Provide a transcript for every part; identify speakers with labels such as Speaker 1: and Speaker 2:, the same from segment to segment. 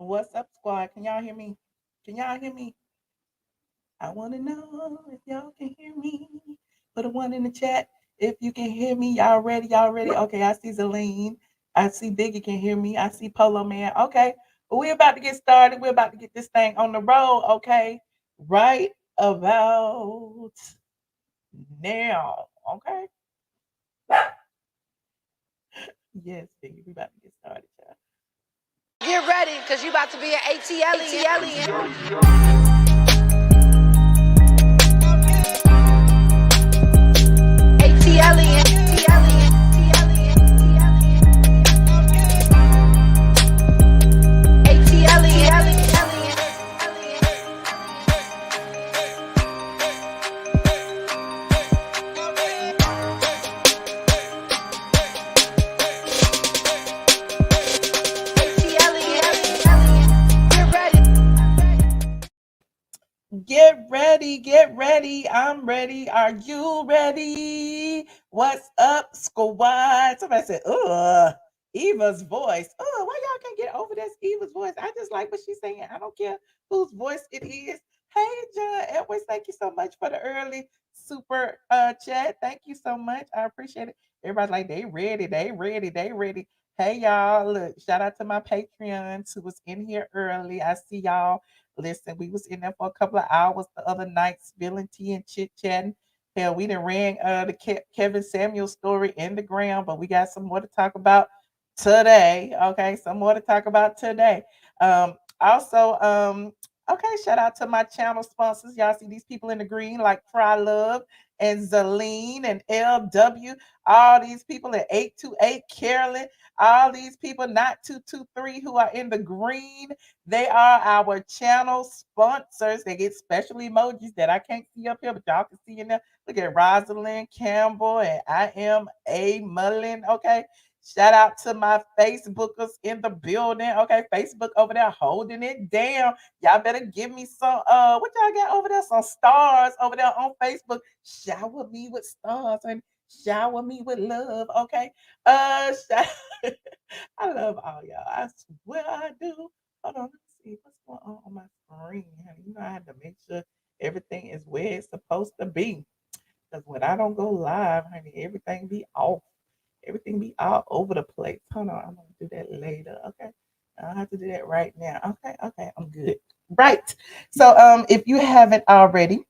Speaker 1: What's up, squad? Can y'all hear me? Can y'all hear me? I want to know if y'all can hear me. Put a one in the chat if you can hear me. Y'all ready? Y'all ready? Okay, I see Zelene. I see Biggie can hear me. I see Polo Man. Okay, we're about to get started. We're about to get this thing on the road. Okay, right about now. Okay, yes, Biggie, we about to get started, y'all.
Speaker 2: Get ready, because you about to be an ATLien.
Speaker 1: Get ready, get ready. I'm ready. Are you ready? What's up, squad? Somebody said, Eva's voice. Why y'all can't get over this Eva's voice? I just like what she's saying. I don't care whose voice it is. Hey, John Edwards, thank you so much for the early super chat. Thank you so much. I appreciate it. Everybody's like, they ready, they ready, they ready. Hey, y'all. Look, shout out to my Patreons who was in here early. I see y'all. Listen, we was in there for a couple of hours the other night, spilling tea and chit chatting. Hell, we done ran the Kevin Samuel story in the ground, but we got some more to talk about today. Okay, some more to talk about today. Also, okay, shout out to my channel sponsors. Y'all see these people in the green, like Try Love and Zelene and LW. All these people at 828 Carolyn. All these people, not 223, who are in the green. They are our channel sponsors. They get special emojis that I can't see up here, but y'all can see in there. Look at Rosalind Campbell and I am a Mullen. Okay. Shout out to my Facebookers in the building. Okay, Facebook over there holding it down. Y'all better give me some what y'all got over there? Some stars over there on Facebook. Shower me with stars and shower me with love. Okay. I love all y'all. I swear I do. Hold on, let's see what's going on my screen. Honey. You know, I had to make sure everything is where it's supposed to be. Because when I don't go live, honey, everything be off. Everything be all over the place. Hold on, I'm gonna do that later. Okay. I don't have to do that right now. Okay, okay, I'm good. Right. So if you haven't already,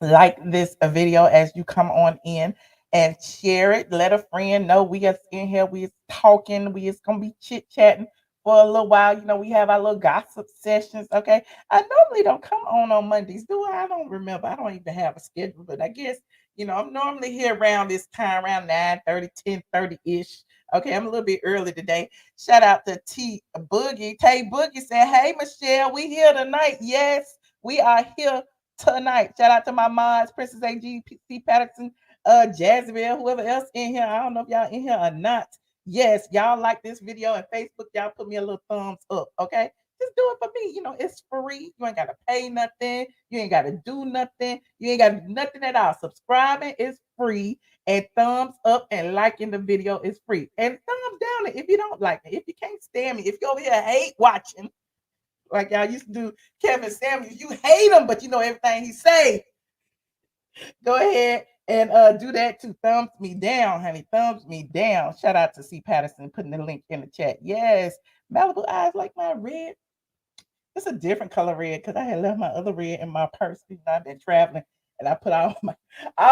Speaker 1: like this video as you come on in and share it. Let a friend know we are in here. We is talking. We is gonna be chit chatting for a little while. You know, we have our little gossip sessions. Okay, I normally don't come on Mondays, do I? I don't remember. I don't even have a schedule, but I guess I'm normally here around this time, around 9:30, 10:30 ish. Okay, I'm a little bit early today. Shout out to T Boogie. Tay Boogie said, "Hey Michelle, we here tonight. Yes, we are here tonight. Shout out to my mods, Princess AG, C. Patterson, Jazmine, whoever else in here. I don't know if y'all in here or not. Yes, y'all like this video and Facebook, y'all put me a little thumbs up, okay? Just do it for me. It's free. You ain't got to pay nothing. You ain't got to do nothing. You ain't got to do nothing at all. Subscribing is free. And thumbs up and liking the video is free. And thumbs down if you don't like me. If you can't stand me. If you over here hate watching, like y'all used to do Kevin Samuels. You hate him, but you know everything he say. Go ahead and do that too. Thumbs me down, honey. Thumbs me down. Shout out to C. Patterson putting the link in the chat. Yes, Malibu eyes like my red. It's a different color red because I had left my other red in my purse. I've been traveling and I put all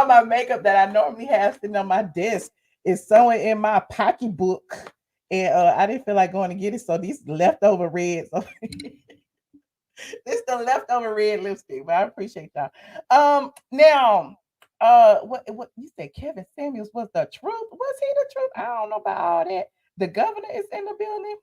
Speaker 1: my makeup that I normally have sitting on my desk is somewhere in my pocketbook. And I didn't feel like going to get it. So these leftover reds. So this the leftover red lipstick, but I appreciate y'all. Now, what you said? Kevin Samuels was the truth. Was he the truth? I don't know about all that. The governor is in the building.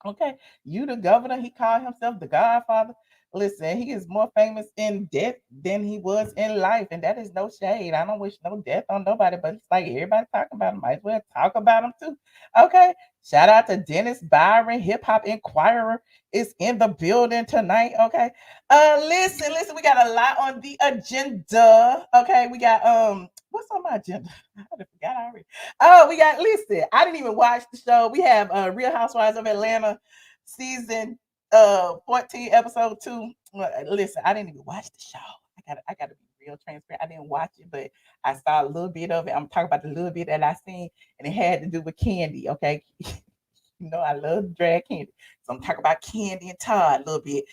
Speaker 1: Okay, you the governor. He called himself the Godfather. Listen, he is more famous in death than he was in life, and that is no shade. I don't wish no death on nobody, but it's like everybody talking about him. Might as well talk about him too. Okay, shout out to Dennis Byron, Hip Hop Inquirer is in the building tonight. Okay, listen, we got a lot on the agenda. Okay, we got what's on my agenda? I forgot already. Oh, listen, I didn't even watch the show. We have Real Housewives of Atlanta season 14 episode 2. Listen, I didn't even watch the show. I gotta be real transparent. I didn't watch it, but I saw a little bit of it. I'm talking about the little bit that I seen, and it had to do with Kandi. Okay, you know I love drag Kandi, so I'm talking about Kandi and Todd a little bit.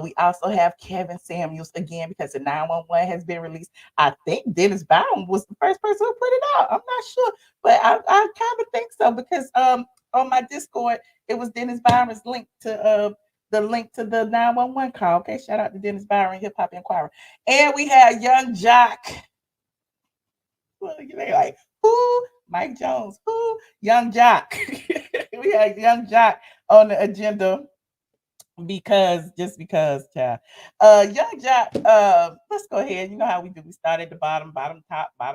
Speaker 1: We also have Kevin Samuels again because the 911 has been released. I think Dennis Brown was the first person who put it out. I'm not sure, but I kind of think so because on my Discord it was Dennis Byron's link to the link to the 911 call. Okay, shout out to Dennis Byron, Hip Hop Inquirer. And we had Young Joc. Well, you know, like, who? Mike Jones. Who? Young Joc. We had Young Joc on the agenda just because, child. Young Joc, let's go ahead. You know how we do. We start at the bottom, bottom, top. I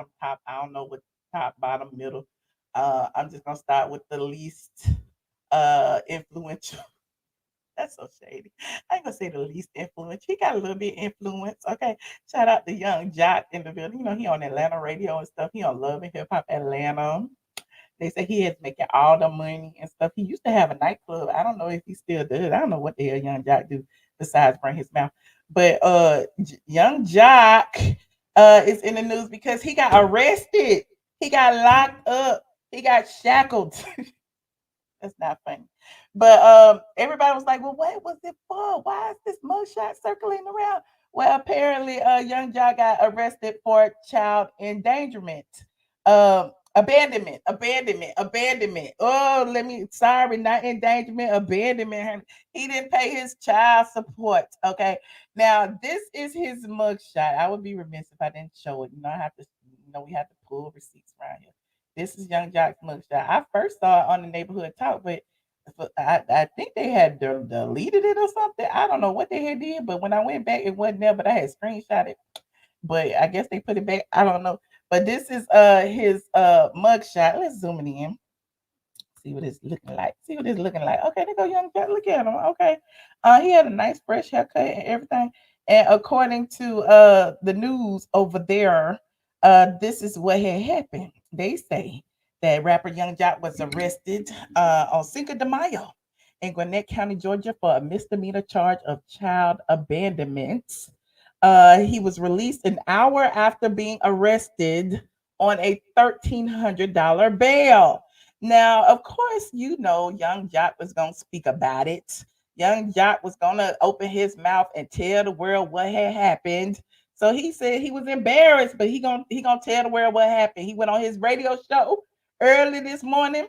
Speaker 1: don't know what top, bottom, middle. I'm just gonna start with the least influential. That's so shady. I ain't gonna say the least influence. He got a little bit influence. Okay. Shout out to Young Joc in the building. You know, he on Atlanta radio and stuff. He on Love and Hip Hop Atlanta. They say he is making all the money and stuff. He used to have a nightclub. I don't know if he still does. I don't know what the hell Young Joc do besides bring his mouth. But Young Joc is in the news because he got arrested. He got locked up. He got shackled. That's not funny. But everybody was like, well, what was it for? Why is this mugshot circling around? Well, apparently, Young Joc got arrested for child endangerment. Abandonment. Oh, sorry, not endangerment, abandonment. He didn't pay his child support. Okay. Now, this is his mugshot. I would be remiss if I didn't show it. You know, we have to pull receipts around here. This is Young Joc's mugshot. I first saw it on the neighborhood talk, but I think they had deleted it or something. I don't know what they had did, but when I went back, it wasn't there. But I had screenshot it. But I guess they put it back. I don't know. But this is his mugshot. Let's zoom it in. See what it's looking like. Okay, there go Young Joc. Look at him. Okay. He had a nice fresh haircut and everything. And according to the news over there, this is what had happened. They say that rapper Young Joc was arrested on Cinco de Mayo in Gwinnett County, Georgia, for a misdemeanor charge of child abandonment. He was released an hour after being arrested on a $1,300 bail. Now, of course, you know Young Joc was gonna speak about it. Young Joc was gonna open his mouth and tell the world what had happened. So he said he was embarrassed, but he gonna tell the world what happened. He went on his radio show early this morning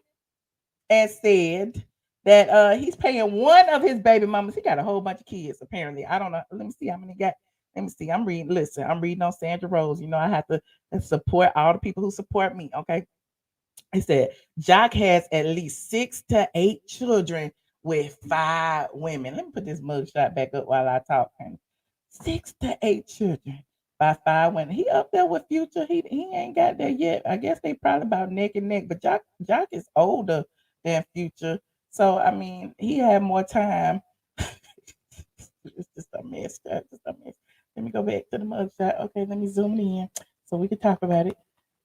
Speaker 1: and said that he's paying one of his baby mamas. He got a whole bunch of kids, apparently. I don't know. Let me see how many he got. Let me see. I'm reading. Listen, I'm reading on Sandra Rose. You know, I have to support all the people who support me. Okay. He said Joc has at least 6 to 8 children with 5 women. Let me put this mugshot back up while I talk. 6 to 8 children by 5 women. He up there with Future. He ain't got there yet. I guess they probably about neck and neck. But Joc is older than Future, so I mean he had more time. It's just a mess. Just a mess. Let me go back to the mugshot. Okay, let me zoom in so we can talk about it.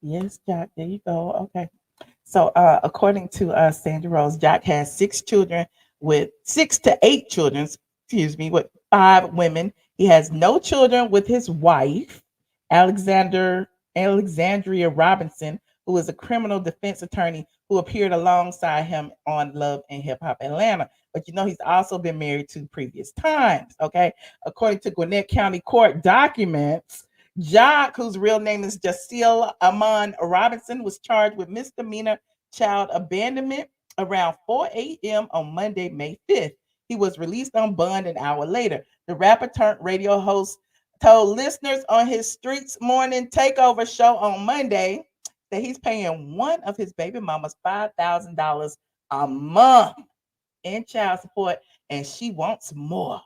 Speaker 1: Yes, Joc. There you go. Okay. So, according to Sandra Rose, Joc has 6 children with 6 to 8 children, excuse me, with 5 women. He has no children with his wife, Alexandria Robinson, who is a criminal defense attorney who appeared alongside him on Love and Hip Hop Atlanta. But you know, he's also been married 2 previous times. Okay. According to Gwinnett County Court documents, Joc, whose real name is Jaceel Amon Robinson, was charged with misdemeanor child abandonment around 4 a.m. on Monday, May 5th. He was released on bond an hour later. The rapper turned radio host told listeners on his Streets Morning Takeover show on Monday that he's paying one of his baby mamas $5,000 a month in child support, and she wants more.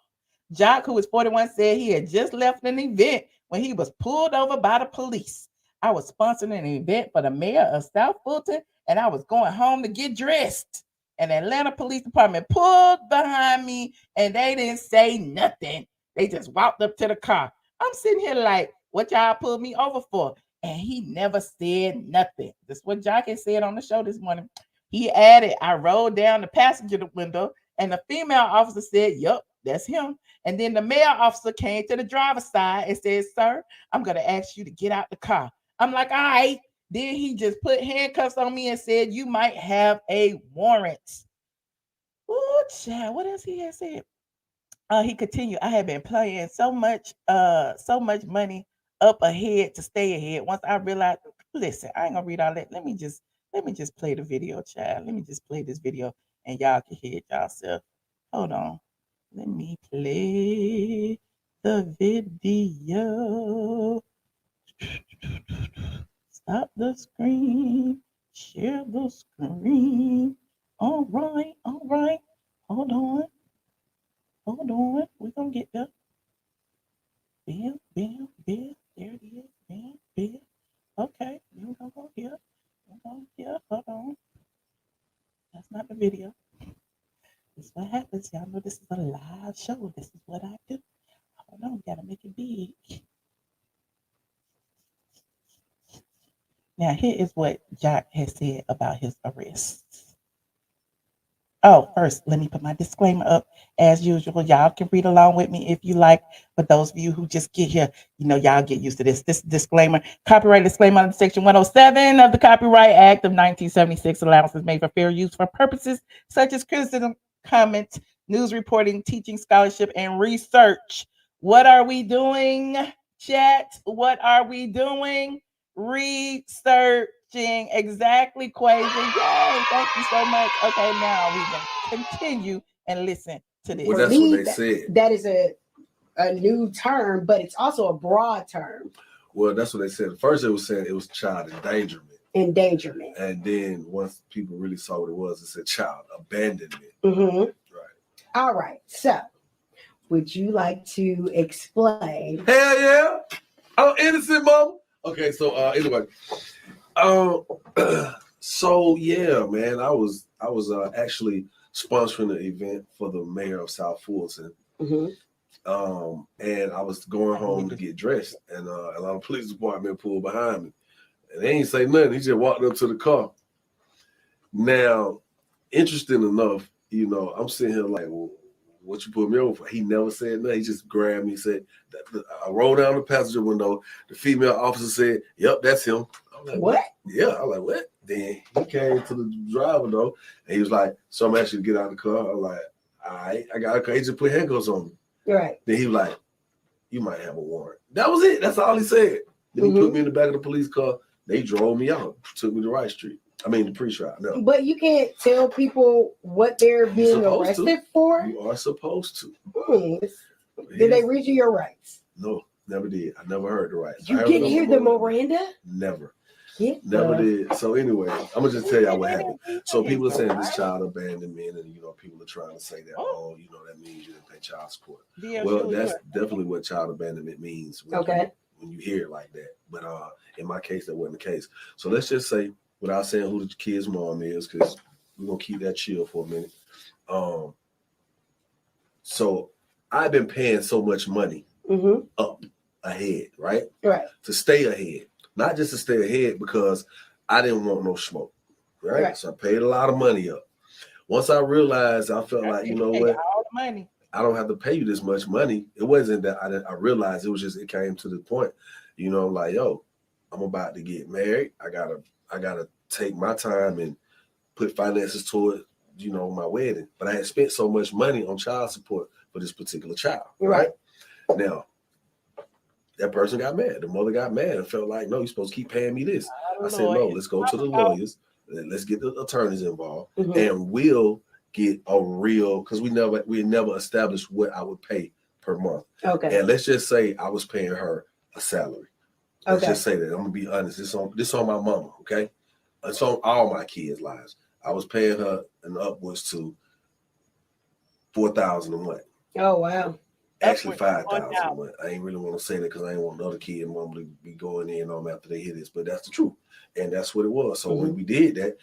Speaker 1: Joc, who is 41, said he had just left an event when he was pulled over by the police. I was sponsoring an event for the mayor of South Fulton, and I was going home to get dressed. And the Atlanta Police Department pulled behind me, and they didn't say nothing. They just walked up to the car. I'm sitting here like, what y'all pulled me over for? And he never said nothing. That's what Joc had said on the show this morning. He added, I rolled down the passenger window And the female officer said, "Yup, that's him." And then the male officer came to the driver's side and said, "Sir, I'm going to ask you to get out the car." I'm like, "All right." Then he just put handcuffs on me and said, "You might have a warrant." Oh, child, what else he had said? He continued, "I have been playing so much money up ahead to stay ahead. Once I realized, listen, I ain't gonna read all that. Let me just play the video, child. Let me just play this video and y'all can hear it yourself. Hold on. Let me play the video. Stop the screen. Share the screen. All right, all right. Hold on. Hold on. We're gonna get there. Bam, bam, bam. There it is. Bam, bam. Okay, we're gonna go here. We're gonna go here. Hold on. That's not the video. This is what happens. Y'all know this is a live show. This is what I do. Hold on, gotta make it big. Now, here is what Joc has said about his arrest. Oh, first, let me put my disclaimer up. As usual, y'all can read along with me if you like. But those of you who just get here, you know, y'all get used to this. This disclaimer, copyright disclaimer under Section 107 of the Copyright Act of 1976. Allowances made for fair use for purposes such as criticism, comments, news reporting, teaching, scholarship, and research. What are we doing, chat? What are we doing? Researching. Exactly, Quasia. Yay, thank you so much. Okay, now we can continue and listen to this.
Speaker 3: Well, that's what they said.
Speaker 4: That is a new term, but it's also a broad term.
Speaker 3: Well, that's what they said. First, it was saying it was child endangerment.
Speaker 4: Endangerment.
Speaker 3: And then once people really saw what it was, it said child abandonment.
Speaker 4: Mm-hmm.
Speaker 3: Right.
Speaker 4: All right. So, would you like to explain?
Speaker 3: Hell yeah! I'm innocent, mama. Okay, so anyway, so yeah, man, I was actually sponsoring an event for the mayor of South Fulton.
Speaker 4: Mm-hmm.
Speaker 3: And I was going home to get dressed, and a lot of police department pulled behind me, and they ain't say nothing. He just walked up to the car. Now, interesting enough, you know, I'm sitting here like, well, what you put me over for? He never said nothing. He just grabbed me, said, I rolled down the passenger window. The female officer said, "Yep, that's him." I'm like,
Speaker 4: what?
Speaker 3: Yeah, I'm like, what? Then he came to the driver though, and he was like, "So I'm actually get out of the car." I'm like, "All right, I got a car." He just put handcuffs on me.
Speaker 4: Right.
Speaker 3: Then he was like, "You might have a warrant." That was it. That's all he said. Then he put me in the back of the police car. They drove me out, took me to Wright Street. I mean, the pre-trial. No.
Speaker 4: But you can't tell people what they're being arrested for?
Speaker 3: You are supposed to.
Speaker 4: Did they read you your rights?
Speaker 3: No, never did. I never heard the rights.
Speaker 4: You didn't hear the Miranda?
Speaker 3: Never. Never did. So anyway, I'm going to just tell y'all what happened. So people are saying this child abandonment, and, you know, people are trying to say that, oh, you know, that means you didn't pay child support. Well, that's definitely what child abandonment means when you hear it like that. But in my case, that wasn't the case. So let's just say, without saying who the kid's mom is, because we're going to keep that chill for a minute. So I've been paying so much money up ahead, right?
Speaker 4: Right.
Speaker 3: To stay ahead. Not just to stay ahead because I didn't want no smoke, right? So I paid a lot of money up. Once I realized, I felt like, you know what?
Speaker 1: All the money.
Speaker 3: I don't have to pay you this much money. It wasn't that I realized, it was just, it came to the point, you know, like, yo, I'm about to get married. I gotta take my time and put finances toward, you know, my wedding. But I had spent so much money on child support for this particular child, right? Now, that person got mad. The mother got mad and felt like, no, you're supposed to keep paying me this. I said, no, let's go to the lawyers. Let's get the attorneys involved, and we'll get a real, because we never established what I would pay per month. Okay. And let's just say I was paying her a salary. Let's just say that. I'm gonna be honest. This on my mama, okay? It's on all my kids' lives. I was paying her an upwards to $4,000 a month. Oh wow. Actually, 5,000 a month. I ain't really want to say that because I ain't want another kid and mom to be going in on them after they hear this, but that's the truth. And that's what it was. So when we did that,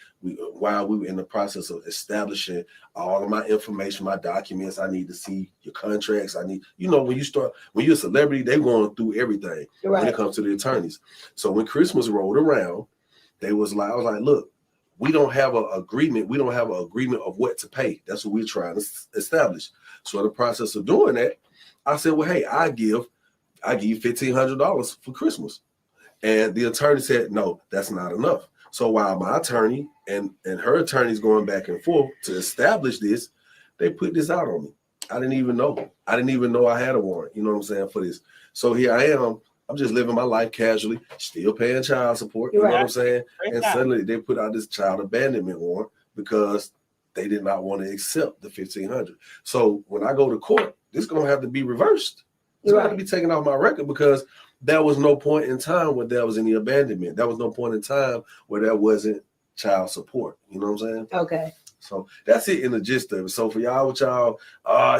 Speaker 3: while we were in the process of establishing all of my information, my documents, I need to see your contracts. I need, you know, when you're a celebrity, they're going through everything when it comes to the attorneys. So when Christmas rolled around, I was like, look, we don't have an agreement. We don't have an agreement of what to pay. That's what we're trying to establish. So in the process of doing that, I said, well, hey, I give you $1,500 for Christmas. And the attorney said, no, that's not enough. So while my attorney and her attorney's going back and forth to establish this, they put this out on me. I didn't even know. I didn't even know I had a warrant, you know what I'm saying, for this. So here I am. I'm just living my life casually, still paying child support, you know what I'm saying? And suddenly they put out this child abandonment warrant because they did not want to accept the $1,500. So when I go to court, this is going to have to be reversed. It's going to have to be taken off my record because there was no point in time where there was any abandonment. There was no point in time where there wasn't child support. You know what I'm saying?
Speaker 4: Okay.
Speaker 3: So that's it in the gist of it. So for y'all with y'all,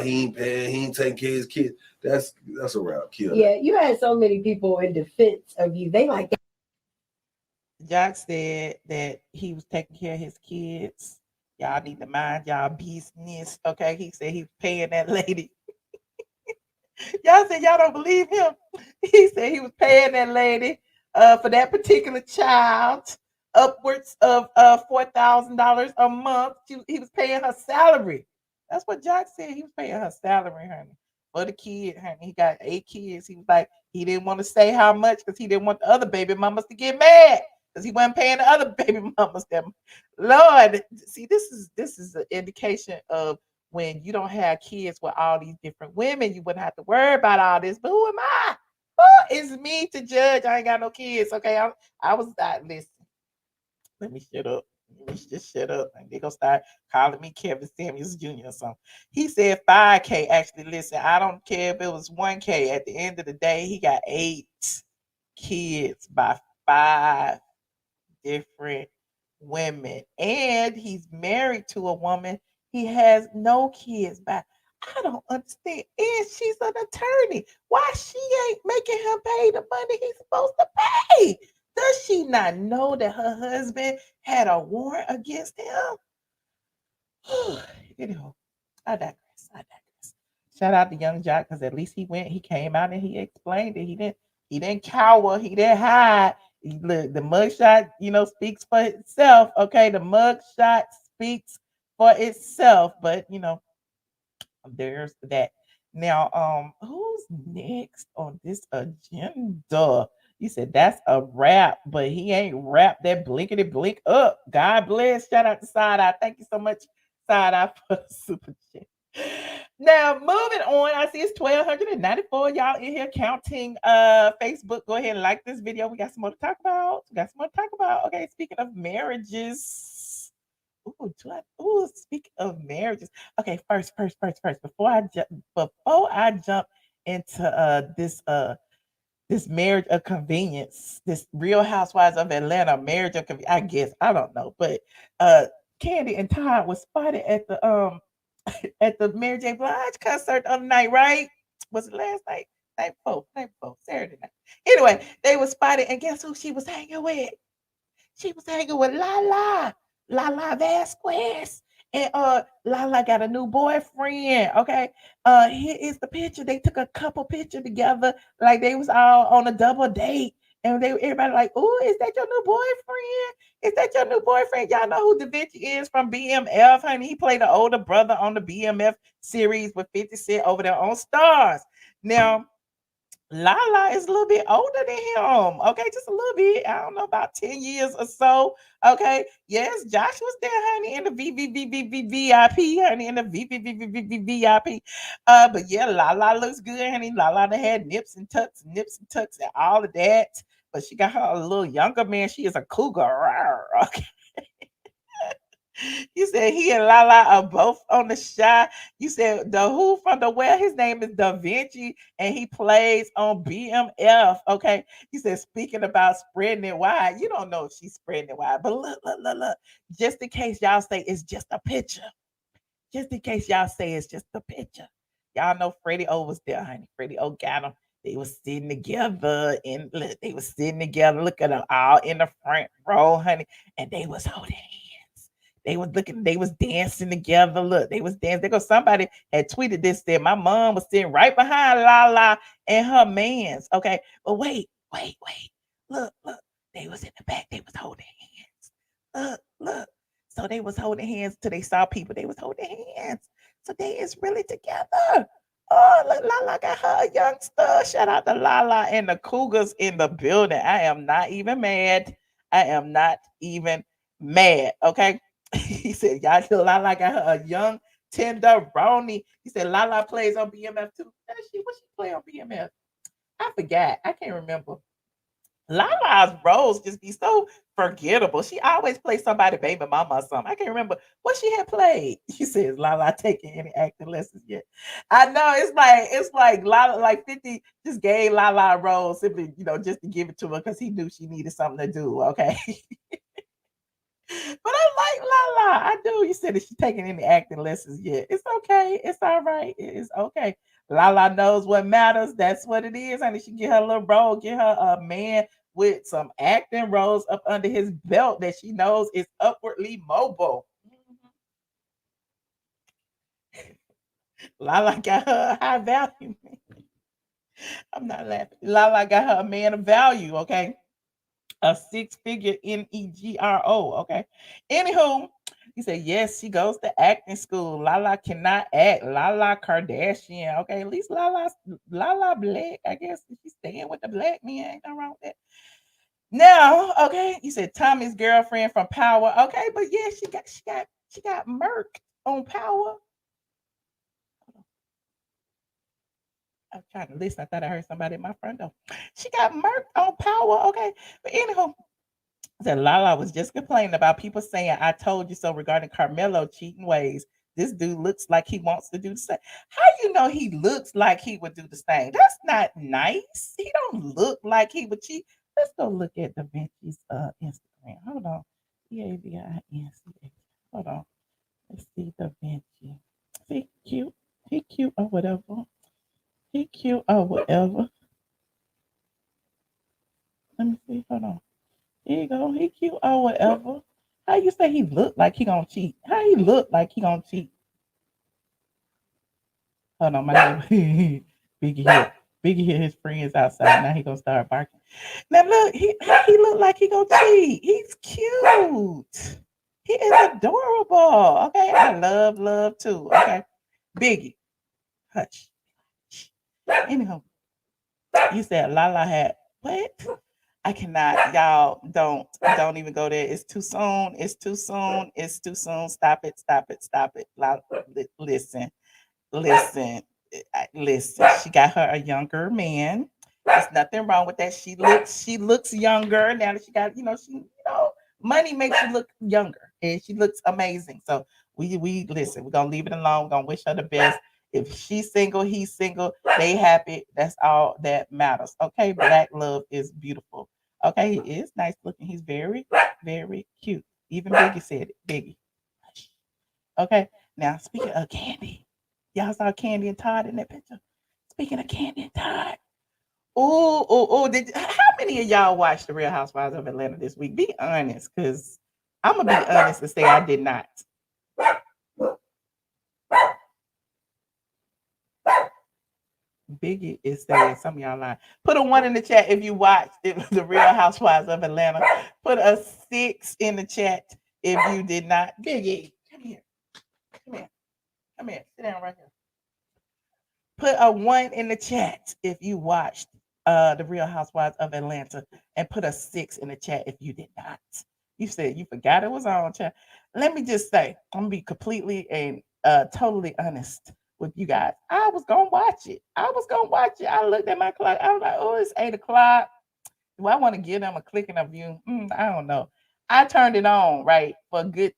Speaker 3: he ain't paying, he ain't taking care of his kids. That's a wrap.
Speaker 4: Yeah, you had so many people in defense of you. They like that.
Speaker 1: Joc said that he was taking care of his kids. Y'all need to mind y'all business. Okay. He said he was paying that lady. Y'all said y'all don't believe him. He said he was paying that lady for that particular child upwards of $4,000 a month. He was paying her salary. That's what Joc said. He was paying her salary, honey, for the kid, honey. He got 8 kids. He was like, he didn't want to say how much because he didn't want the other baby mamas to get mad because he wasn't paying the other baby mamas them. Lord, see, this is an indication of when you don't have kids with all these different women, you wouldn't have to worry about all this. But who am I? Who is me to judge? I ain't got no kids. Okay, I was that. Listen, let me shut up. Let me just shut up. And they gonna start calling me Kevin Samuels Jr. or something. He said 5K. Actually, listen, I don't care if it was 1K. At the end of the day, he got 8 kids by 5 different women, and he's married to a woman he has no kids by. I don't understand. And she's an attorney. Why she ain't making him pay the money he's supposed to pay? Does she not know that her husband had a warrant against him? Anyway, I digress. Shout out to young Joc because at least he came out and he explained it. He didn't cower, he didn't hide. Look, the mugshot, speaks for itself. Okay, the mugshot speaks for itself. But there's that. Now, who's next on this agenda? You said that's a rap, but he ain't rap that blinkety blink up. God bless. Shout out to Side Eye. Thank you so much, Side Eye, for the super chat. Now, moving on, I see it's 1,294. Y'all in here counting Facebook. Go ahead and like this video. We got some more to talk about. Okay, speaking of marriages. Speaking of marriages. Okay, first. Before I jump into this marriage of convenience, this Real Housewives of Atlanta marriage of convenience, I guess, I don't know, but Kandi and Todd was spotted at the at the Mary J. Blige concert the other night, right? Was it last night? Night before, Saturday night. Anyway, they were spotted, and guess who she was hanging with? She was hanging with Lala Vasquez. And Lala got a new boyfriend. Okay. Here is the picture. They took a couple pictures together, like they was all on a double date. And everybody like, oh, is that your new boyfriend? Is that your new boyfriend? Y'all know who Da Vinci is from BMF, honey. He played the older brother on the BMF series with 50 Cent over there on Stars. Now, Lala is a little bit older than him. Okay, just a little bit. I don't know, about 10 years or so. Okay. Yes, Josh was there, honey, in the VIP, honey, in the VIP. But yeah, Lala looks good, honey. Lala done had nips and tucks, and all of that. But she got her a little younger man. She is a cougar. Okay. You said he and Lala are both on the shot. You said the who from the where? His name is Da Vinci, and he plays on BMF. Okay. You said speaking about spreading it wide. You don't know if she's spreading it wide, but look. Just in case y'all say it's just a picture. Just in case y'all say it's just a picture. Y'all know Freddie O was there, honey. Freddie O got him. They were sitting together, and look, Look at them all in the front row, honey, and they was holding hands. They was dancing together. Look, they was dancing. Because somebody had tweeted this, said my mom was sitting right behind Lala and her mans. Okay. But wait. Look. They was in the back. They was holding hands. Look. So they was holding hands till they saw people. They was holding hands. So they is really together. Oh, look, Lala got her a youngster. Shout out to Lala and the Cougars in the building. I am not even mad. I am not even mad. Okay. He said, y'all know Lala got her a young tenderoni. He said Lala plays on BMF too. Does she? What she play on BMF? I forgot. I can't remember. Lala's roles just be so forgettable. She always plays somebody baby mama or something. I can't remember what she had played. She says Lala taking any acting lessons yet. I know it's like Lala like 50 just gave Lala a role simply, just to give it to her because he knew she needed something to do. Okay. But I like Lala. I do. You said that she taking any acting lessons yet. It's okay. It's all right. It's okay. Lala knows what matters. That's what it is. Honey, she get her little role, get her a man with some acting roles up under his belt that she knows is upwardly mobile. Lala got her a high value. I'm not laughing. Lala got her a man of value, okay? A six-figure NEGRO, okay? Anywho, he said, yes, she goes to acting school. Lala cannot act. Lala Kardashian, okay? At least Lala black, I guess. She's staying with the black men. Ain't nothing wrong with that. Now, okay, you said Tommy's girlfriend from Power. Okay, but yeah, she got murked on Power. I'm trying to listen. I thought I heard somebody in my front door. She got murked on Power. Okay, but anyhow, said Lala was just complaining about people saying "I told you so" regarding Carmelo cheating ways. This dude looks like he wants to do the same. How you know he looks like he would do the same? That's not nice. He don't look like he would cheat. Let's go look at Da Vinci's Instagram. Hold on. DAVINCH. Hold on. Let's see Da Vinci. See, cute. He cute or whatever. He cute or whatever. Let me see. Hold on. Here you go. He cute or whatever. How you say he look like he gonna cheat? How he look like he gonna cheat? Hold on, my neighbor. Biggie here. Biggie here, his friends outside. Now he gonna start barking. Now look, he look like he gonna cheat. He's cute. He is adorable. Okay, I love too. Okay, Biggie, hush. Anyhow, you said Lala had what? I cannot. Y'all don't even go there. It's too soon. It's too soon. It's too soon. Stop it. Stop it. Stop it. Listen. Listen. Listen. She got her a younger man. There's nothing wrong with that. She looks younger now that she got, money makes you look younger and she looks amazing. So we listen, we're gonna leave it alone. We're gonna wish her the best. If she's single, he's single, they happy. That's all that matters. Okay, black love is beautiful. Okay, he is nice looking. He's very, very cute. Even Biggie said it. Biggie. Okay. Now speaking of Kandi, y'all saw Kandi and Todd in that picture. Speaking of Kandi and Todd. Oh. How many of y'all watched the Real Housewives of Atlanta this week? Be honest, because I'm gonna be honest and say I did not. Biggie is saying some of y'all lying. Put a 1 in the chat if you watched the Real Housewives of Atlanta. Put a 6 in the chat if you did not. Biggie, come here. Come here. Sit down right here. Put a 1 in the chat if you watched the Real Housewives of Atlanta, and put a 6 in the chat if you did not. You said you forgot it was on, chat. Let me just say, I'm gonna be completely and totally honest with you guys. I was gonna watch it. I looked at my clock. I was like, oh, it's 8 o'clock. Do I want to give them a click and a view? I don't know. I turned it on right for a good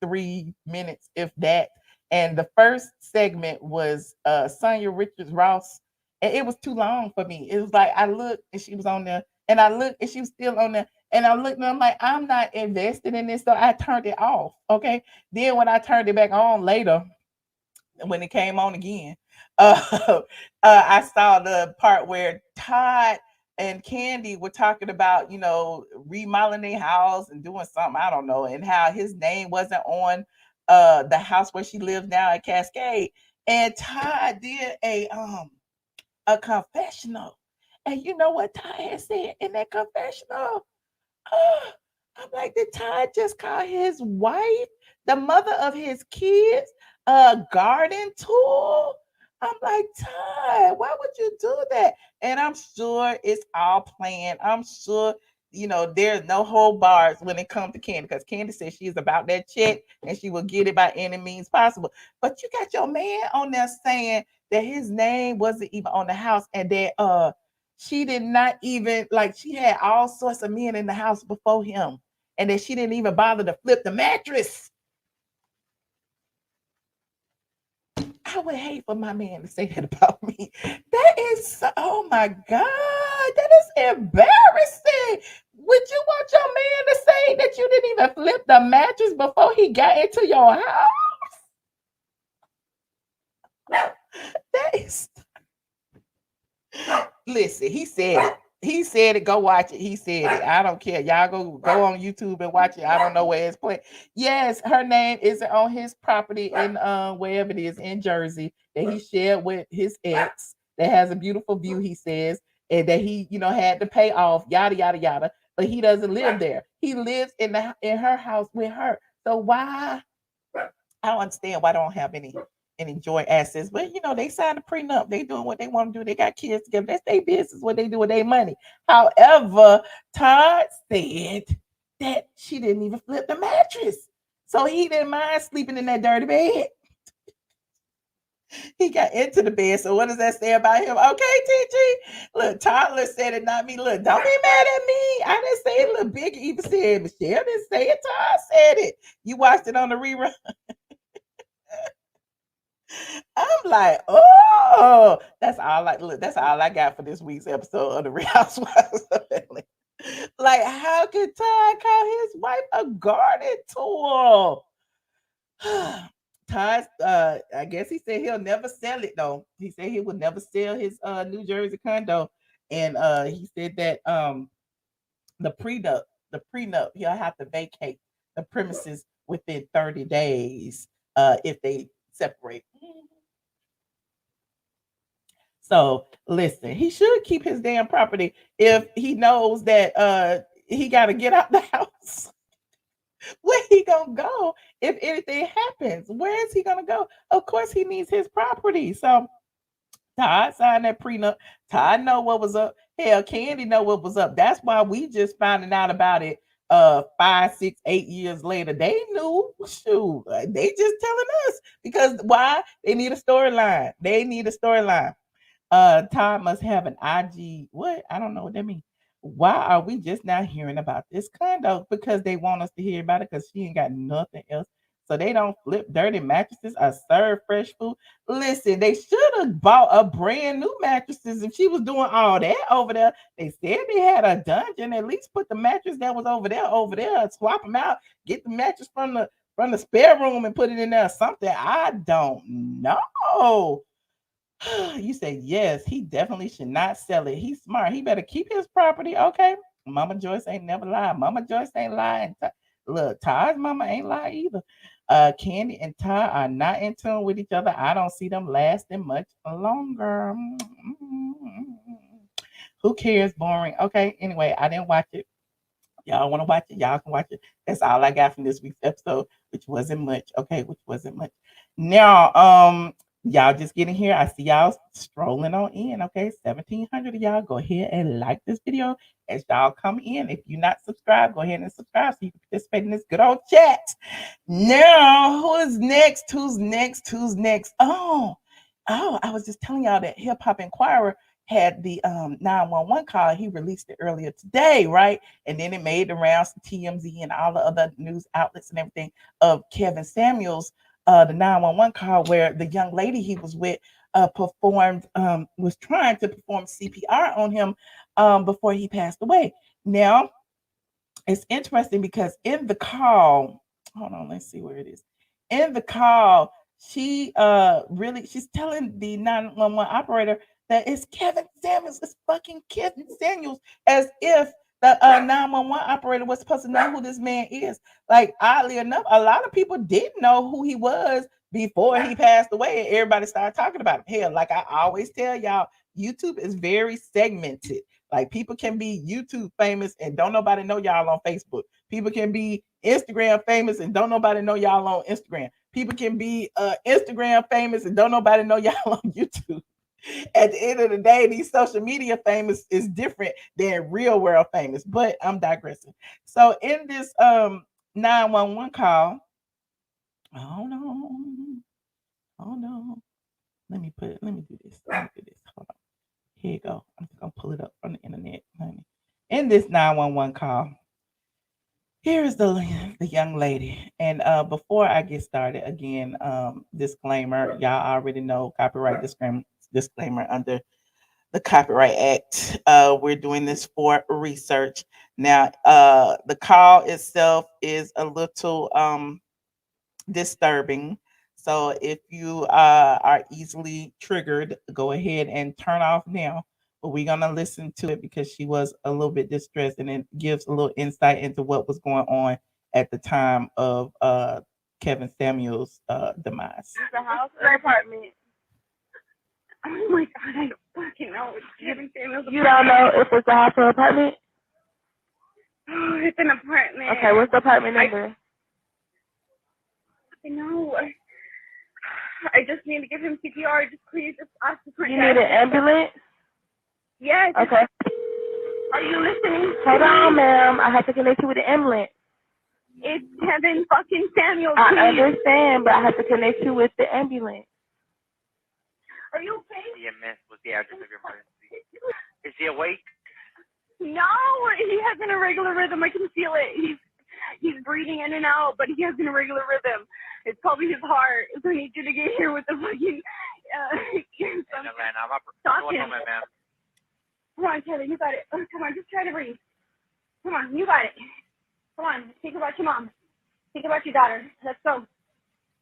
Speaker 1: 3 minutes, if that. And the first segment was Sonya Richards Ross, and it was too long for me. It was like I looked and she was on there, and I looked and she was still on there, and I looked and I'm like, I'm not invested in this, so I turned it off. Okay. Then when I turned it back on later, when it came on again, I saw the part where Todd and Kandi were talking about, remodeling their house and doing something, I don't know, and how his name wasn't on the house where she lives now at Cascade. And Todd did a confessional. And you know what Todd had said in that confessional? Oh, I'm like, did Todd just call his wife, the mother of his kids, garden tool? I'm like, Todd, why would you do that? And I'm sure it's all planned. I'm sure, there's no hold bars when it comes to Kandi, because Kandi says she's about that check and she will get it by any means possible. But you got your man on there saying that his name wasn't even on the house, and that she did not even, like, she had all sorts of men in the house before him, and that she didn't even bother to flip the mattress. I would hate for my man to say that about me. That is, oh my God, that is embarrassing. Would you want your man to say that you didn't even flip the mattress before he got into your house? That is. Listen, he said it. He said it. Go watch it. He said it. I don't care. Y'all go on YouTube and watch it. I don't know where it's playing. Yes, her name is on his property in wherever it is in Jersey that he shared with his ex. That has a beautiful view, he says, and that he, had to pay off. Yada yada yada. But he doesn't live there. He lives in her house with her. So why? I don't understand why I don't have any joint assets. But they signed a prenup. They doing what they want to do. They got kids together. That's their business, what they do with their money. However, Todd said that she didn't even flip the mattress. So he didn't mind sleeping in that dirty bed. He got into the bed. So what does that say about him? Okay, TG. Look, Toddler said it, not me. Look, don't be mad at me. I didn't say it. Little Big even said, Michelle didn't say it. Todd said it. You watched it on the rerun. I'm like, oh, that's all I got for this week's episode of the Real Housewives of Atlanta. Like, how could Todd call his wife a garden tool? Todd, I guess he said he'll never sell it though. He said he would never sell his New Jersey condo. And he said that the prenup, he'll have to vacate the premises within 30 days if they separate. So listen, he should keep his damn property if he knows that he got to get out the house. Where he gonna go if anything happens? Where is he gonna go? Of course, he needs his property. So Todd signed that prenup. Todd know what was up. Hell, Kandi know what was up. That's why we just finding out about it 5, 6, 8 years later. They knew. Shoot, they just telling us because why? They need a storyline. Todd must have an IG. What? I don't know what that means. Why are we just now hearing about this condo? Because they want us to hear about it because she ain't got nothing else. So they don't flip dirty mattresses or serve fresh food. Listen, they should have bought a brand new mattresses if she was doing all that over there. They said they had a dungeon. At least put the mattress that was over there, swap them out, get the mattress from the spare room and put it in there or something. I don't know. You say yes, he definitely should not sell it. He's smart. He better keep his property. Okay. Mama Joyce ain't never lied. Mama Joyce ain't lying. Look, Todd's mama ain't lie either. Kandi and Todd are not in tune with each other. I don't see them lasting much longer. Who cares? Boring. Okay. Anyway, I didn't watch it. Y'all want to watch it? Y'all can watch it. That's all I got from this week's episode, which wasn't much. Okay, which wasn't much. Now, y'all just getting here. I see y'all strolling on in. Okay, 1,700 of y'all. Go ahead and like this video as y'all come in. If you're not subscribed, go ahead and subscribe so you can participate in this good old chat. Now, who is next? Who's next? Oh, I was just telling y'all that Hip Hop Inquirer had the 911 call. He released it earlier today, right? And then it made the rounds to TMZ and all the other news outlets and everything of Kevin Samuels, the 911 call where the young lady he was with was trying to perform CPR on him before he passed away. Now, it's interesting because in the call, hold on, let's see where it is. In the call, she's telling the 911 operator that it's Kevin Samuels. It's fucking Kevin Samuels, as if the 911 operator was supposed to know who this man is. Like, oddly enough, a lot of people didn't know who he was before he passed away, and everybody started talking about him. Hell, like I always tell y'all, YouTube is very segmented. Like people can be YouTube famous and don't nobody know y'all on Facebook. People can be Instagram famous and don't nobody know y'all on Instagram. People can be Instagram famous and don't nobody know y'all on YouTube. At the end of the day, these social media famous is different than real world famous. But I'm digressing. So in this 911 call, oh no. Let me do this. Hold on. Here you go. I'm just gonna pull it up from the internet, honey. In this 911 call, here is the young lady. And before I get started, again, disclaimer, y'all already know copyright disclaimer under the Copyright Act. We're doing this for research. Now, the call itself is a little disturbing. So if you are easily triggered, go ahead and turn off now. But we're gonna listen to it because she was a little bit distressed, and it gives a little insight into what was going on at the time of Kevin Samuel's demise.
Speaker 5: The house or apartment? Oh my god, I don't fucking know. It's Kevin Samuel's apartment. You don't know if it's a house or apartment? Oh, it's an apartment. Okay, what's the apartment number? I know. I just need to give him CPR. Just please, just ask the front. You need an ambulance? Yes. Okay. Are you listening? Hold on, ma'am. I have to connect you with the ambulance. It's Kevin fucking Samuel. I understand, but I have to connect you with the ambulance. Are you okay?
Speaker 6: EMS, what's the address of your emergency? Is he awake?
Speaker 5: No, he has an irregular rhythm. I can feel it. He's breathing in and out, but he has an irregular rhythm. It's probably his heart. So I need you to get here with the fucking. Stop him. Come on, Kevin, you got it. Come on, just try to breathe. Come on, you got it. Come on, think about your mom. Think about your daughter. Let's go.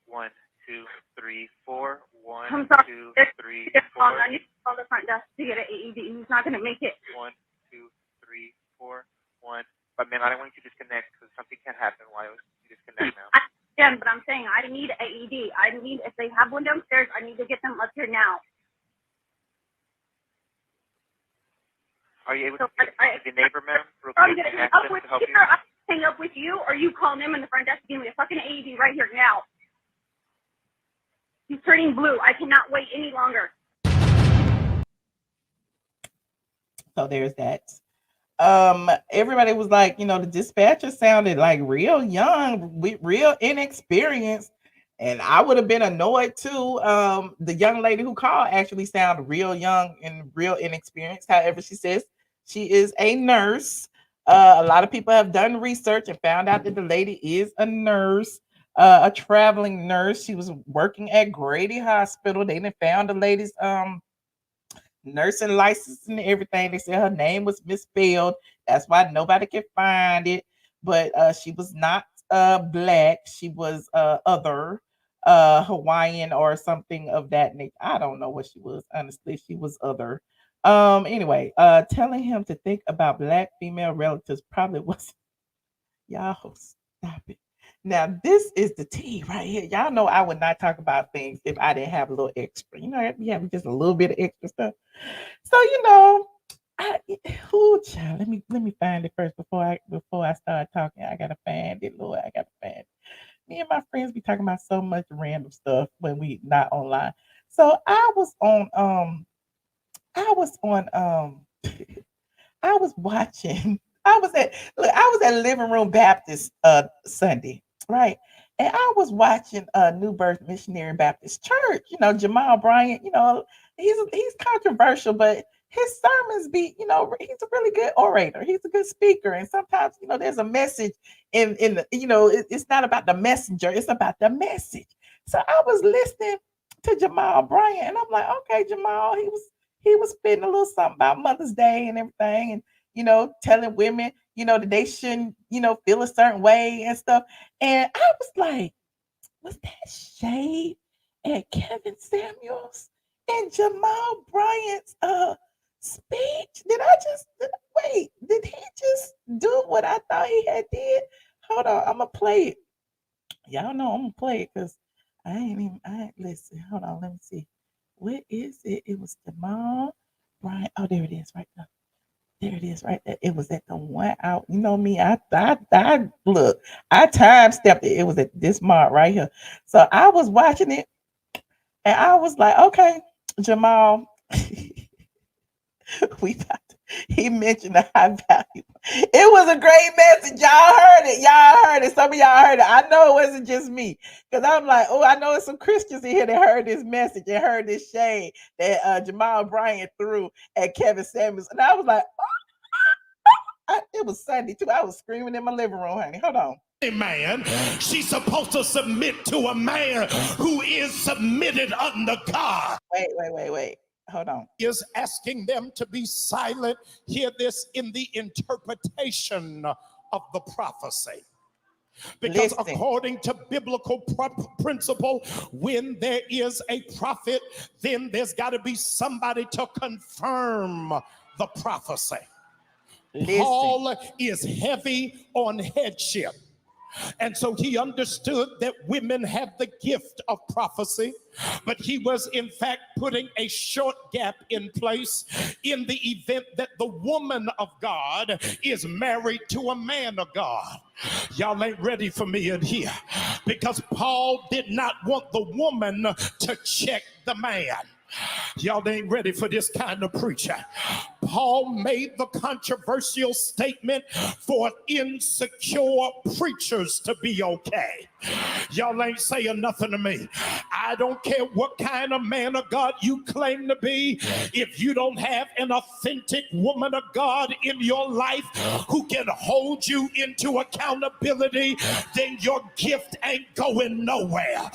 Speaker 6: 1, 2, 3, 4. 1,
Speaker 5: I'm sorry.
Speaker 6: 2, 3, 4.
Speaker 5: I need to call the front desk to get an AED. He's not going to make it.
Speaker 6: 1, 2, 3, 4. 1. But ma'am, I don't want you to disconnect because something can happen while you disconnect now.
Speaker 5: Yeah, but I'm saying I need an AED. I need, if they have one downstairs, I need to get them up here now.
Speaker 6: Are you able to get the neighbor, ma'am?
Speaker 5: I'm going to hang up with you. I'm hang up with you, or you call them in the front desk and give me a fucking AED right here now. He's turning blue. I cannot wait any longer.
Speaker 1: So there's that. Everybody was like, the dispatcher sounded like real young, real inexperienced, and I would have been annoyed too. The young lady who called actually sounded real young and real inexperienced. However, she says she is a nurse. A lot of people have done research and found out that the lady is a nurse, a traveling nurse. She was working at Grady Hospital. They done found the lady's nursing license and everything. They said her name was misspelled. That's why nobody could find it. But she was not black. She was other Hawaiian or something of that nature. I don't know what she was. Honestly, she was other. Anyway, telling him to think about black female relatives probably wasn't. Y'all stop it. Now, this is the tea right here. Y'all know I would not talk about things if I didn't have a little extra. You have just a little bit of extra stuff. So, child, let me find it first before I start talking. I gotta find it, Lord. I gotta find it. Me and my friends be talking about so much random stuff when we not online. So I was watching. I was at Living Room Baptist Sunday, right? And I was watching New Birth Missionary Baptist Church. Jamal Bryant, he's controversial, but his sermons be, he's a really good orator. He's a good speaker. And sometimes, there's a message in the, it's not about the messenger, it's about the message. So I was listening to Jamal Bryant and I'm like, okay, Jamal, he was spitting a little something about Mother's Day and everything. And, telling women, that they shouldn't, feel a certain way and stuff. And I was like, was that shade at Kevin Samuels and Jamal Bryant's speech? Did he just do what I thought he had did? Hold on, I'm gonna play it. Y'all know I'm gonna play it because listen, hold on, let me see. What is it? It was Jamal Bryant. Oh, there it is right now. There it is, right there. It was at the 1 hour. You know me, I look, I time stepped it. It was at this mark right here. So I was watching it and I was like, okay, Jamal, he mentioned the high value. It was a great message. Y'all heard it. Y'all heard it. Some of y'all heard it. I know it wasn't just me. Because I'm like, oh, I know there's some Christians in here that heard this message and heard this shade that Jamal Bryant threw at Kevin Samuels. And I was like, it was Sunday too. I was screaming in my living room, honey. Hold on.
Speaker 7: Man, she's supposed to submit to a man who is submitted under God.
Speaker 1: Wait. Hold on.
Speaker 7: Is asking them to be silent. Hear this in the interpretation of the prophecy. Because according to biblical principle, when there is a prophet, then there's got to be somebody to confirm the prophecy. Paul is heavy on headship. And so he understood that women have the gift of prophecy, but he was in fact putting a short gap in place in the event that the woman of God is married to a man of God. Y'all ain't ready for me in here, because Paul did not want the woman to check the man. Y'all ain't ready for this kind of preacher. Paul made the controversial statement for insecure preachers to be okay. Y'all ain't saying nothing to me. I don't care what kind of man of God you claim to be. If you don't have an authentic woman of God in your life who can hold you into accountability, then your gift ain't going nowhere.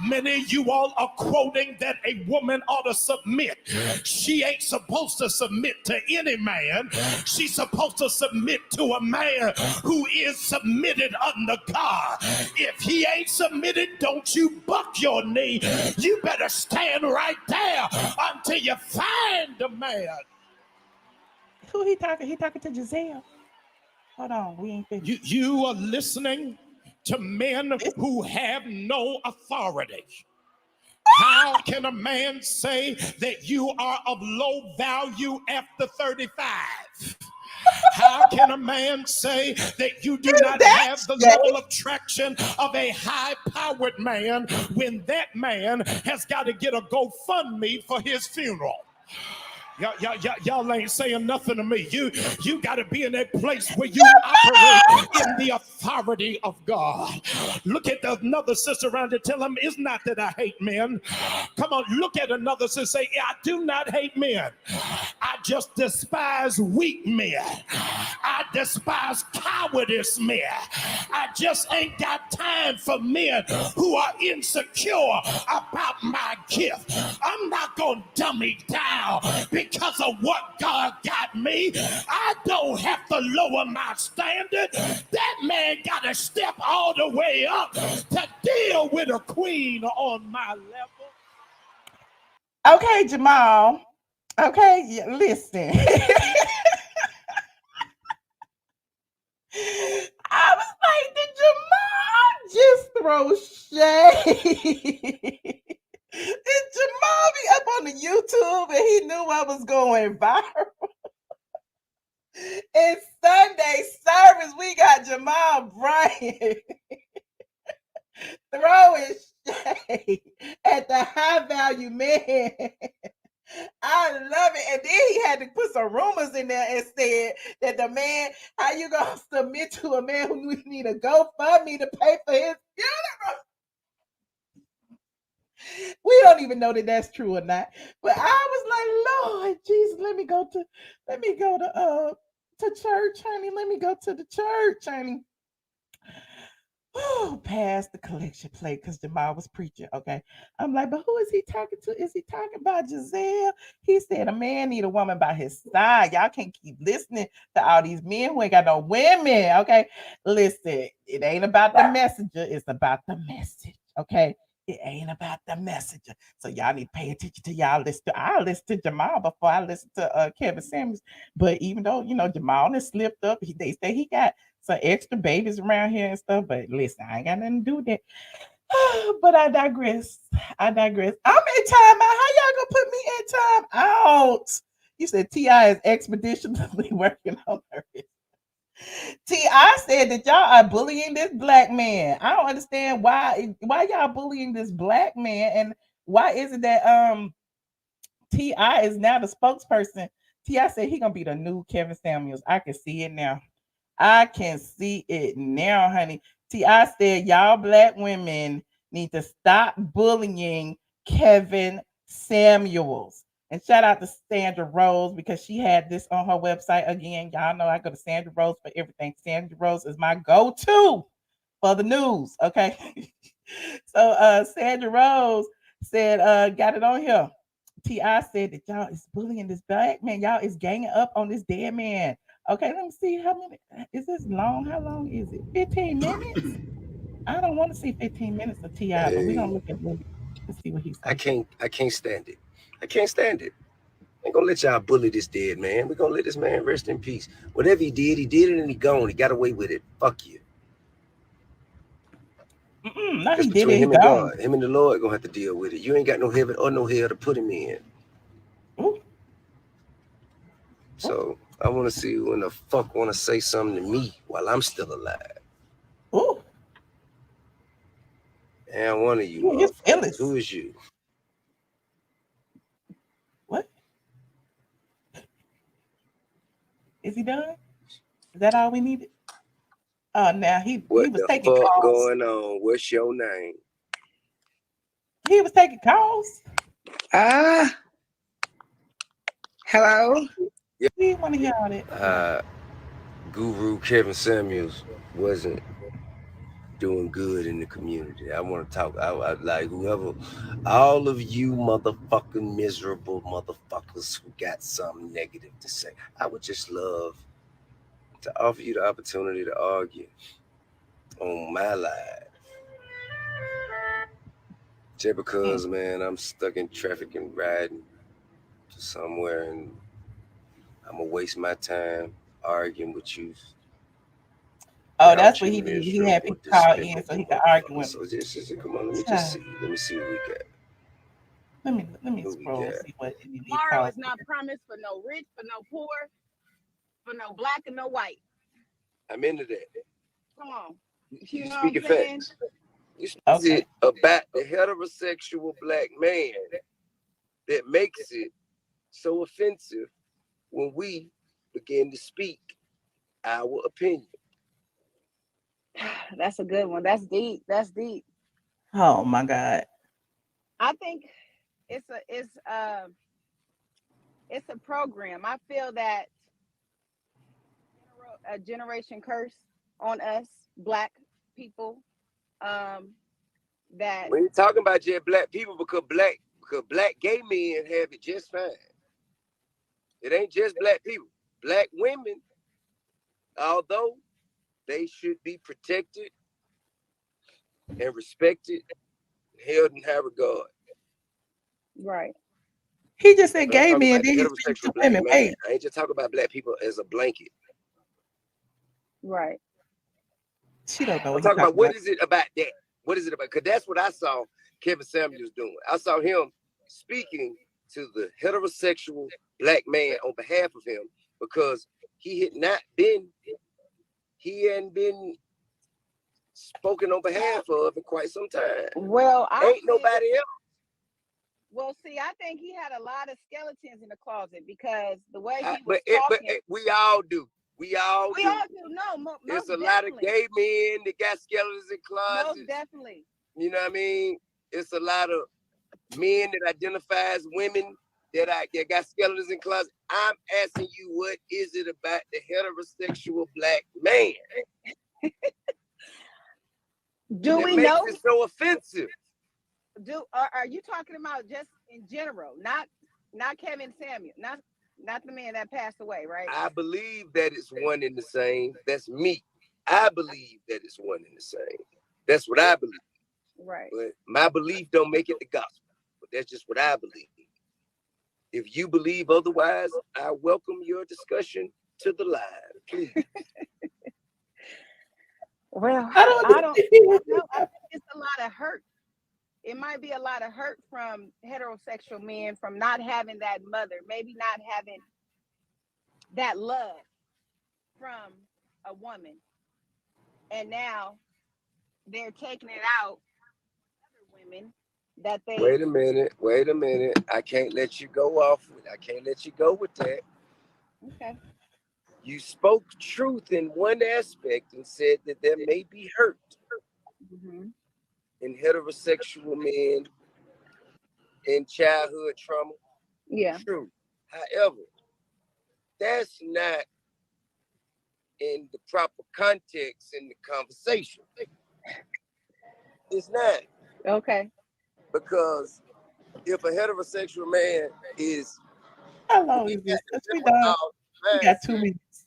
Speaker 7: Many of you all are quoting that a woman ought to submit. She ain't supposed to submit to any man. She's supposed to submit to a man who is submitted under God. If he ain't submitted, don't you buck your knee. You better stand right there until you find a man.
Speaker 1: Who he talking? He talking to Giselle. Hold on, we ain't finished.
Speaker 7: You are listening to men who have no authority. How can a man say that you are of low value after 35? How can a man say that you do not have the level of traction of a high-powered man when that man has got to get a GoFundMe for his funeral? Y'all ain't saying nothing to me. You got to be in that place where you operate in the authority of God. Look at another sister around and tell him, it's not that I hate men. Come on, look at another sister and say, I do not hate men. I just despise weak men. I despise cowardice men. I just ain't got time for men who are insecure about my gift. I'm not going to dummy down because of what God got me. I don't have to lower my standard. That man got to step all the way up to deal with a queen on my level.
Speaker 1: Okay, Jamal. Okay, listen. I was like, did Jamal just throw shade? Did Jamal be up on the YouTube and he knew I was going viral? In Sunday service, we got Jamal Bryant throwing shade at the high value man. I love it. And then he had to put some rumors in there and said that the man, how you gonna submit to a man who need a GoFundMe to pay for his funeral? We don't even know that that's true or not. But I was like, Lord Jesus, let me go to church, honey. Let me go to the church, honey. Oh, past the collection plate because Jamal was preaching. Okay. I'm like, but who is he talking to? Is he talking about Giselle? He said a man need a woman by his side. Y'all can't keep listening to all these men who ain't got no women. Okay. Listen, it ain't about the messenger, it's about the message. Okay. It ain't about the messenger. So y'all need to pay attention to y'all listen. I listen to Jamal before I listen to Kevin Samuels. But even though, Jamal has slipped up, they say he got some extra babies around here and stuff. But listen, I ain't got nothing to do with that. But I digress. I'm in time out. How y'all gonna put me in time out? You said T.I. is expeditiously working on her. T.I. said that y'all are bullying this black man. I don't understand why y'all bullying this black man, and why is it that T.I. is now the spokesperson. T.I. said he gonna be the new Kevin Samuels. I can see it now. I can see it now, honey. T.I. said y'all black women need to stop bullying Kevin Samuels. And shout out to Sandra Rose, because she had this on her website again. Y'all know I go to Sandra Rose for everything. Sandra Rose is my go-to for the news. Okay. So Sandra Rose said, got it on here. T.I. said that y'all is bullying this black man. Y'all is ganging up on this dead man. Okay, let me see how many. Is this long? How long is it? 15 minutes? I don't want to see 15 minutes of T.I., but we're gonna look at it. Let's see what he said.
Speaker 8: I can't stand it. I can't stand it. I ain't gonna let y'all bully this dead man. We're gonna let this man rest in peace. Whatever he did it and he gone. He got away with it. Fuck you.
Speaker 1: No,
Speaker 8: That's
Speaker 1: he did it.
Speaker 8: between him and God. Him and the Lord gonna have to deal with it. You ain't got no heaven or no hell to put him in.
Speaker 1: Ooh.
Speaker 8: So I want to see when the fuck want to say something to me while I'm still alive.
Speaker 1: Ooh.
Speaker 8: And one of you, who is you?
Speaker 1: What? Is he done? Is that all we needed? Oh, now he was taking calls.
Speaker 8: What going on? What's your name?
Speaker 1: He was taking calls.
Speaker 9: Hello?
Speaker 1: We want to hear all that.
Speaker 8: Guru Kevin Samuels wasn't doing good in the community. I want to talk. I like whoever, all of you motherfucking miserable motherfuckers who got something negative to say. I would just love to offer you the opportunity to argue on my live. Just because, man, I'm stuck in traffic and riding to somewhere, and I'm gonna waste my time arguing with you.
Speaker 1: Oh, that's what he did. He had people call in so he could argue with me.
Speaker 8: So just come on, let me just see. Let me see what we got.
Speaker 1: Let me scroll and see what
Speaker 9: Tomorrow is not promised for no rich, for no poor, for no black and no white.
Speaker 8: I'm into that.
Speaker 9: Come on.
Speaker 8: You speaking facts. You speak about the heterosexual black man that makes it so offensive when we begin to speak our opinion.
Speaker 9: That's a good one. That's deep. That's deep.
Speaker 1: Oh my God.
Speaker 9: I think it's a program. I feel that a generation curse on us black people. That
Speaker 8: we ain't talking about just black people because black gay men have it just fine. It ain't just black people. Black women, although they should be protected and respected, held in high regard.
Speaker 9: Right.
Speaker 1: He just said gay men. Then
Speaker 8: heterosexual black man. I ain't just talking about black people as a blanket.
Speaker 9: Right.
Speaker 1: She don't know.
Speaker 8: I'm talking about what is it about that? What is it about? Because that's what I saw Kevin Samuels doing. I saw him speaking to the heterosexual black man on behalf of him because he hadn't been spoken on behalf of in quite some time.
Speaker 9: Well,
Speaker 8: ain't nobody else.
Speaker 9: Well, see, I think he had a lot of skeletons in the closet because the way he was
Speaker 8: but
Speaker 9: talking.
Speaker 8: We all do. We all do.
Speaker 9: No,
Speaker 8: there's a lot of gay men that got skeletons in closets.
Speaker 9: Most definitely.
Speaker 8: You know what I mean? It's a lot of men that identify as women that got skeletons in closets. I'm asking you, what is it about the heterosexual black man?
Speaker 9: Do we know?
Speaker 8: Makes it so offensive.
Speaker 9: Are you talking about just in general, not Kevin Samuel, not the man that passed away, right?
Speaker 8: I believe that it's one and the same. That's me. I believe that it's one and the same. That's what I believe.
Speaker 9: Right.
Speaker 8: But my belief don't make it the gospel. But that's just what I believe. If you believe otherwise, I welcome your discussion to the live, please.
Speaker 9: Well, I don't know. I think it's a lot of hurt it might be a lot of hurt from heterosexual men from not having that mother, maybe not having that love from a woman. And now they're taking it out other women that they
Speaker 8: Wait a minute. I can't let you go with that.
Speaker 9: Okay.
Speaker 8: You spoke truth in one aspect and said that there may be hurt in heterosexual men in childhood trauma.
Speaker 9: Yeah.
Speaker 8: True. However, that's not in the proper context in the conversation. It's not.
Speaker 9: Okay.
Speaker 8: Because if a heterosexual man is...
Speaker 1: How long is this? We done. We got 2 minutes.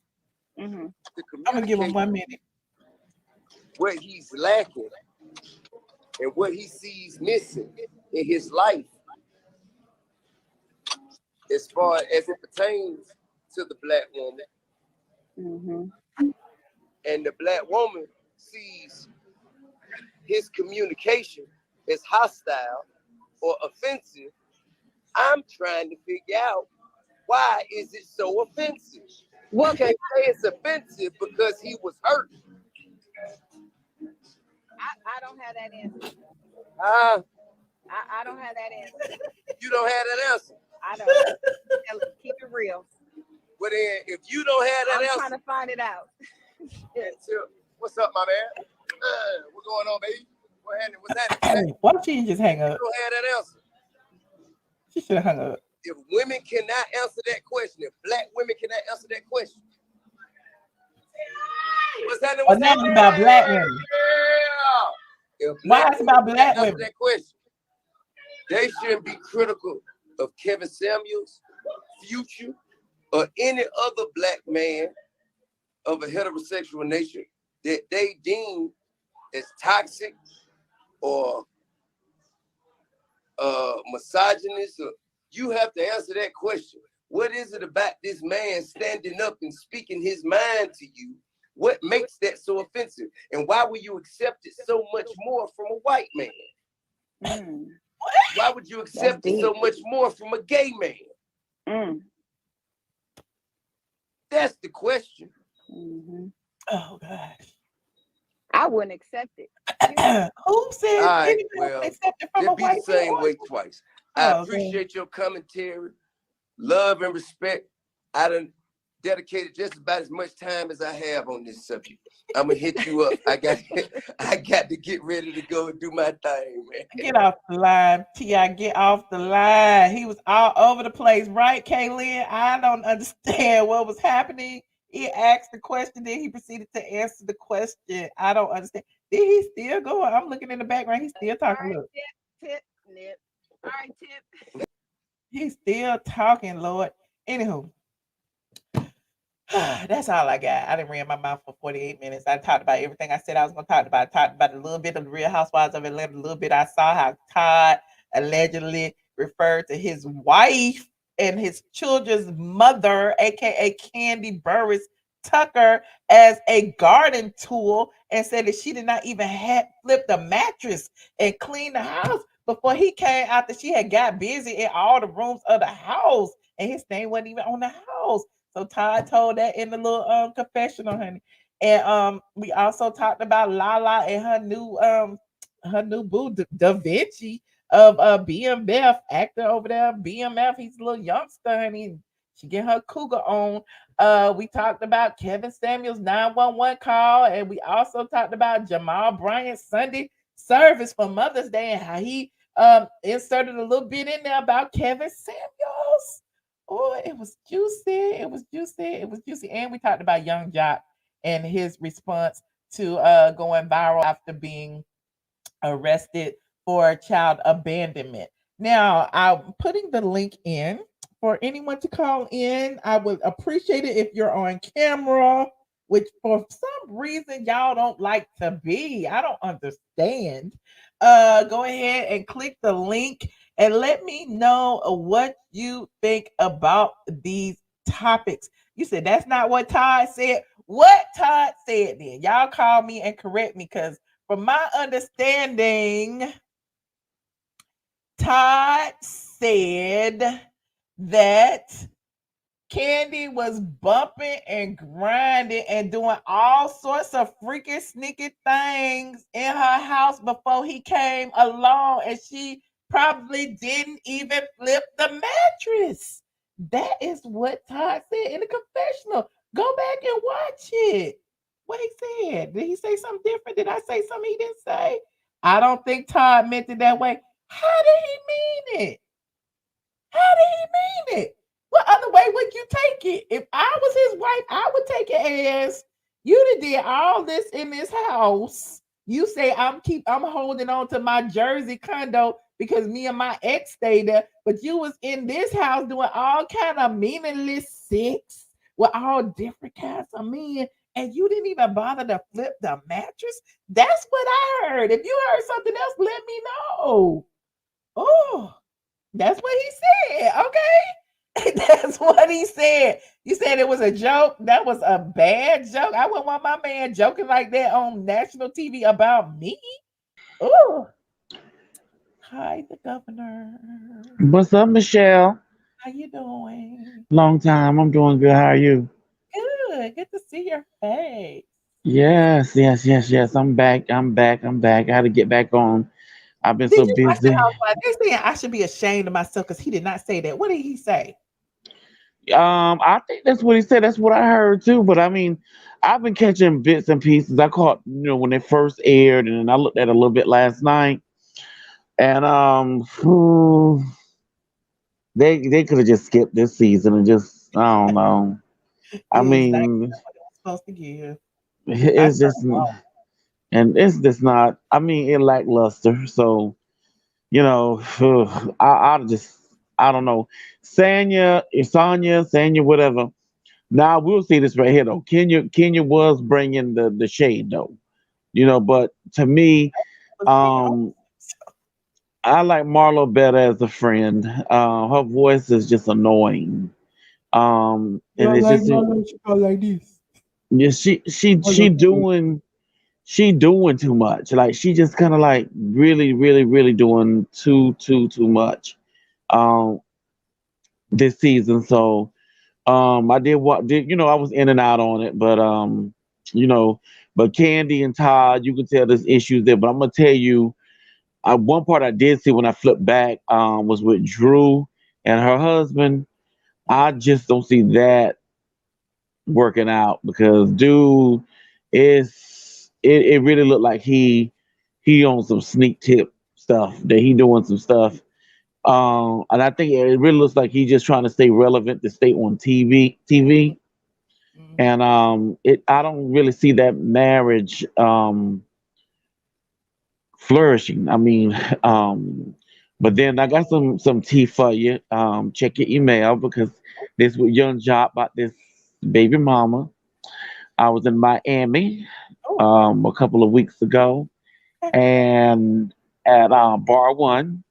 Speaker 1: I'm gonna give him 1 minute.
Speaker 8: What he's lacking and what he sees missing in his life, as far as it pertains to the Black woman, and the Black woman sees his communication as hostile or offensive. I'm trying to figure out, why is it so offensive? Well, you can't say it's offensive because he was hurt.
Speaker 9: I don't have that answer.
Speaker 8: I
Speaker 9: don't have that answer.
Speaker 8: You don't have that answer?
Speaker 9: I don't. Keep it real.
Speaker 8: Well then, if you don't have that answer,
Speaker 9: I'm trying to find it out.
Speaker 8: What's up, my man? What's going on, baby? What's happening?
Speaker 1: Why don't you just hang up?
Speaker 8: You don't have that answer.
Speaker 1: She should have hung up.
Speaker 8: If women cannot answer that question, if Black women cannot answer that question, what's happening?
Speaker 1: What's happening about Black women?
Speaker 8: Yeah.
Speaker 1: Why it's about Black women?
Speaker 8: That question, they shouldn't be critical of Kevin Samuels, Future, or any other Black man of a heterosexual nature that they deem as toxic or misogynist. You have to answer that question. What is it about this man standing up and speaking his mind to you? What makes that so offensive? And why will you accept it so much more from a white man? Why would you accept it so much more from a gay man? That's the question.
Speaker 1: Oh gosh.
Speaker 9: I wouldn't accept it.
Speaker 1: Who said
Speaker 8: right, well,
Speaker 1: accept it from a
Speaker 8: it'd be the
Speaker 1: white
Speaker 8: same
Speaker 1: man?
Speaker 8: way twice. I appreciate your commentary, love and respect. I done dedicated just about as much time as I have on this subject. I'm gonna hit you up. I got to get ready to go and do my thing, man.
Speaker 1: Get off the line, T.I. Get off the line. He was all over the place, right, Kaylin? I don't understand what was happening. He asked the question, then he proceeded to answer the question. I don't understand. Did he still go? I'm looking in the background. He's still talking. Look.
Speaker 9: Tip, nip. All right, Tip.
Speaker 1: He's still talking, Lord. Anywho, that's all I got. I didn't ran my mouth for 48 minutes. I talked about everything I said I was going to talk about. I talked about a little bit of the Real Housewives of Atlanta, a little bit. I saw how Todd allegedly referred to his wife and his children's mother, aka Kandi Burruss Tucker, as a garden tool, and said that she did not even flip the mattress and clean the house before he came after she had got busy in all the rooms of the house, and his name wasn't even on the house. So Todd told that in the little confessional, honey. And we also talked about Lala and her new boo Da Vinci of BMF, actor over there. BMF, he's a little youngster, honey. She get her cougar on. We talked about Kevin Samuels' 911 call, and we also talked about Jamal Bryant's Sunday service for Mother's Day and how he inserted a little bit in there about Kevin Samuels. Oh, it was juicy. It was juicy. It was juicy. And we talked about young Joc and his response to going viral after being arrested for child abandonment. Now, I'm putting the link in for anyone to call in. I would appreciate it if you're on camera, which for some reason y'all don't like to be. I don't understand. Go ahead and click the link and let me know what you think about these topics. You said that's not what Todd said. What Todd said then? Y'all call me and correct me, because from my understanding, Todd said that Kandi was bumping and grinding and doing all sorts of freaking sneaky things in her house before he came along, and she probably didn't even flip the mattress. That is what Todd said in the confessional. Go back and watch it. What he said. Did he say something different? Did I say something he didn't say? I don't think Todd meant it that way. How did he mean it? How did he mean it? What other way would you take it? If I was his wife, I would take it as you did all this in this house. You say I'm holding on to my Jersey condo because me and my ex stayed there, but you was in this house doing all kind of meaningless sex with all different kinds of men, and you didn't even bother to flip the mattress. That's what I heard. If you heard something else, let me know. Oh, that's what he said. Okay. That's what he said. You said it was a joke. That was a bad joke. I wouldn't want my man joking like that on national TV about me. Oh. Hi, the governor.
Speaker 10: What's up, Michelle?
Speaker 1: How you doing?
Speaker 10: Long time. I'm doing good. How are you?
Speaker 1: Good. Good to see your face.
Speaker 10: Yes. I'm back. I had to get back on. I've been
Speaker 1: Did
Speaker 10: so
Speaker 1: you watch the
Speaker 10: busy.
Speaker 1: housewife? They saying I should be ashamed of myself because he did not say that. What did he say?
Speaker 10: I think that's what he said. That's what I heard too. But I mean, I've been catching bits and pieces. I caught, when they first aired, and then I looked at it a little bit last night. And they could have just skipped this season and just, I don't know. I
Speaker 1: Exactly
Speaker 10: mean,
Speaker 1: what it was supposed to give. I
Speaker 10: it's just,
Speaker 1: felt
Speaker 10: and it's just not. I mean, it lackluster. So I just, I don't know. Sanya, whatever. Now we'll see this right here though. Kenya was bringing the shade though, but to me,
Speaker 1: was being
Speaker 10: um, I like Marlo better as a friend. Her voice is just annoying. And
Speaker 1: not
Speaker 10: it's
Speaker 1: like
Speaker 10: just,
Speaker 1: Lala, she go like this.
Speaker 10: yeah, she doing too much. Like she just kind of like really, really, really doing too much. Um, this season. So I did what did I was in and out on it, but you know, but Kandi and Todd, you can tell there's issues there. But I'm gonna tell you, one part I did see when I flipped back was with Drew and her husband. I just don't see that working out because dude it really looked like he on some sneak tip stuff that he doing some stuff. And I think it really looks like he's just trying to stay relevant to stay on TV. And I don't really see that marriage flourishing. I mean, but then I got some tea for you. Check your email because this with Young Joc about this baby mama. I was in Miami a couple of weeks ago and at Bar One,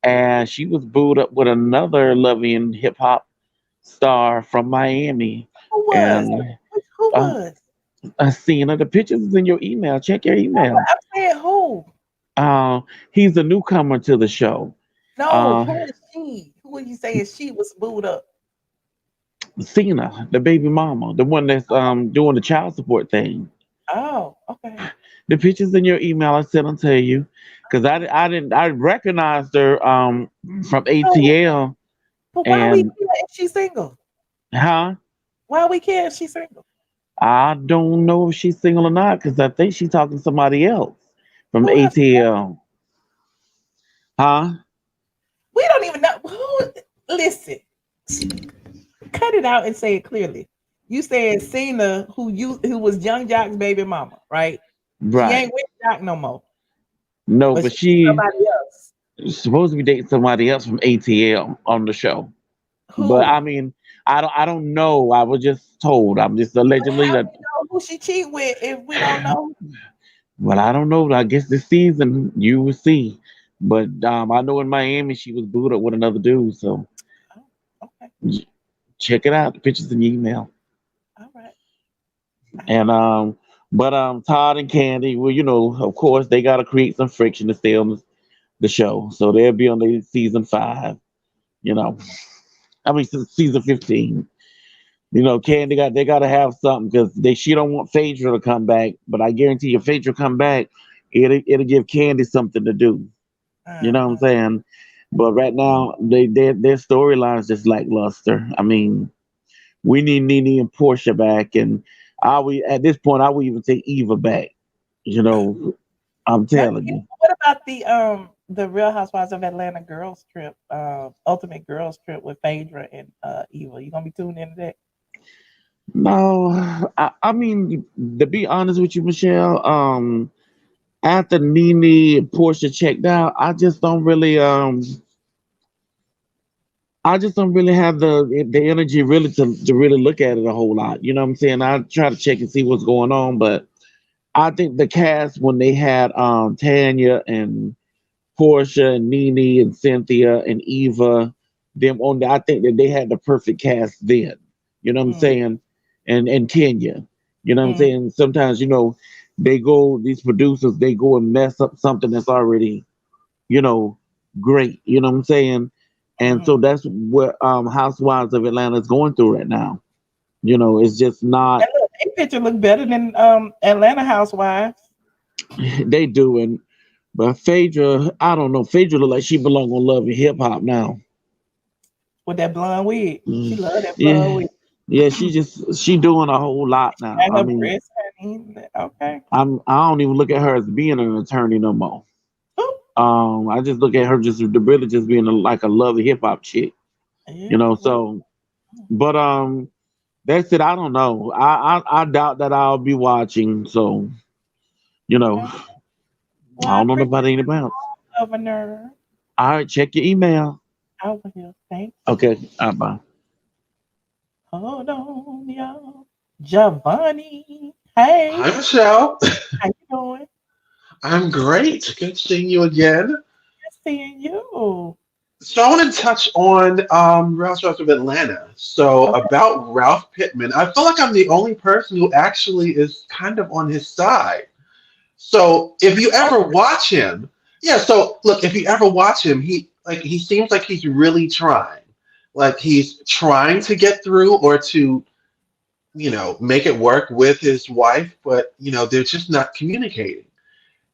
Speaker 10: and she was booed up with another loving hip hop star from Miami.
Speaker 1: Who was?
Speaker 10: And
Speaker 1: Who
Speaker 10: uh,
Speaker 1: was?
Speaker 10: I seen her. The pictures is in your email. Check your
Speaker 1: No, but
Speaker 10: email.
Speaker 1: I'm saying who?
Speaker 10: Uh, he's a newcomer to the show.
Speaker 1: No,
Speaker 10: Uh,
Speaker 1: who is she? Who are you saying she was booed up?
Speaker 10: Cena, the baby mama, the one that's doing the child support thing.
Speaker 1: Oh, okay.
Speaker 10: The pictures in your email I sent them to you because I recognized her from
Speaker 1: So,
Speaker 10: ATL.
Speaker 1: but why we
Speaker 10: And
Speaker 1: care if she's single?
Speaker 10: huh?
Speaker 1: Why we care if she's single?
Speaker 10: I don't know if she's single or not because I think she's talking to somebody else from
Speaker 1: Who else?
Speaker 10: ATL. Huh?
Speaker 1: We don't even know who. Listen, cut it out and say it clearly. You said Cena, who was Young Joc's baby mama, right? She
Speaker 10: Right.
Speaker 1: ain't with Joc no more,
Speaker 10: No,
Speaker 1: but
Speaker 10: but
Speaker 1: she's somebody else.
Speaker 10: she's supposed to be dating somebody else from ATL on the show. But I
Speaker 1: Who?
Speaker 10: mean, I don't know. I was just told. I'm just
Speaker 1: But
Speaker 10: allegedly
Speaker 1: how
Speaker 10: that.
Speaker 1: we know who she cheat with if we don't know?
Speaker 10: Well, I don't know. I guess this season you will see. But I know in Miami she was booed up with another dude. So
Speaker 1: Oh, okay,
Speaker 10: check it out. The pictures in your email.
Speaker 1: all right.
Speaker 10: And but Todd and Kandi, well, of course they got to create some friction to stay on the show. So they'll be on the season 5. You know, I mean season 15. You know, Kandi they got to have something because she don't want Phaedra to come back. But I guarantee you, if Phaedra come back, it'll give Kandi something to do. You know what I'm saying? But right now, their storyline is just lackluster. I mean, we need Nene and Portia back, and at this point I would even take Eva back. You know, I'm telling you.
Speaker 1: What about the Real Housewives of Atlanta girls trip, ultimate girls trip with Phaedra and Eva? You gonna be tuned into that?
Speaker 10: No, I mean, to be honest with you, Michelle, after Nene and Portia checked out, I just don't really have the energy really to really look at it a whole lot. You know what I'm saying? I try to check and see what's going on, but I think the cast when they had Tanya and Portia and Nene and Cynthia and Eva, them on there, I think that they had the perfect cast then. You know what I'm saying? And Kenya. You know what I'm saying? Sometimes, these producers, they go and mess up something that's already, great. You know what I'm saying? And so that's what Housewives of Atlanta is going through right now. It's just not.
Speaker 1: And look, that picture look better than Atlanta Housewives.
Speaker 10: They do, but Phaedra, I don't know. Phaedra look like she belong on Love and Hip Hop now.
Speaker 1: With that blonde wig, she love that blonde wig.
Speaker 10: Yeah, she doing a whole lot now. I mean,
Speaker 1: okay.
Speaker 10: I don't even look at her as being an attorney no more. I just look at her just really just being like a Love and Hip Hop chick. Yeah. So, but that's it. I don't know. I doubt that I'll be watching. So, I don't know about anything else.
Speaker 1: Governor.
Speaker 10: All right, check your email.
Speaker 1: I will. Thanks.
Speaker 10: Okay. Bye.
Speaker 1: Hold on, y'all. Giovanni. Hey.
Speaker 11: Hi, Michelle.
Speaker 1: How you doing?
Speaker 11: I'm great. Good seeing you again.
Speaker 1: Good seeing you.
Speaker 11: So I want to touch on Real Housewives of Atlanta. So about Ralph Pittman, I feel like I'm the only person who actually is kind of on his side. So if you ever watch him, so look, if you ever watch him, he seems like he's really trying. Like he's trying to get through or to, make it work with his wife, but they're just not communicating.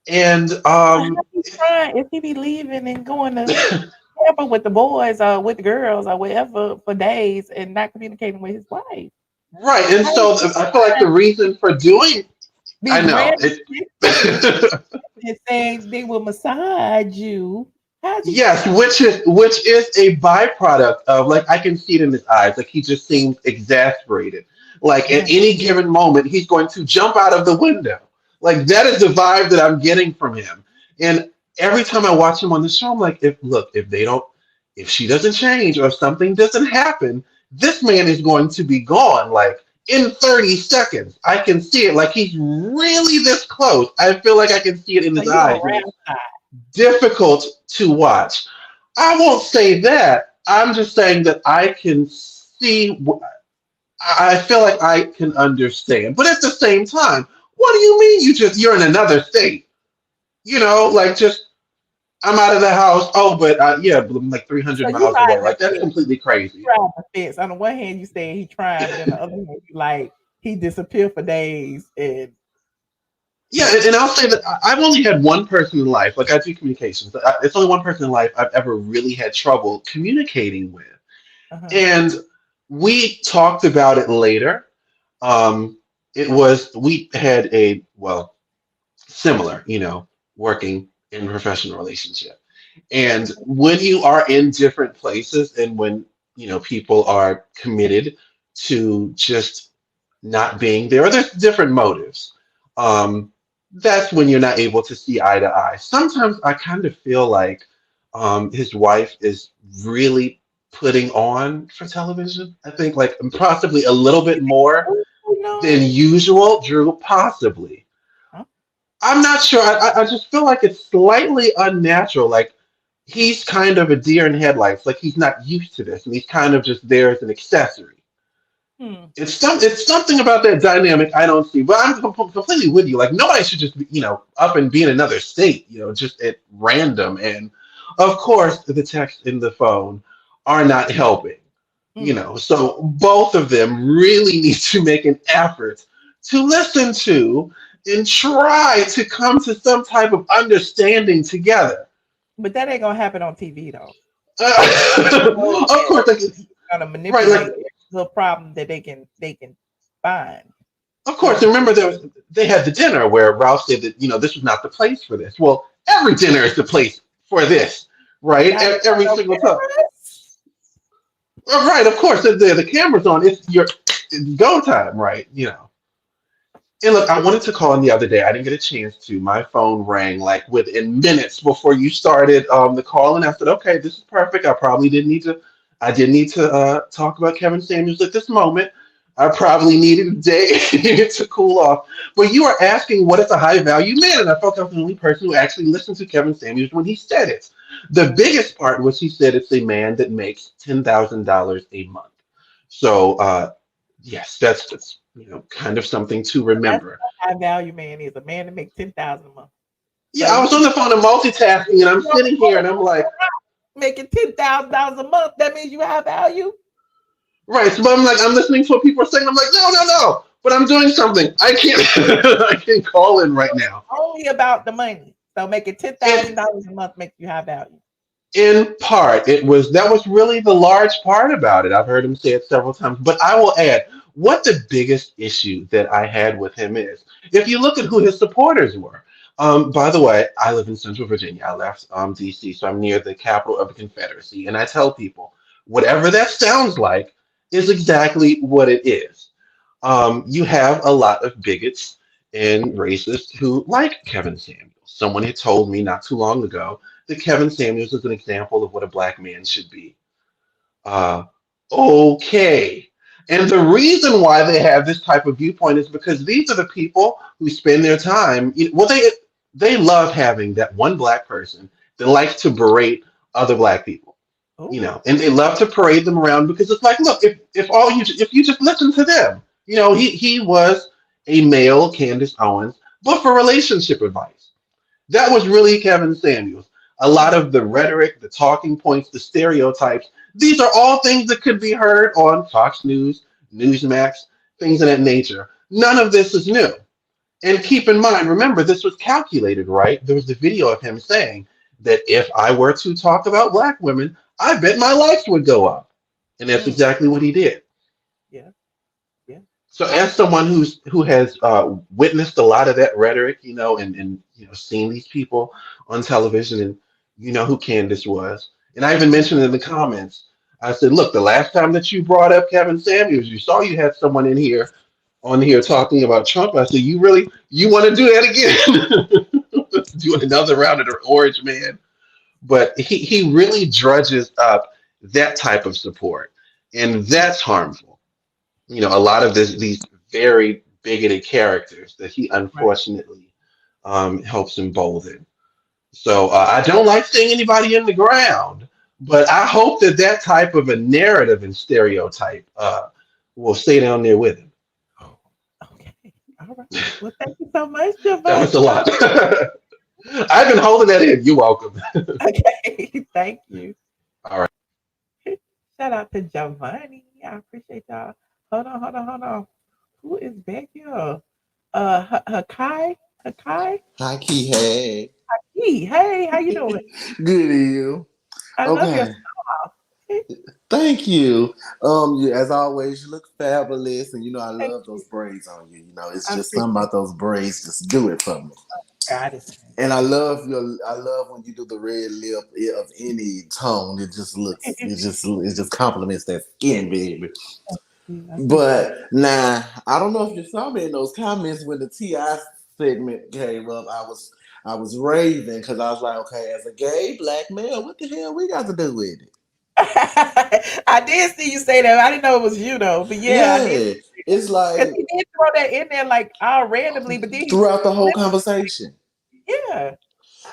Speaker 11: And
Speaker 1: if he be leaving and going to camp with the boys or with the girls or whatever for days and not communicating with his wife.
Speaker 11: Right. And so I feel like the reason for doing I know
Speaker 1: it's saying they will massage you.
Speaker 11: Yes, which is a byproduct of, like, I can see it in his eyes. Like, he just seems exasperated. Like, at any given moment, he's going to jump out of the window. Like, that is the vibe that I'm getting from him. And every time I watch him on the show, I'm like, if she doesn't change or if something doesn't happen, this man is going to be gone. Like, in 30 seconds. I can see it. Like, he's really this close. I feel like I can see it in his eyes. Difficult to watch. I won't say that. I'm just saying that I can see. I feel like I can understand. But at the same time, what do you mean you're in another state? Just I'm out of the house. Oh, but I'm like 300 miles away. Like, that's completely crazy.
Speaker 1: On the one hand, you say he tried, but on the other hand, like he disappeared for days. And
Speaker 11: I'll say that I've only had one person in life. Like, I do communications. It's only one person in life I've ever really had trouble communicating with. And we talked about it later. We had similar, working in a professional relationship. And when you are in different places and when, people are committed to just not being there, or there's different motives, that's when you're not able to see eye to eye. Sometimes I kind of feel like his wife is really putting on for television. I think like possibly a little bit more than usual, Drew, possibly. I'm not sure. I just feel like it's slightly unnatural. Like, he's kind of a deer in headlights. Like, he's not used to this, and he's kind of just there as an accessory. It's something about that dynamic I don't see. But I'm completely with you. Like nobody should just be, up and be in another state, just at random. And of course, the text and the phone are not helping. So both of them really need to make an effort to listen to and try to come to some type of understanding together.
Speaker 1: But that ain't gonna happen on TV though.
Speaker 11: Of course,
Speaker 1: gonna manipulate the problem that they can find.
Speaker 11: Of course, and remember they had the dinner where Ralph said that this was not the place for this. Well, every dinner is the place for this, right? Every single time. Right, of course, the camera's on. It's go time, right? And look, I wanted to call in the other day. I didn't get a chance to. My phone rang like within minutes before you started the call, and I said, "Okay, this is perfect. I didn't need to talk about Kevin Samuels at this moment. I probably needed a day to cool off." But you are asking what is a high value man, and I felt I was the only person who actually listened to Kevin Samuels when he said it. The biggest part was he said it's a man that makes $10,000 a month. So yes, that's kind of something to remember.
Speaker 1: That's a high value man is a man that makes $10,000 a month.
Speaker 11: Yeah, I was on the phone and multitasking, and I'm sitting here and I'm like,
Speaker 1: making $10,000 a month. That means you have value.
Speaker 11: Right. So I'm listening to what people are saying. I'm like, no. But I'm doing something. I can't I can't call in right now.
Speaker 1: Only about the money. So making $10,000 a month makes you have value.
Speaker 11: In part, that was really the large part about it. I've heard him say it several times. But I will add, what the biggest issue that I had with him is, if you look at who his supporters were. By the way, I live in Central Virginia. I left DC, so I'm near the capital of the Confederacy. And I tell people, whatever that sounds like is exactly what it is. You have a lot of bigots and racists who like Kevin Samuels. Someone had told me not too long ago that Kevin Samuels is an example of what a black man should be. Okay. And the reason why they have this type of viewpoint is because these are the people who spend their time. They love having that one black person that likes to berate other black people. And they love to parade them around because it's like, look, if you just listen to them, he was a male Candace Owens, but for relationship advice. That was really Kevin Samuels. A lot of the rhetoric, the talking points, the stereotypes, these are all things that could be heard on Fox News, Newsmax, things of that nature. None of this is new. And keep in mind, remember, this was calculated, right? There was the video of him saying that if I were to talk about black women, I bet my likes would go up. And that's exactly what he did.
Speaker 1: Yeah.
Speaker 11: So as someone who has witnessed a lot of that rhetoric, and seen these people on television, and you know who Candace was. And I even mentioned in the comments, I said, look, the last time that you brought up Kevin Samuels, you saw you had someone on here talking about Trump. I said, you want to do that again? Do another round of the Orange Man? But he really drudges up that type of support, and that's harmful. A lot of these very bigoted characters that he unfortunately helps embolden. So I don't like seeing anybody in the ground, but I hope that type of a narrative and stereotype will stay down there with him.
Speaker 1: Okay. All right. Well, thank you so much, Giovanni.
Speaker 11: That was a lot. I've been holding that in. You're welcome.
Speaker 1: Okay. Thank you.
Speaker 11: All right.
Speaker 1: Shout out to Giovanni. I appreciate y'all. Hold on. Who is back here? Hakai?
Speaker 12: Hi, Key. Hey.
Speaker 1: Hey, how you doing?
Speaker 12: Good, you.
Speaker 1: I love your style.
Speaker 12: Thank you. As always, you look fabulous, and I love those braids on you. It's just something about those braids. Just do it for me.
Speaker 1: Got it.
Speaker 12: And I love when you do the red lip of any tone. It just looks, it just compliments that skin, baby. But now, I don't know if you saw me in those comments when the T.I. segment came up. I was raving because I was like, okay, as a gay black male, what the hell we got to do with it?
Speaker 1: I did see you say that. I didn't know it was you though, but yeah. I did.
Speaker 12: It's like
Speaker 1: he did throw that in there like all randomly, but then
Speaker 12: throughout the whole conversation.
Speaker 1: Yeah.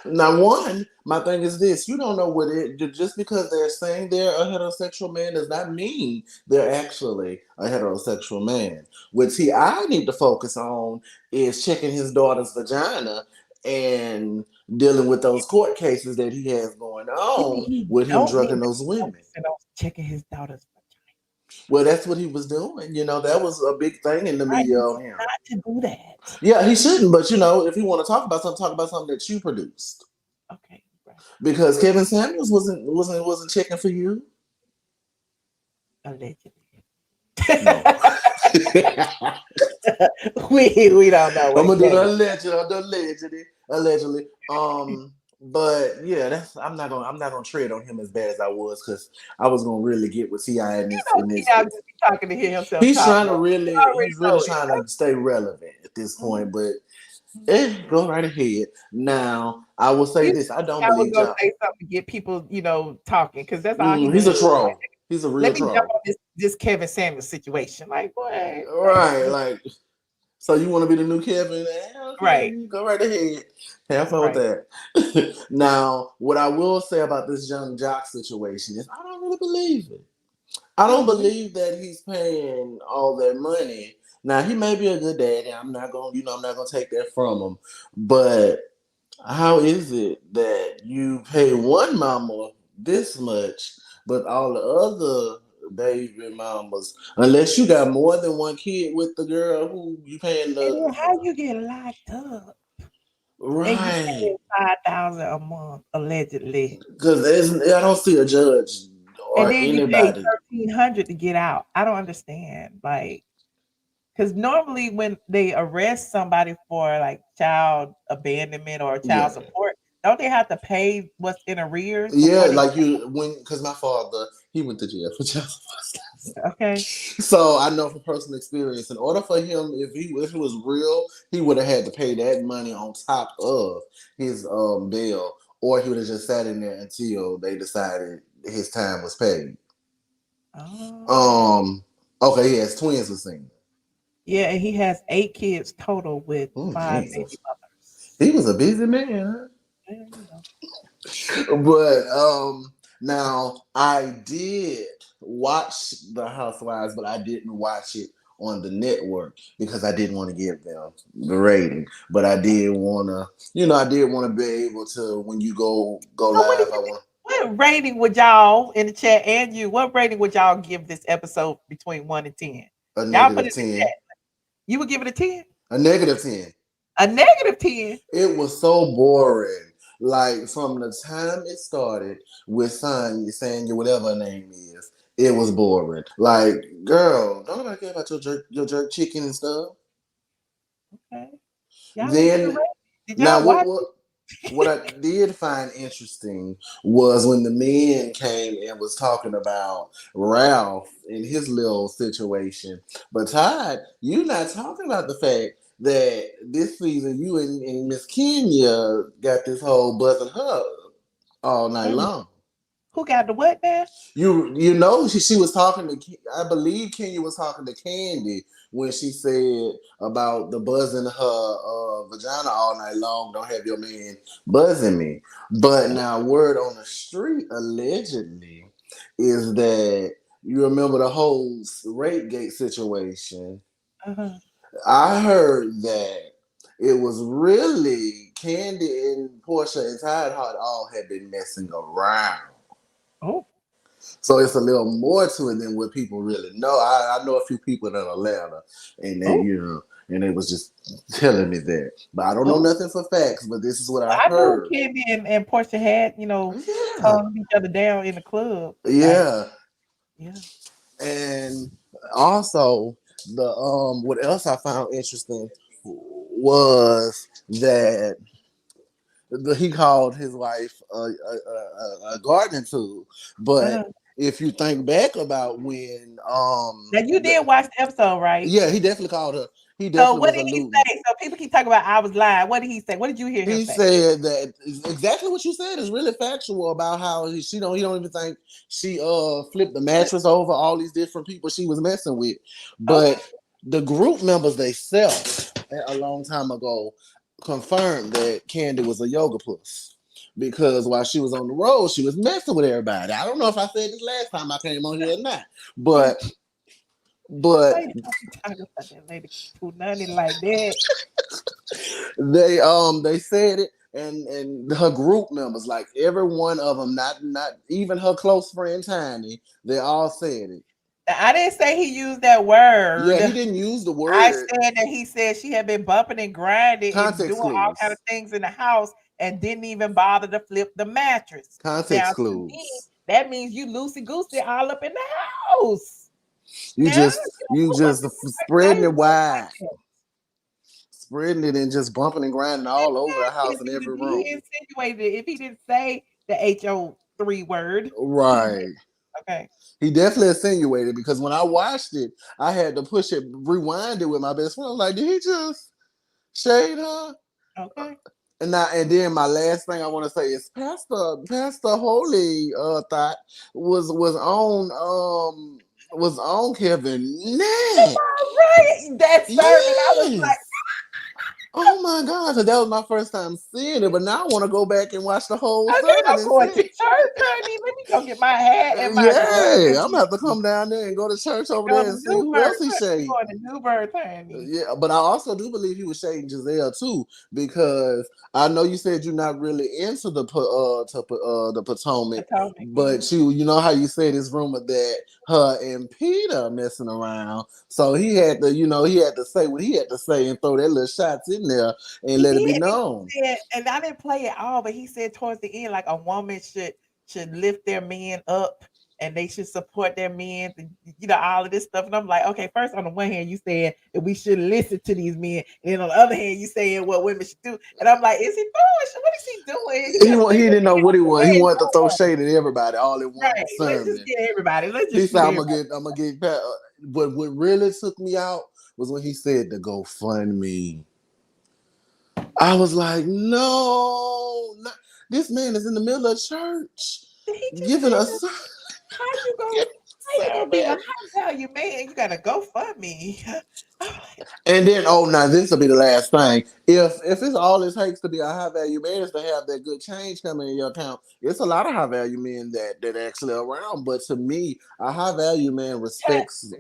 Speaker 12: Now, one, my thing is this: you don't know what it. Just because they're saying they're a heterosexual man does not mean they're actually a heterosexual man. What I need to focus on is checking his daughter's vagina and dealing with those court cases that he has going on with him drugging those women.
Speaker 1: Checking his daughter's vagina.
Speaker 12: Well, that's what he was doing. You know, that was a big thing in the media of him.
Speaker 1: Not to do that.
Speaker 12: Yeah, he shouldn't. But you know, if you want to talk about something that you produced.
Speaker 1: Okay. Right.
Speaker 12: Because Kevin Samuels wasn't checking for you.
Speaker 1: Allegedly.
Speaker 12: No.
Speaker 1: we don't know.
Speaker 12: I'm gonna do the allegedly. But yeah, I'm not gonna tread on him as bad as I was because I was gonna really get with T.I. in this.
Speaker 1: Y'all just be talking to hear himself.
Speaker 12: He's trying to stay relevant at this point, but go right ahead. Now I will say this: I don't believe
Speaker 1: Joc. Say something to get people, talking because that's all
Speaker 12: he's a troll. He's a real troll.
Speaker 1: Let me jump on this Kevin Samuels situation. Like, boy,
Speaker 12: right? Like, so you want to be the new Kevin? Okay,
Speaker 1: right?
Speaker 12: Go right ahead. Have fun with that. Now, what I will say about this young Joc situation is, I don't really believe it. I don't believe that he's paying all that money. Now, he may be a good daddy. I'm not gonna take that from him. But how is it that you pay one mama this much, but all the other baby mamas, unless you got more than one kid with the girl who you paying the?
Speaker 1: How you get locked up?
Speaker 12: Right.
Speaker 1: And you pay $5,000 a month allegedly.
Speaker 12: Because I don't see a judge or
Speaker 1: and then
Speaker 12: anybody.
Speaker 1: You pay $1,300 to get out. I don't understand, like. Because normally when they arrest somebody for like child abandonment or child support, don't they have to pay what's in arrears?
Speaker 12: Yeah, like because my father, he went to jail for child support.
Speaker 1: Okay.
Speaker 12: So I know from personal experience, in order for him, if it was real, he would have had to pay that money on top of his bail, or he would have just sat in there until they decided his time was paid. Okay, he has twins with him.
Speaker 1: Yeah, and he has 8 kids total with 5 baby mothers.
Speaker 12: He was a busy man. Huh? But now I did watch The Housewives, but I didn't watch it on the network because I didn't want to give them the rating. But I did want to, be able to, when you go live,
Speaker 1: what rating would y'all in the chat and you? What rating would y'all give this episode between 1 and 10?
Speaker 12: A negative 10.
Speaker 1: You would give it a 10?
Speaker 12: A negative 10.
Speaker 1: A negative 10?
Speaker 12: It was so boring. Like, from the time it started with Sanya, whatever her name is, it was boring. Like, girl, don't nobody care about your jerk chicken and stuff.
Speaker 1: Okay.
Speaker 12: Then, now what I did find interesting was when the men came and was talking about Ralph and his little situation. But Todd, you're not talking about the fact that this season you and Miss Kenya got this whole buzzing her all night long.
Speaker 1: Who got the what now?
Speaker 12: You know she was talking to, I believe Kenya was talking to Kandi when she said about the buzzing her vagina all night long. Don't have your man buzzing me. But now word on the street allegedly is that you remember the whole rape gate situation. I heard that it was really Kandi and Portia and Todd all had been messing around.
Speaker 1: Oh.
Speaker 12: So it's a little more to it than what people really know. I know a few people in Atlanta, and they, and they was just telling me that. But I don't know nothing for facts, but this is what I heard.
Speaker 1: I know Kandi and Portia had, tongued each other down in the club.
Speaker 12: Yeah.
Speaker 1: Yeah.
Speaker 12: And also the what else I found interesting was that he called his wife a gardening tool, but if you think back about when
Speaker 1: now you did watch the episode, right?
Speaker 12: Yeah, he definitely called her. He
Speaker 1: So
Speaker 12: definitely
Speaker 1: what did he say? So people keep talking about I was lying. What did he say? What did you hear him say?
Speaker 12: He said that exactly what you said is really factual about how he don't even think she flipped the mattress over all these different people she was messing with, but the group members themselves a long time ago confirmed that Kandi was a yoga puss. because while she was on the road, she was messing with everybody. I don't know if I said this last time I came on here or not, but
Speaker 1: Why you talking about that lady Punani like that?
Speaker 12: they said it, and her group members, like every one of them, not even her close friend Tiny, they all said it.
Speaker 1: I didn't say he used that word.
Speaker 12: Yeah, he didn't use the word.
Speaker 1: I said that he said she had been bumping and grinding and
Speaker 12: Context
Speaker 1: doing all
Speaker 12: clues.
Speaker 1: kind of things in the house and didn't even bother to flip the mattress.
Speaker 12: Context
Speaker 1: To
Speaker 12: clues.
Speaker 1: me, that means you loosey goosey all up in the house.
Speaker 12: You
Speaker 1: Now,
Speaker 12: just spreading it wide. Spreading it and just bumping and grinding all over the house in every room.
Speaker 1: He insinuated if he didn't say the H03 word.
Speaker 12: Right.
Speaker 1: Okay.
Speaker 12: He definitely insinuated, because when I watched it, I had to push it, rewind it with my best friend. I was like, did he just shade her?
Speaker 1: Okay.
Speaker 12: And then my last thing I want to say is Pastor Holy thought was on Kevin Nash.
Speaker 1: Right. That sermon, I was like,
Speaker 12: oh my God, so that was my first time seeing it, but now I want to go back and watch the whole sermon.
Speaker 1: I'm going to church, honey. Let me go get my hat and my
Speaker 12: I'm gonna have to come down there and go to church over there and see who else he shading.
Speaker 1: Going to Newburgh, honey.
Speaker 12: Yeah, but I also do believe he was shading Giselle too, because I know you said you're not really into the Potomac, but you know how you said it's rumored that her and Peter messing around, so he had to say what he had to say and throw that little shots in there and let it be known.
Speaker 1: And I didn't play it all, but he said towards the end, like a woman should lift their men up and they should support their men, and, all of this stuff. And I'm like, okay, first on the one hand, you saying that we should listen to these men, and then on the other hand, you saying what women should do. And I'm like, is he foolish? What is he doing?
Speaker 12: He didn't know what he wanted. He wanted to throw shade at everybody all at once.
Speaker 1: Right. Let's just get everybody. Let's just.
Speaker 12: He said, I'm gonna get. But what really took me out was when he said the GoFundMe. I was like, no, this man is in the middle of church giving us.
Speaker 1: How you gonna be a high value man? You gotta go fund me.
Speaker 12: And then, now this will be the last thing. If it's all it takes to be a high value man is to have that good change coming in your account, it's a lot of high value men that actually around. But to me, a high value man respects a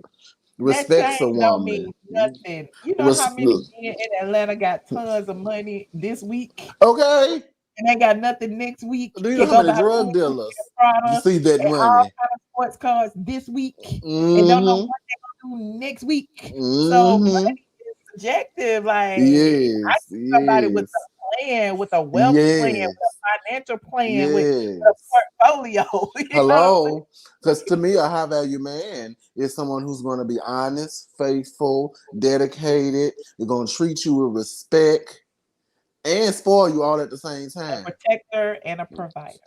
Speaker 12: woman.
Speaker 1: Don't mean nothing. You know how many men in Atlanta got tons of money this week?
Speaker 12: Okay.
Speaker 1: And they got nothing next week.
Speaker 12: Do you know how many drug dealers see that money?
Speaker 1: All kind of sports cars this week, and don't know what they're gonna do next week. So money is subjective. Like, I need somebody with a plan, with a wealth plan, with a financial plan, with a portfolio.
Speaker 12: Hello, because to me, a high value man is someone who's going to be honest, faithful, dedicated. They're going to treat you with respect and spoil you all at the same time.
Speaker 1: A protector and a provider.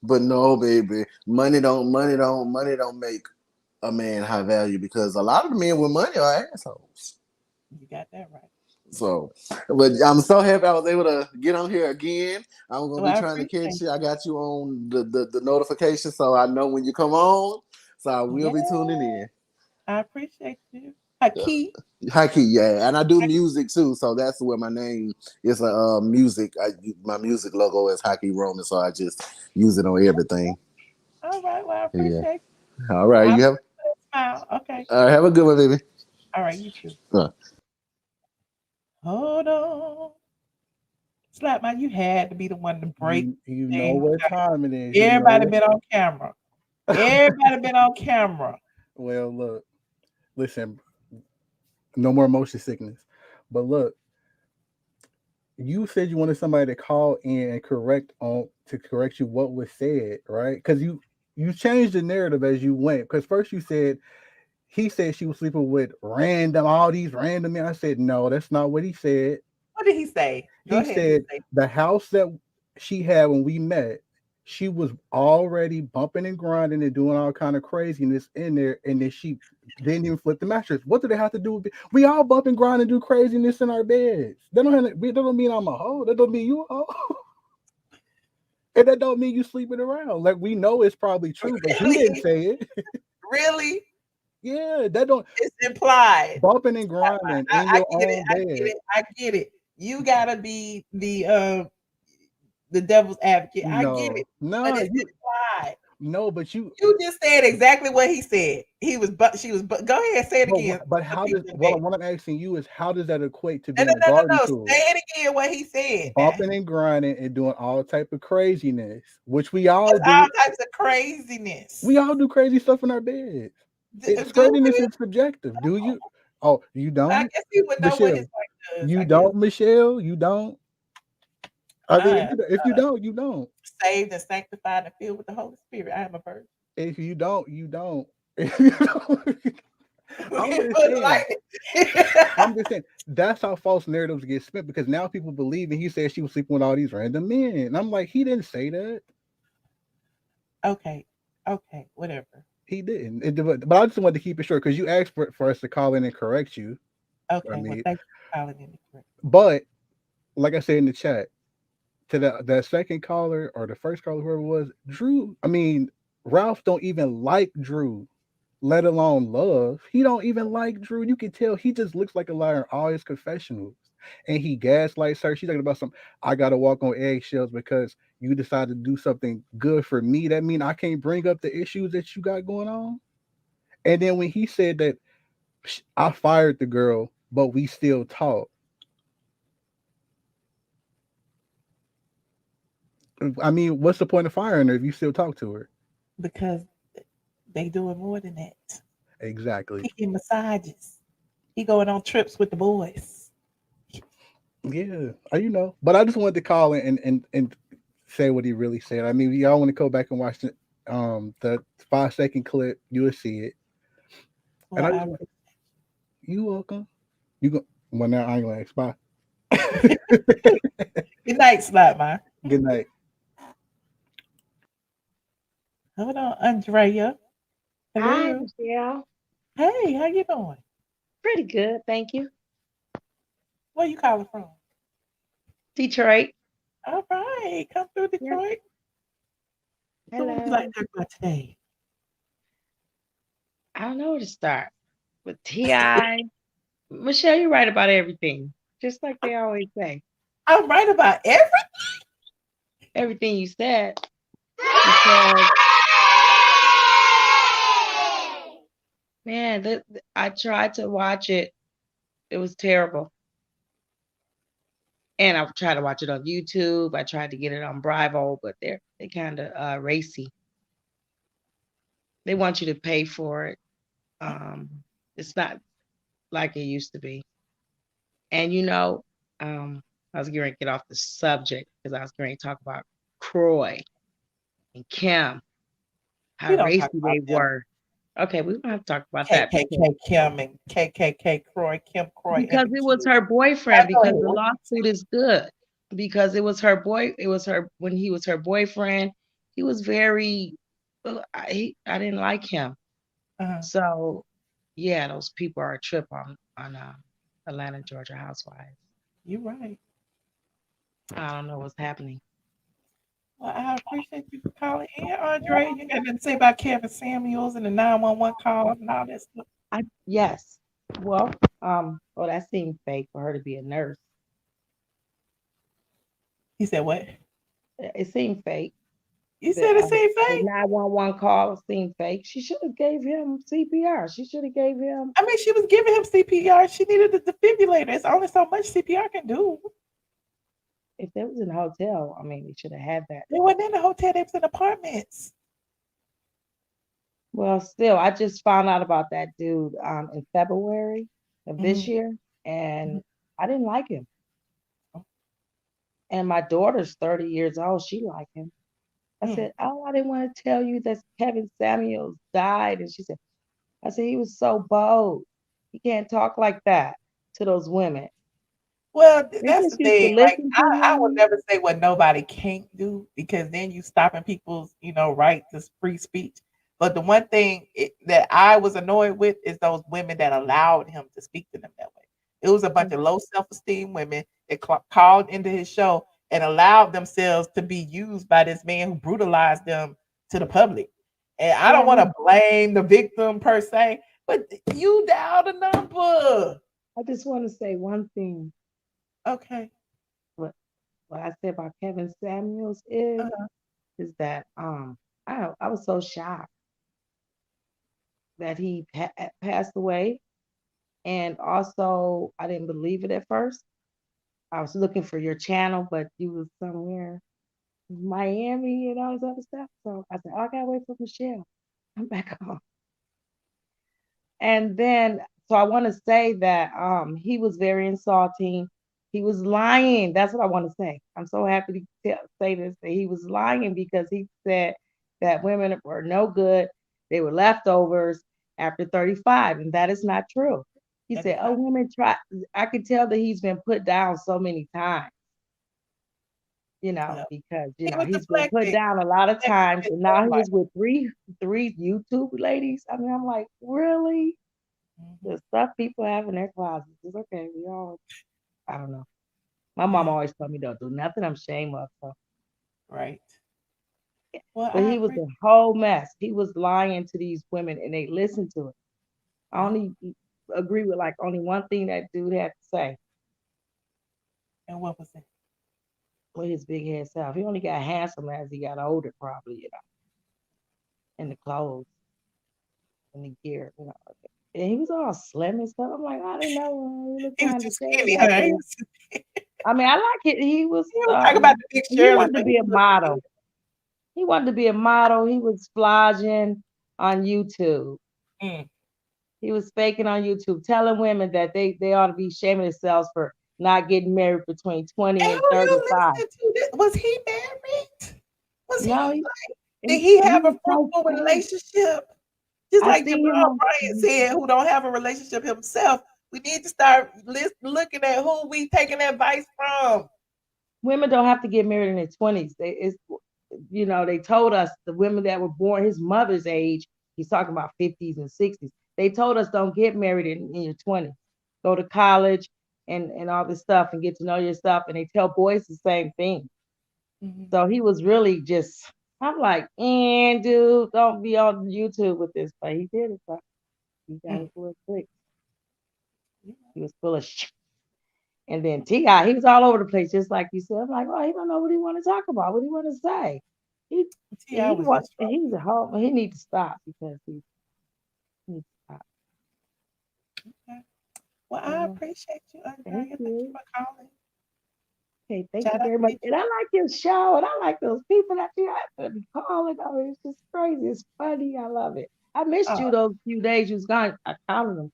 Speaker 12: But no, baby, money don't make a man high value, because a lot of the men with money are assholes.
Speaker 1: You got that right.
Speaker 12: So, but I'm so happy I was able to get on here again. I'm gonna be trying to catch you. I got you on the notification, so I know when you come on. So I will be tuning in.
Speaker 1: I appreciate you. Haki.
Speaker 12: Haki, yeah, and I do music too, so that's where my name is. Music. My music logo is Haki Roman, so I just use it on everything.
Speaker 1: All right, well, I appreciate
Speaker 12: you. All right, you have.
Speaker 1: Smile. Okay.
Speaker 12: All right, have a good one, baby.
Speaker 1: All right, you too. Hold on. Slap my, you had to be the one to break.
Speaker 13: You know what time it is.
Speaker 1: Everybody been on camera. Everybody been on camera.
Speaker 13: Well, listen, no more motion sickness. But look, you said you wanted somebody to call in and correct you what was said, right? Because you changed the narrative as you went. Because first you said, he said she was sleeping with all these random men. I said, no, that's not what he said.
Speaker 1: What did he say?
Speaker 13: He said the house that she had when we met, she was already bumping and grinding and doing all kind of craziness in there, and then she didn't even flip the mattress. What do they have to do with it? We all bump and grind and do craziness in our beds. That don't mean I'm a hoe. That don't mean you a hoe. And that don't mean you sleeping around. Like, we know it's probably true, but you didn't say it.
Speaker 1: Really?
Speaker 13: Yeah, that don't.
Speaker 1: It's implied.
Speaker 13: Bumping and grinding in your own bed.
Speaker 1: I get it. You gotta be the the devil's advocate. I get
Speaker 13: No,
Speaker 1: it,
Speaker 13: no,
Speaker 1: but it's implied.
Speaker 13: no, but you
Speaker 1: just said exactly what he said. He was, but she was. But go ahead, say it again.
Speaker 13: but how does what I'm asking you is how does that equate to being
Speaker 1: No,
Speaker 13: a garden
Speaker 1: no.
Speaker 13: tool?
Speaker 1: Say it again. What he said.
Speaker 13: Bumping and grinding and doing all type of craziness, which we all do.
Speaker 1: All types of craziness.
Speaker 13: We all do crazy stuff in our beds. Craziness is subjective. Do you? Oh, you don't?
Speaker 1: I guess he would know
Speaker 13: Michelle,
Speaker 1: what his wife does.
Speaker 13: you don't, Michelle? You don't? I mean, if you don't, you don't.
Speaker 1: Saved and sanctified and filled with the Holy Spirit. I am a virgin.
Speaker 13: If you don't, you don't. If you don't. I'm just saying that's how false narratives get spent because now people believe and he said she was sleeping with all these random men. And I'm like, he didn't say that.
Speaker 1: Okay, whatever.
Speaker 13: He didn't. But I just wanted to keep it short because you asked for us to call in and correct you.
Speaker 1: Okay, well, thank you for calling in.
Speaker 13: But like I said in the chat, to that second caller or the first caller, whoever it was, Drew. I mean, Ralph don't even like Drew, let alone love. He don't even like Drew. You can tell he just looks like a liar in all his confessionals. And he gaslights her. She's talking about something. I gotta walk on eggshells because you decided to do something good for me. That means I can't bring up the issues that you got going on. And then when he said that I fired the girl, but we still talk. I mean, what's the point of firing her if you still talk to her?
Speaker 1: Because they doing more than that.
Speaker 13: Exactly.
Speaker 1: He getting massages. He going on trips with the boys.
Speaker 13: Yeah, but I just wanted to call and say what he really said. I mean, y'all want to go back and watch the 5-second clip, you will see it.
Speaker 1: Well,
Speaker 13: and you welcome. You go. Well, now I ain't gonna ask. Bye.
Speaker 1: Good night, Slap Man.
Speaker 13: Good night.
Speaker 1: Hold on, Andrea. Hello.
Speaker 14: Hi, Michelle.
Speaker 1: Hey, how you doing?
Speaker 14: Pretty good, thank you.
Speaker 1: Where you calling from?
Speaker 14: Detroit.
Speaker 1: All right, come through Detroit.
Speaker 14: Hello.
Speaker 1: So what would you like to talk about today?
Speaker 14: I don't know where to start. With T.I. Michelle, you're right about everything. Just like they always say.
Speaker 1: I'm right about everything?
Speaker 14: Everything you said. Because, man, I tried to watch it. It was terrible. And I tried to watch it on YouTube. I tried to get it on Bravo, but they kind of racy. They want you to pay for it. It's not like it used to be. And I was going to get off the subject because I was going to talk about Croy and Kim, how racy they were. Okay, we don't have to talk about that.
Speaker 1: Kim and KKK Croy, Kim Croy.
Speaker 14: Because it was her boyfriend, because the lawsuit is good. Because it was her when he was her boyfriend, he was very, I didn't like him. So, yeah, those people are a trip on Atlanta, Georgia Housewives.
Speaker 1: You're right.
Speaker 14: I don't know what's happening.
Speaker 1: Well, I appreciate you for calling in, Andre. You got nothing to say about Kevin Samuels and the 911 calls and all that stuff?
Speaker 14: Yes. Well, that seemed fake for her to be a nurse.
Speaker 1: He said what?
Speaker 14: It seemed fake.
Speaker 1: You said it seemed fake?
Speaker 14: The 911 call seemed fake. She should have gave him CPR. She should have gave him.
Speaker 1: I mean, she was giving him CPR. She needed the defibrillator. It's only so much CPR can do.
Speaker 14: If they was in a hotel, I mean, they should have had that.
Speaker 1: They weren't in a hotel. They was in apartments.
Speaker 14: Well, still, I just found out about that dude in February of this year, and I didn't like him. And my daughter's 30 years old. She liked him. I said, oh, I didn't want to tell you that Kevin Samuels died. And she said, I said, he was so bold. He can't talk like that to those women.
Speaker 1: Well, that's the thing. Like, I will never say what nobody can't do, because then you stopping people's, right to free speech. But the one thing that I was annoyed with is those women that allowed him to speak to them that way. It was a bunch of low self-esteem women that called into his show and allowed themselves to be used by this man who brutalized them to the public. And I don't want to blame the victim per se, but you dialed a number.
Speaker 14: I just want to say one thing.
Speaker 1: Okay.
Speaker 14: what I said about Kevin Samuels is that I was so shocked that he passed away, and also I didn't believe it at first. I was looking for your channel, but you was somewhere in Miami and all this other stuff. So I said, oh, I gotta wait for Michelle. I'm back on. And then, so I want to say that he was very insulting. He was lying. That's what I want to say. I'm so happy to say this, that he was lying because he said that women were no good. They were leftovers after 35, and that is not true. He said, oh, women try. I could tell that he's been put down so many times, because, he's been put down a lot of times. And now he was with three YouTube ladies. I mean, I'm like, really? The stuff people have in their closets is okay. I don't know. My mom always told me don't do nothing I'm ashamed of. So.
Speaker 1: Right. Well,
Speaker 14: but he was a whole mess. He was lying to these women and they listened to it. I only agree with only one thing that dude had to say.
Speaker 1: And what was it?
Speaker 14: With his big head self. He only got handsome as he got older, probably, And the clothes and the gear, And he was all slim and stuff. I'm like, I didn't know.
Speaker 1: He was too skinny, huh?
Speaker 14: I mean, I like it. He was
Speaker 1: talk about the big
Speaker 14: he wanted to be a model. He wanted to be a model. He was flogging on YouTube. He was faking on YouTube, telling women that they ought to be shaming themselves for not getting married between 20 and 35.
Speaker 1: Was he married?
Speaker 14: No,
Speaker 1: did he have a fruitful relationship? Just like Jamal Bryant said, who don't have a relationship himself, we need to start looking at who we taking advice from.
Speaker 14: Women don't have to get married in their 20s. They told us the women that were born his mother's age, he's talking about 50s and 60s. They told us don't get married in your 20s. Go to college and all this stuff and get to know your stuff. And they tell boys the same thing. So he was really just, I'm like, dude, don't be on YouTube with this. But he did it. So he got it real quick. He was full of shit. And then T.I., he was all over the place, just like you said. I'm like, oh, he don't know what he want to talk about, what he want to say. He needs to stop because he needs to stop.
Speaker 1: Okay. Well, I appreciate you, Andrea. Thank you for calling.
Speaker 14: Okay, thank you very much. And I like your show, and I like those people that you have to be calling. I mean, it's just crazy. It's funny. I love it. I missed you those few days you was gone. I counted them.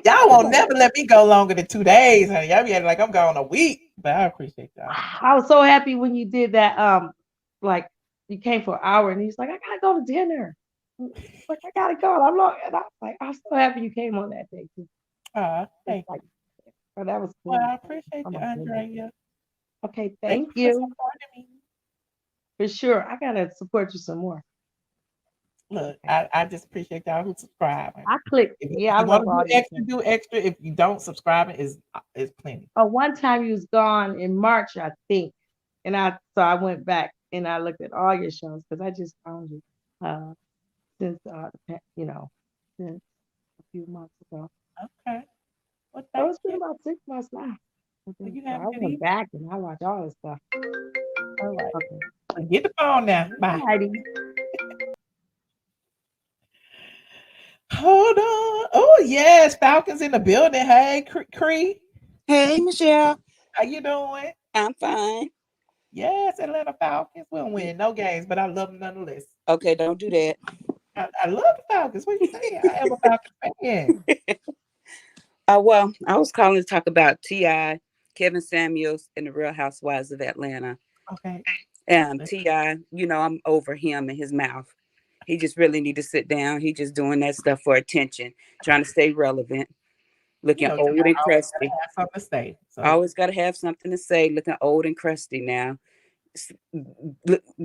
Speaker 1: Y'all won't never let me go longer than 2 days, honey. Y'all be acting like I'm gone a week, but I appreciate y'all.
Speaker 14: I was so happy when you did that. Like you came for an hour, and he's like, "I gotta go to dinner." Like I gotta go. And I was like, I'm so happy you came on that day too.
Speaker 1: Thank you.
Speaker 14: Oh, that was cool.
Speaker 1: Well, I appreciate you, Andrea.
Speaker 14: Okay, thank you. For sure, I gotta support you some more.
Speaker 1: Look, I just appreciate y'all who subscribe.
Speaker 14: I clicked.
Speaker 1: If you want to do extra. If you don't subscribe, is plenty.
Speaker 14: Oh, one time you was gone in March, I think, and I went back and I looked at all your shows because I just found you since since a few months ago.
Speaker 1: Okay. Well,
Speaker 14: so it's been about 6 months now. I went back and I watched all this stuff.
Speaker 1: All right. Okay. Get the phone now. Bye. Hold on. Oh, yes. Falcons in the building. Hey, Cree.
Speaker 15: Hey, Michelle.
Speaker 1: How you doing?
Speaker 15: I'm fine.
Speaker 1: Yes, Atlanta Falcons will win. No games, but I love them nonetheless.
Speaker 15: Okay, don't do that.
Speaker 1: I love the Falcons. What are you saying? I am a Falcons fan.
Speaker 15: Well, I was calling to talk about T.I., Kevin Samuels, and the Real Housewives of Atlanta.
Speaker 1: Okay.
Speaker 15: T.I., I'm over him and his mouth. He just really need to sit down. He just doing that stuff for attention, trying to stay relevant, looking old and crusty.
Speaker 1: Something to say. So.
Speaker 15: Always got to have something to say, looking old and crusty now.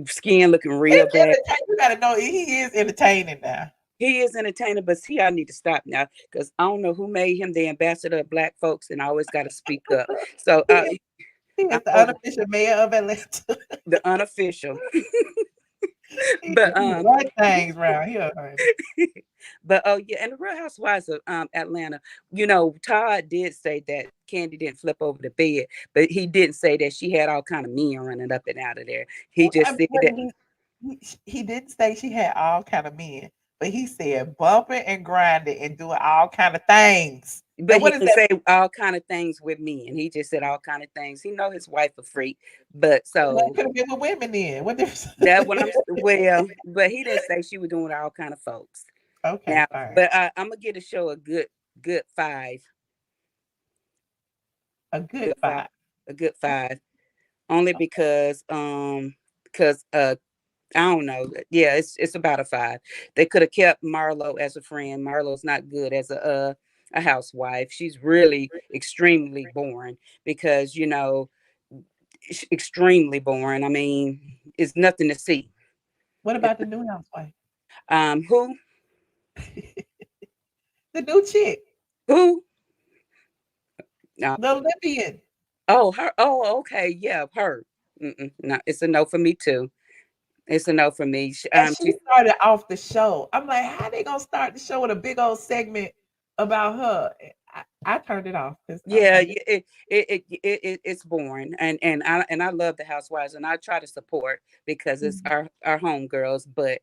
Speaker 15: Skin looking real bad.
Speaker 1: You got to know he is entertaining now.
Speaker 15: He is entertaining, but I need to stop now because I don't know who made him the ambassador of Black folks, and I always got to speak up. So
Speaker 1: he is the unofficial mayor of Atlanta.
Speaker 15: The unofficial. But
Speaker 1: Right things around here.
Speaker 15: but oh yeah, and the Real Housewives of Atlanta, you know, Todd did say that Kandi didn't flip over the bed, but he didn't say that she had all kind of men running up and out of there. He just said that
Speaker 1: He didn't say she had all kind of men, but he said bumping and grinding and doing all kind of things.
Speaker 15: but
Speaker 1: Now,
Speaker 15: he
Speaker 1: what is
Speaker 15: didn't
Speaker 1: that?
Speaker 15: say all kind of things with me, and he just said all kind of things. He know his wife a freak, but
Speaker 1: That
Speaker 15: so
Speaker 1: could have been with women then. What difference?
Speaker 15: that what I'm well, but he didn't say she was doing all kind of folks.
Speaker 1: Okay,
Speaker 15: Now,
Speaker 1: all right.
Speaker 15: but I'm gonna give the show a good 5.
Speaker 1: A good 5.
Speaker 15: A good 5, only because I don't know. Yeah, it's about a 5. They could have kept Marlo as a friend. Marlo's not good as a housewife. She's really extremely boring because you know, extremely boring. I mean, it's nothing to see.
Speaker 1: What about the new housewife?
Speaker 15: Who?
Speaker 1: The new chick.
Speaker 15: Who? No.
Speaker 1: The Olympian.
Speaker 15: Oh, her. Oh, okay. Yeah, her. No, it's a no for me too. It's a no for me.
Speaker 1: And she started off the show. I'm like, how they gonna start the show with a big old segment about her? I turned it off.
Speaker 15: Yeah, it's boring, and I love the Housewives, and I try to support because it's our homegirls, but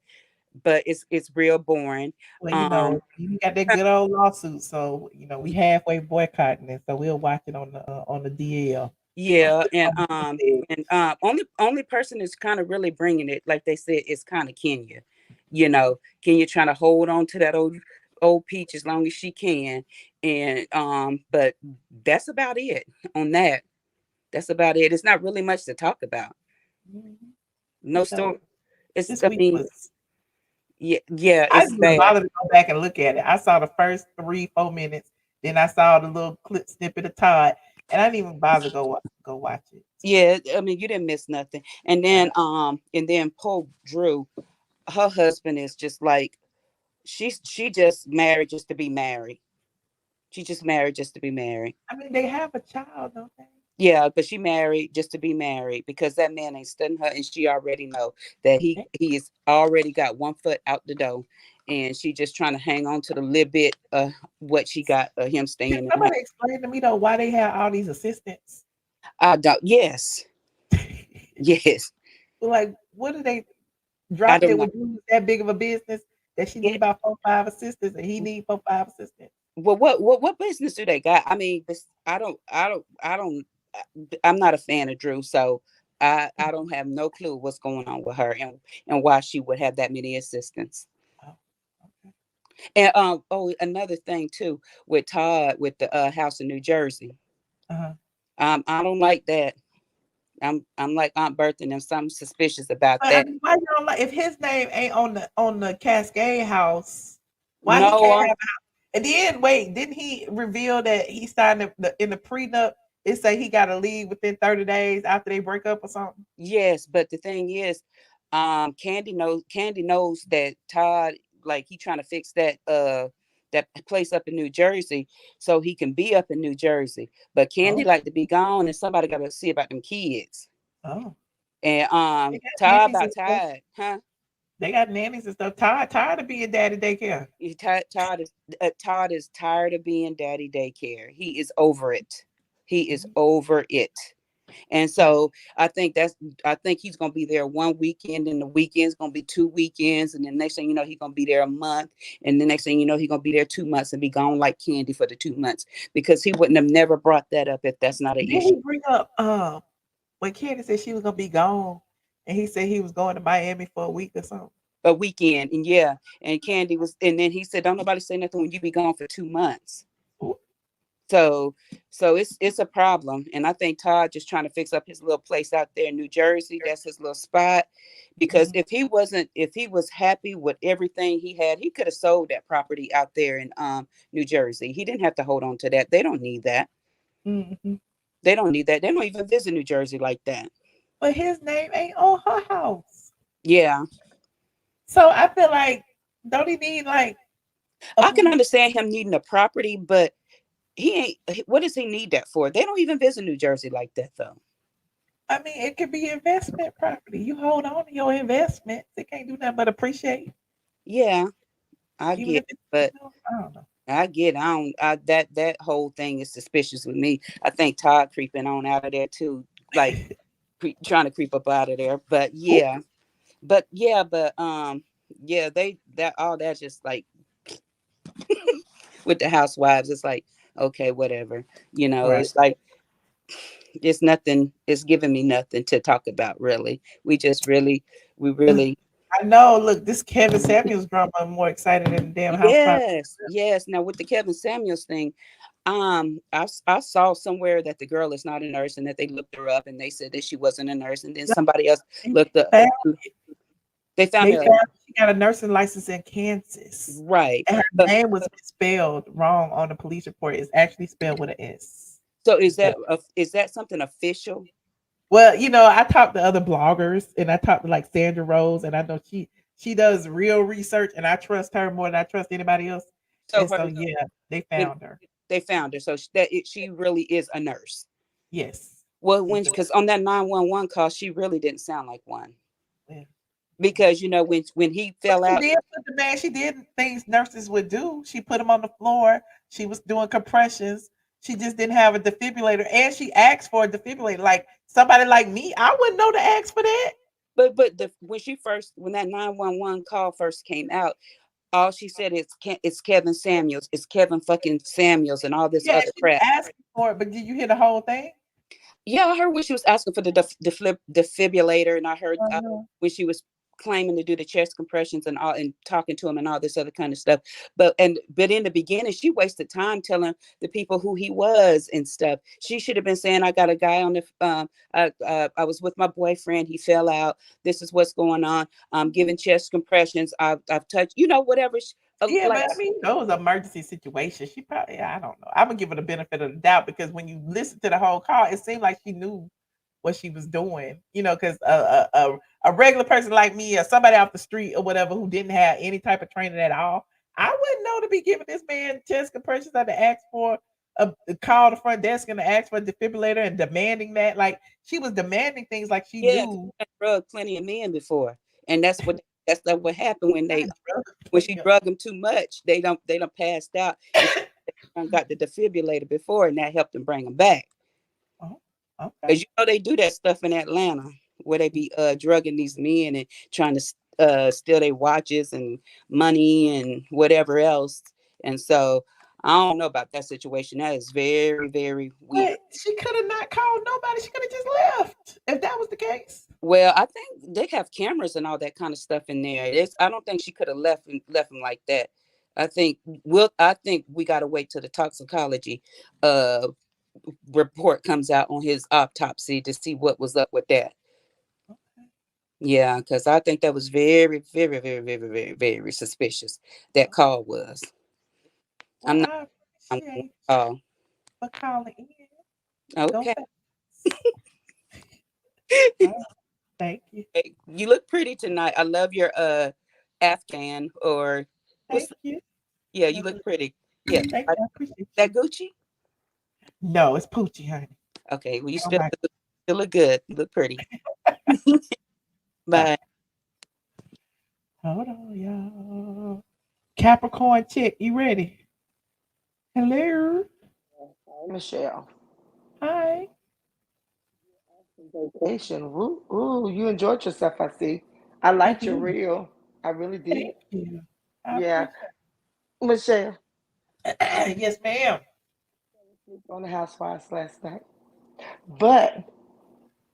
Speaker 15: it's real boring.
Speaker 1: Well, you know, you got that good old lawsuit, so you know we halfway boycotting it, so we'll watch it on the DL.
Speaker 15: Yeah, and only person that's kind of really bringing it, like they said, is kind of Kenya. You know, Kenya trying to hold on to that old peach as long as she can, and but that's about it on that. That's about it. It's not really much to talk about. No story. It's I mean, yeah.
Speaker 1: I
Speaker 15: It's
Speaker 1: didn't even
Speaker 15: bad.
Speaker 1: bother to go back and look at it. I saw the first 3-4 minutes, then I saw the little clip snippet of Todd, and I didn't even bother to go watch it.
Speaker 15: Yeah, I mean, you didn't miss nothing. And then Paul Drew, her husband is just like she just married just to be married. She just married just to be married.
Speaker 1: I mean, they have a child, don't they?
Speaker 15: Yeah, but she married just to be married because that man ain't studying her, and she already know that he is already got one foot out the door, and she just trying to hang on to the little bit of what she got him staying
Speaker 1: Can
Speaker 15: in.
Speaker 1: somebody explain to me though why they have all these assistants?
Speaker 15: I don't. Yes. Yes.
Speaker 1: Like, what do they drop it with that big of a business that she need about 4-5 assistants and he need 4-5 assistants?
Speaker 15: Well, what business do they got? I mean, I'm not a fan of Drew, so I don't have no clue what's going on with her and why she would have that many assistants. And another thing too with Todd with the house in New Jersey. I don't like that. I'm like Aunt Bertha and something suspicious about
Speaker 1: But
Speaker 15: that.
Speaker 1: I mean, why you don't like if his name ain't on the Cascade house? Why
Speaker 15: No,
Speaker 1: he can't have a house? And then wait, didn't he reveal that he signed in the prenup? It say he got to leave within 30 days after they break up or something.
Speaker 15: Yes, but the thing is, Kandi knows that Todd, like he trying to fix that place up in New Jersey so he can be up in New Jersey. But Kandi like to be gone, and somebody got to see about them kids.
Speaker 1: Oh,
Speaker 15: and
Speaker 1: Todd
Speaker 15: about Todd, huh?
Speaker 1: They got nannies and stuff. Todd tired of being daddy daycare.
Speaker 15: Todd is tired of being daddy daycare. He is over it. He is over it. And so I think he's gonna be there one weekend, and the weekend's gonna be 2 weekends, and the next thing you know, he's gonna be there a month, and the next thing you know, he's gonna be there 2 months and be gone like Kandi for the 2 months because he wouldn't have never brought that up if that's not an issue.
Speaker 1: Did he bring up when Kandi said she was gonna be gone, and he said he was going to Miami for a week or something?
Speaker 15: A weekend, and yeah, and Kandi was, and then he said, "Don't nobody say nothing when you be gone for 2 months." So it's a problem, and I think Todd just trying to fix up his little place out there in New Jersey. That's his little spot, because if he was happy with everything he had, he could have sold that property out there in New Jersey. He didn't have to hold on to that. They don't need that.
Speaker 1: Mm-hmm.
Speaker 15: They don't need that. They don't even visit New Jersey like that.
Speaker 1: But his name ain't on her house.
Speaker 15: Yeah.
Speaker 1: So I feel like, don't he need like?
Speaker 15: I can understand him needing a property, but he ain't. What does he need that for? They don't even visit New Jersey like that, though.
Speaker 1: I mean, it could be investment property. You hold on to your investments. It can't do nothing but appreciate.
Speaker 15: Yeah, I
Speaker 1: Even
Speaker 15: get
Speaker 1: if
Speaker 15: it,
Speaker 1: it's,
Speaker 15: but
Speaker 1: I don't know.
Speaker 15: I get it. I don't. That whole thing is suspicious with me. I think Todd creeping on out of there too, like trying to creep up out of there. But
Speaker 1: Ooh,
Speaker 15: yeah, yeah, they that all that just like with the housewives. It's like okay, whatever.
Speaker 1: right.
Speaker 15: It's like it's nothing. It's giving me nothing to talk about. Really, we really.
Speaker 1: I know. Look, this Kevin Samuels drama. I'm more excited than the damn housewives.
Speaker 15: Yes. Now with the Kevin Samuels thing, I saw somewhere that the girl is not a nurse and that they looked her up and they said that she wasn't a nurse, and then somebody else looked up.
Speaker 1: Found,
Speaker 15: They found
Speaker 1: they
Speaker 15: her
Speaker 1: found she got a nursing license in Kansas,
Speaker 15: right.
Speaker 1: and her
Speaker 15: But
Speaker 1: name was spelled wrong on the police report. It's actually spelled with an S.
Speaker 15: so is that something official?
Speaker 1: Well, I talked to other bloggers, and I talked to like Sandra Rose, and I know she does real research, and I trust her more than I trust anybody else.
Speaker 15: So
Speaker 1: And so, yeah, they
Speaker 15: when
Speaker 1: found her.
Speaker 15: they found her, so she really is a nurse.
Speaker 1: Yes.
Speaker 15: Well,
Speaker 1: She's
Speaker 15: because on that 911 call, she really didn't sound like one.
Speaker 1: yeah.
Speaker 15: Because when he fell
Speaker 1: She
Speaker 15: out,
Speaker 1: did put the man. She did things nurses would do. She put him on the floor. She was doing compressions. She just didn't have a defibrillator, and she asked for a defibrillator. Like somebody like me, I wouldn't know to ask for that.
Speaker 15: but when that 911 call first came out, all she said is it's Kevin Samuels, it's Kevin fucking Samuels, and all this
Speaker 1: Yeah,
Speaker 15: other
Speaker 1: she was
Speaker 15: crap.
Speaker 1: asking for it, but did you hear the whole thing?
Speaker 15: Yeah, I heard when she was asking for the defibrillator, and I heard
Speaker 1: Uh-huh.
Speaker 15: when she was claiming to do the chest compressions and all, and talking to him and all this other kind of stuff. But in the beginning, she wasted time telling the people who he was and stuff. She should have been saying, "I got a guy on the I was with my boyfriend. He fell out. This is what's going on. I'm giving chest compressions. I've touched, whatever."
Speaker 1: Yeah,
Speaker 15: Like
Speaker 1: but I mean, it was an emergency situation. She probably, I don't know. I'm gonna give her the benefit of the doubt because when you listen to the whole call, it seemed like she knew what she was doing. Because a regular person like me or somebody off the street or whatever who didn't have any type of training at all, I wouldn't know to be giving this man chest compressions. I had to ask for a call the front desk and to ask for a defibrillator and demanding that. Like she was demanding things like she
Speaker 15: yeah,
Speaker 1: knew.
Speaker 15: I drugged plenty of men before, and that's what happened when she
Speaker 1: Yeah.
Speaker 15: drug them too much. They don't passed out, and she done got the defibrillator before, and that helped them bring them back.
Speaker 1: Oh, okay.
Speaker 15: Because they do that stuff in Atlanta where they be drugging these men and trying to steal their watches and money and whatever else. And so I don't know about that situation. That is very, very weird.
Speaker 1: But she could have not called nobody. She could have just left if that was the case.
Speaker 15: Well, I think they have cameras and all that kind of stuff in there. I don't think she could have left him like that. I think we got to wait till the toxicology report comes out on his autopsy to see what was up with that. Yeah, because I think that was very, very, very, very, very, very suspicious. That call was.
Speaker 1: Well,
Speaker 15: I'm not.
Speaker 1: I
Speaker 15: I'm
Speaker 1: appreciate
Speaker 15: call.
Speaker 1: you for calling in. Go
Speaker 15: Okay.
Speaker 1: fast. All right. Thank you.
Speaker 15: Hey, you look pretty tonight. I love your Afghan or what's.
Speaker 1: Thank you.
Speaker 15: Yeah, you look pretty. Yeah,
Speaker 1: Thank you. I appreciate
Speaker 15: that
Speaker 1: you.
Speaker 15: Gucci.
Speaker 1: No, it's Poochie, honey.
Speaker 15: Okay, well you
Speaker 1: Oh my.
Speaker 15: still look good. You look pretty. Bye.
Speaker 1: Hold on, y'all. Capricorn chick, you ready? Hello.
Speaker 16: Michelle.
Speaker 1: Hi.
Speaker 16: Vacation. Ooh, you enjoyed yourself, I see. I
Speaker 1: I
Speaker 16: liked your
Speaker 1: did.
Speaker 16: reel. I really did.
Speaker 1: Thank you. I
Speaker 16: Yeah.
Speaker 1: appreciate
Speaker 16: Michelle,
Speaker 1: it. Yes, ma'am.
Speaker 16: on the Housewives last night. But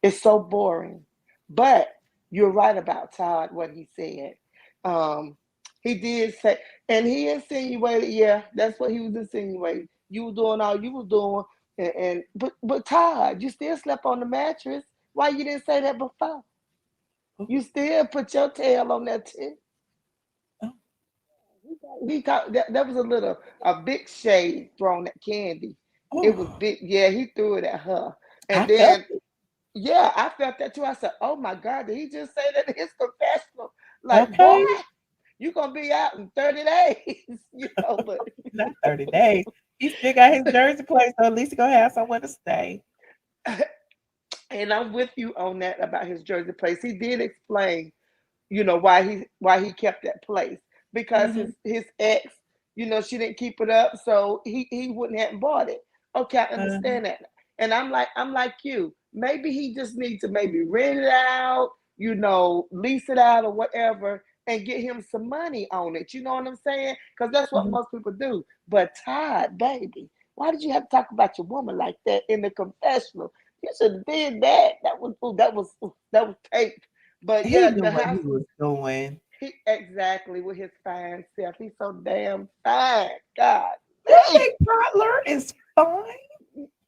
Speaker 16: it's so boring. But you're right about Todd, what he said. Um, he did say, and he insinuated, yeah, that's what he was insinuating. You were doing all you were doing, but Todd, you still slept on the mattress. Why you didn't say that before? You still put your tail on that too. He talked, that was a big shade thrown at Kandi. It was big, yeah. He threw it at her, and
Speaker 1: I felt
Speaker 16: then yeah, I felt that too. I said, "Oh my God, did he just say that in his confessional?" Like, boy,
Speaker 1: okay.
Speaker 16: you gonna be out in 30 days, But
Speaker 1: Not 30 days. He still got his jersey place, so at least he gonna have somewhere to stay.
Speaker 16: And I'm with you on that about his Jersey place. He did explain, why he kept that place because his ex, she didn't keep it up, so he wouldn't have bought it. Okay, I understand that. And I'm like you. Maybe he just needs to maybe rent it out, lease it out or whatever, and get him some money on it. You know what I'm saying? Because that's what most people do. But Todd, baby, why did you have to talk about your woman like that in the confessional? You should have did that. That was taped. But
Speaker 1: He
Speaker 16: yeah,
Speaker 1: knew
Speaker 16: the
Speaker 1: what
Speaker 16: house.
Speaker 1: he was doing.
Speaker 16: He exactly with his fine self. He's so damn fine. God.
Speaker 1: You think Toddler is fine?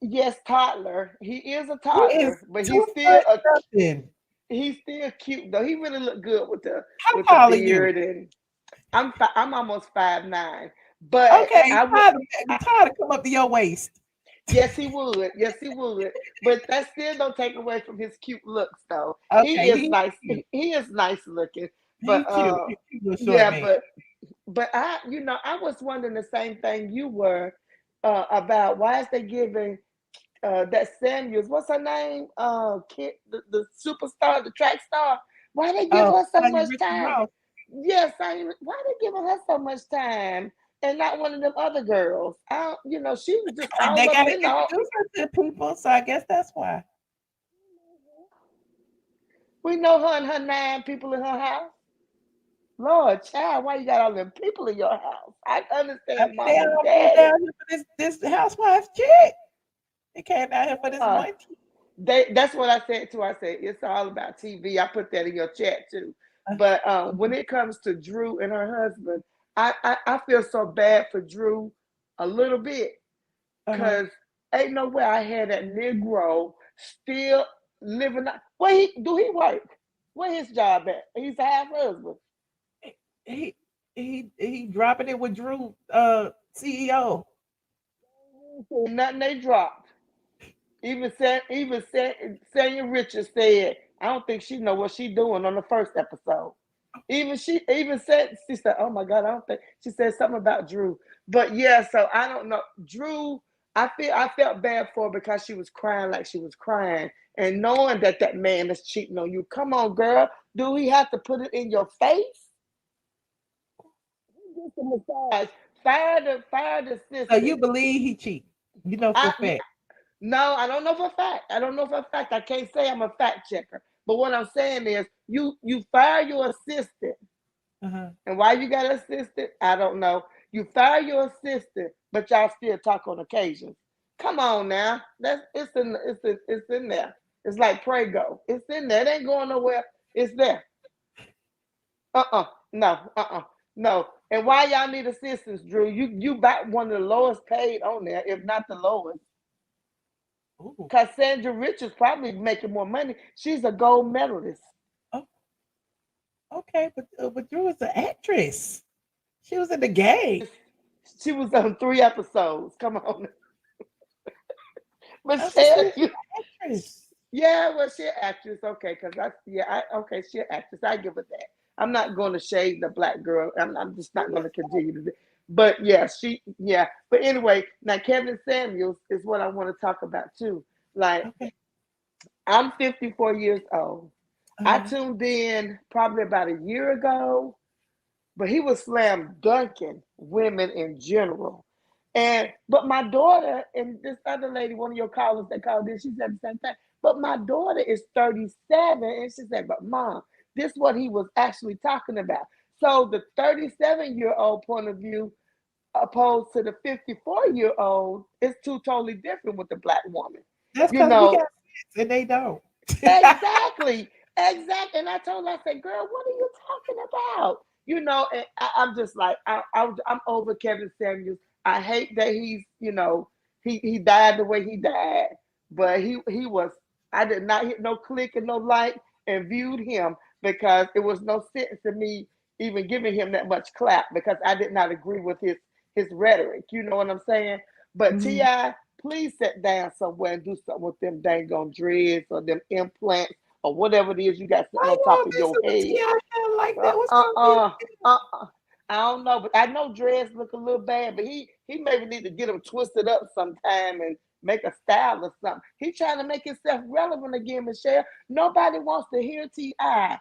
Speaker 16: Yes, toddler. He is a
Speaker 1: He is
Speaker 16: toddler, but he's still
Speaker 1: nothing.
Speaker 16: he's still cute though. He really look good with the
Speaker 1: How tall are you?
Speaker 16: beard, and I'm almost 5'9". But
Speaker 1: Okay,
Speaker 16: I would
Speaker 1: Todd come up to your waist.
Speaker 16: Yes, he would. Yes, he would. But that still don't take away from his cute looks, though.
Speaker 1: Okay,
Speaker 16: He is
Speaker 1: he's
Speaker 16: nice.
Speaker 1: cute.
Speaker 16: He is nice looking.
Speaker 1: He's
Speaker 16: But
Speaker 1: cute. He's cute little short
Speaker 16: yeah,
Speaker 1: man.
Speaker 16: but I was wondering the same thing you were about why is they giving that Samuels, what's her name? Kid, the superstar, the track star. Why they give her so much time? Yes, why they giving her so much time and not one of them other girls? She was just all
Speaker 1: They
Speaker 16: up
Speaker 1: gotta
Speaker 16: in the.
Speaker 1: introduce her to people, so I guess that's why.
Speaker 16: We know her and her 9 people in her house. Lord, child, why you got all them people in your house? I understand, mom
Speaker 1: They
Speaker 16: and
Speaker 1: all came
Speaker 16: daddy.
Speaker 1: down here for this housewives chick. They came down here for this one.
Speaker 16: That's what I said too. I said it's all about TV. I put that in your chat too. But when it comes to Drew and her husband, I feel so bad for Drew a little bit because ain't no way I had that Negro still living. Where do he work? Where his job at? He's a half husband.
Speaker 1: He dropping it with Drew, CEO.
Speaker 16: Nothing they dropped. Even Sanya Richards said, I don't think she know what she doing on the first episode. She said, oh my God, I don't think she said something about Drew. But yeah, so I don't know. Drew, I felt bad for her because she was crying like she was crying. And knowing that man is cheating on you. Come on, girl. Do he have to put it in your face? Massage. Fire the sister.
Speaker 1: So you believe he cheat? You know for a fact.
Speaker 16: No, I don't know for a fact. I can't say I'm a fact checker. But what I'm saying is you fire your assistant. And why you got an assistant, I don't know. You fire your assistant, but y'all still talk on occasions. Come on now. It's in there. It's like Prego. It's in there. It ain't going nowhere. It's there. No. And why y'all need assistants, Drew? You about one of the lowest paid on there, if not the lowest. Because Sandra Richards probably making more money. She's a gold medalist.
Speaker 1: Oh, okay, but Drew is an actress. She was in the game.
Speaker 16: She was on 3 episodes. Come on. But yeah, well, she's an actress. Okay, because she's an actress. I give her that. I'm not going to shade the black girl. I'm just not going to continue to do. But yeah, But anyway, now Kevin Samuels is what I want to talk about too. Like, I'm 54 years old. I tuned in probably about a year ago, but he was slam dunking women in general. But my daughter and this other lady, one of your callers that called in, she said the same thing. But my daughter is 37, and she said, "But Mom, this is what he was actually talking about." So the 37-year-old point of view, opposed to the 54-year-old, is two totally different with the black woman.
Speaker 1: That's because we got sense and they don't.
Speaker 16: Exactly. And I told her, I said, "Girl, what are you talking about?" And I'm just like, I'm over Kevin Samuels. I hate that he's, he died the way he died, but he was. I did not hit no click and no like and viewed him because it was no sense in me even giving him that much clap because I did not agree with his rhetoric. You know what I'm saying? But T.I., please sit down somewhere and do something with them dang on dreads or them implants or whatever it is you got sitting on top of your head.
Speaker 1: Like that?
Speaker 16: I don't know, but I know dreads look a little bad, but he He maybe need to get him twisted up sometime and make a style or something. He's trying to make himself relevant again, Michelle. Nobody wants to hear T.I.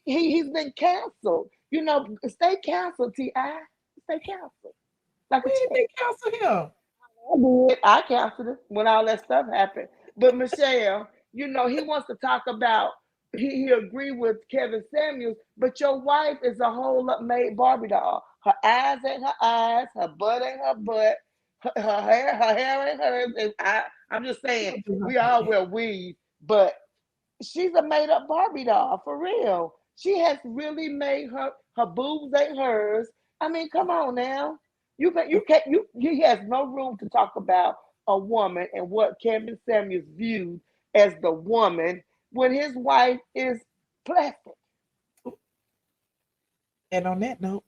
Speaker 16: He's been canceled. You know, stay canceled, T.I. Stay canceled. Like
Speaker 1: we didn't cancel him.
Speaker 16: I canceled it when all that stuff happened. But Michelle, you know, he wants to talk about he agree with Kevin Samuels, but your wife is a whole up made Barbie doll. Her eyes ain't her eyes, her butt ain't her butt, her hair ain't hers. And I'm just saying, we all wear weave, but she's a made up Barbie doll for real. She has really made her boobs ain't hers. I mean, come on now. He has no room to talk about a woman and what Kevin Samuels viewed as the woman when his wife is plastic.
Speaker 1: And on that note,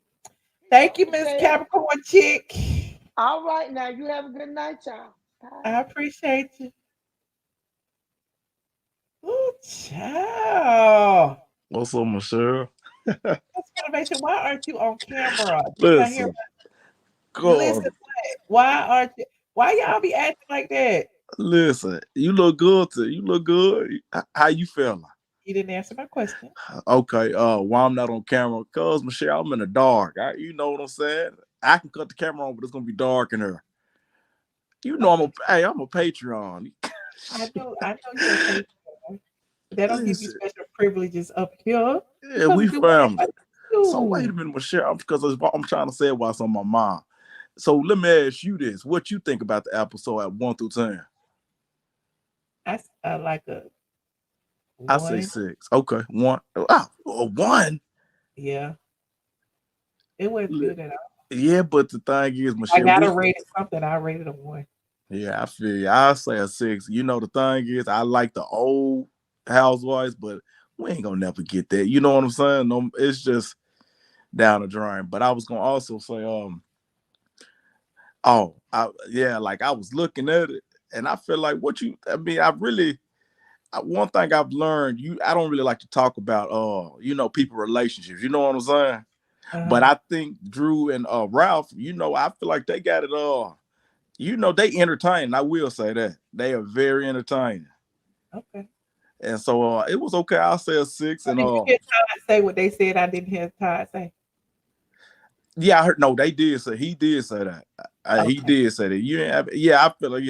Speaker 1: thank you, Miss Capricorn Chick.
Speaker 16: All right, now you have a good night, y'all. Bye.
Speaker 1: I appreciate you. Ooh, child.
Speaker 17: What's up, Michelle?
Speaker 1: Why aren't you on camera?
Speaker 17: Listen,
Speaker 1: Listen, why y'all be acting like that?
Speaker 17: Listen, you look good. You look good. How you feeling?
Speaker 1: You didn't answer my question.
Speaker 17: Okay. Why I'm not on camera? Cause Michelle, I'm in the dark. You know what I'm saying? I can cut the camera on, but it's gonna be dark in here. You know I'm a Patreon.
Speaker 1: I know you're a Patreon. That don't give you special privileges up here.
Speaker 17: Yeah, we family. So wait a minute, Michelle, because I'm trying to say what's on my mind. So let me ask you this: what you think about the episode at 1 through 10?
Speaker 1: I like a 1.
Speaker 17: I say 6. Okay, 1. Oh, a 1.
Speaker 1: Yeah, it wasn't good at all.
Speaker 17: Yeah, but the thing is, Michelle,
Speaker 1: I gotta rate it something. I rated a 1.
Speaker 17: Yeah, I feel you. I say a 6. You know, the thing is, I like the old Housewives, but we ain't gonna never get that. You know what I'm saying? No, it's just down the drain. But I was gonna also say, like I was looking at it, and I feel like one thing I've learned, I don't really like to talk about people relationships. You know what I'm saying? But I think Drew and Ralph, I feel like they got it they entertain. I will say that. They are very entertaining.
Speaker 1: Okay.
Speaker 17: And so it was okay. I'll say a 6.
Speaker 1: So did you hear Todd say what they said? I didn't hear Todd say.
Speaker 17: Yeah, I heard. No, they did say. He did say that.
Speaker 1: Okay.
Speaker 17: He did say that. I feel like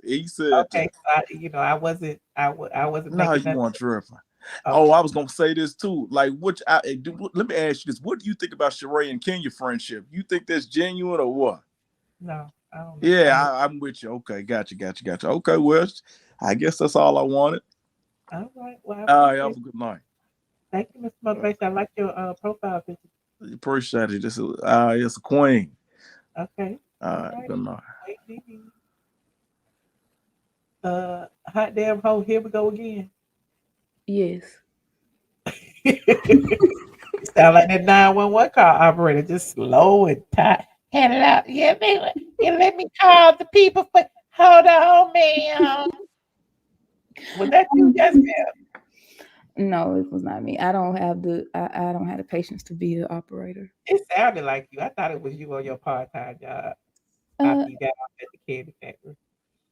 Speaker 17: he said.
Speaker 1: Okay, so I wasn't.
Speaker 17: No, you weren't tripping. Okay. Oh, I was gonna say this too. Like, let me ask you this: what do you think about Sheree and Kenya friendship? You think that's genuine or what?
Speaker 1: No, I don't know.
Speaker 17: Yeah, I'm with you. Okay, gotcha. Okay, well, I guess that's all I wanted.
Speaker 1: All right. Well,
Speaker 17: have a good night.
Speaker 1: Thank you, Mr. Motivation. I like your profile picture.
Speaker 17: Appreciate it. This is it's a queen.
Speaker 1: Okay.
Speaker 17: All right. Good night.
Speaker 1: Hot damn hoe. Here we go again.
Speaker 18: Yes.
Speaker 1: Sound like that 911 call operator, just slow and tight. Hand it out. Yeah, baby. Let me call the people. Hold on, ma'am. Was that you, Jasmine?
Speaker 18: No, it was not me. I don't have the patience to be an operator.
Speaker 1: It sounded like you. I thought it was you on your part-time job after you got off at the candy factory.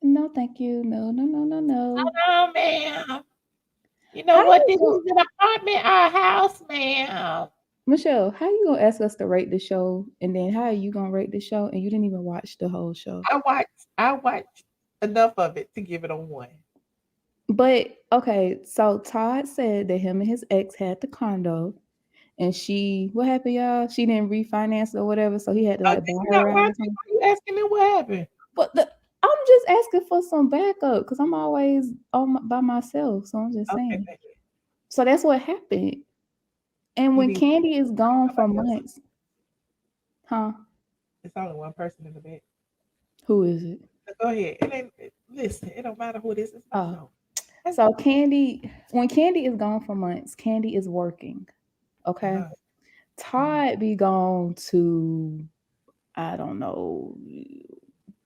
Speaker 18: No, thank you. No.
Speaker 1: Hold on, ma'am. You know what? This is an apartment or a house, ma'am.
Speaker 18: Michelle, how you gonna ask us to rate the show, and then how are you gonna rate the show, and you didn't even watch the whole show?
Speaker 1: I watched enough of it to give it a 1.
Speaker 18: But okay, so Todd said that him and his ex had the condo, and what happened, y'all? She didn't refinance or whatever, so he had to buy her out.
Speaker 1: You asking me what happened?
Speaker 18: But I'm just asking for some backup because I'm always by myself, so I'm just saying.
Speaker 1: Okay.
Speaker 18: So that's what happened. And when Kandi is gone for months,
Speaker 1: It's only one person in the bed.
Speaker 18: Who is it?
Speaker 1: Go ahead. Listen, it don't matter who it is. It's not
Speaker 18: So when Kandi is gone for months, Kandi is working. Okay. Todd be gone to, I don't know,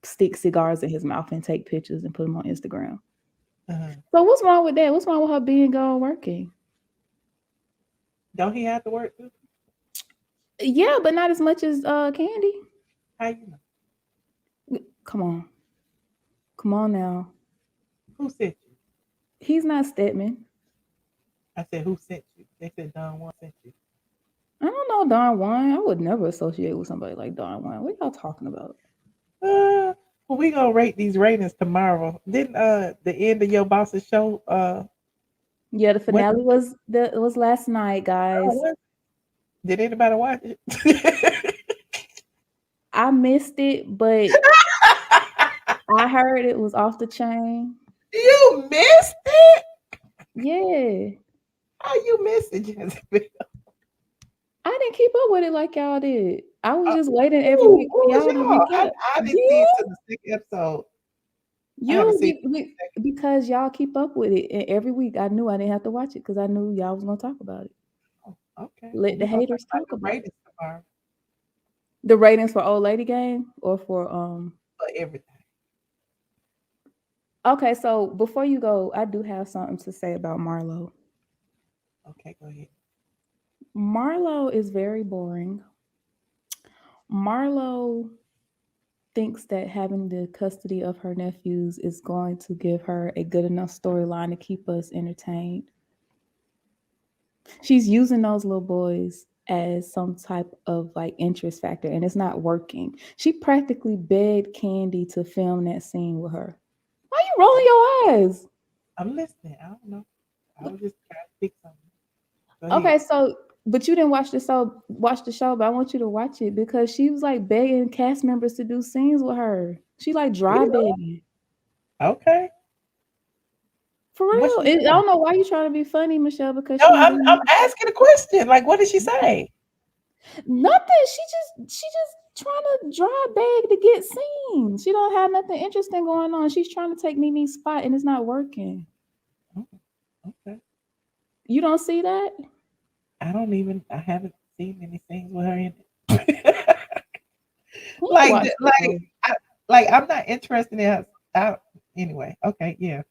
Speaker 18: stick cigars in his mouth and take pictures and put them on Instagram. So what's wrong with that? What's wrong with her being gone working?
Speaker 1: Don't he have to work too?
Speaker 18: Yeah, but not as much as Kandi.
Speaker 1: How you know?
Speaker 18: Come on. Come on now.
Speaker 1: Who sent you?
Speaker 18: He's not Stedman.
Speaker 1: I said, who sent you? They said Don Juan sent you.
Speaker 18: I don't know Don Juan. I would never associate with somebody like Don Juan. What y'all talking about?
Speaker 1: Well, we gonna rate these ratings tomorrow. Didn't the end of your boss's show?
Speaker 18: Yeah, the finale was last night, guys.
Speaker 1: Did anybody watch it?
Speaker 18: I missed it, but I heard it was off the chain.
Speaker 1: You missed it?
Speaker 18: Yeah.
Speaker 1: How you missed it, Jezebel?
Speaker 18: I didn't keep up with it like y'all did. I was just waiting every week for y'all to recap.
Speaker 1: I didn't see it to the second episode.
Speaker 18: Because y'all keep up with it, and every week I knew I didn't have to watch it because I knew y'all was gonna talk about it.
Speaker 1: Okay.
Speaker 18: Let the haters talk about it.
Speaker 1: Tomorrow.
Speaker 18: The ratings for Old Lady Game or for
Speaker 1: For everything.
Speaker 18: Okay, so before you go, I do have something to say about Marlo.
Speaker 1: Okay, go ahead.
Speaker 18: Marlo is very boring. Marlo thinks that having the custody of her nephews is going to give her a good enough storyline to keep us entertained. She's using those little boys as some type of like interest factor, and it's not working. She practically begged Kandi to film that scene with her. Why are you rolling your eyes?
Speaker 1: I'm listening. I don't know. I was just trying to pick something.
Speaker 18: Okay, so but you didn't watch the show, but I want you to watch it because she was like begging cast members to do scenes with her. She like dry begging.
Speaker 1: Okay.
Speaker 18: For real. I don't know why you trying to be funny, Michelle, because
Speaker 1: no, I'm asking a question. Like, what did she say?
Speaker 18: Nothing. She just trying to dry beg to get scenes. She don't have nothing interesting going on. She's trying to take Nene's spot and it's not working.
Speaker 1: Okay.
Speaker 18: You don't see that?
Speaker 1: I haven't seen any scenes with her in it. I'm not interested in her. Anyway, okay, yeah.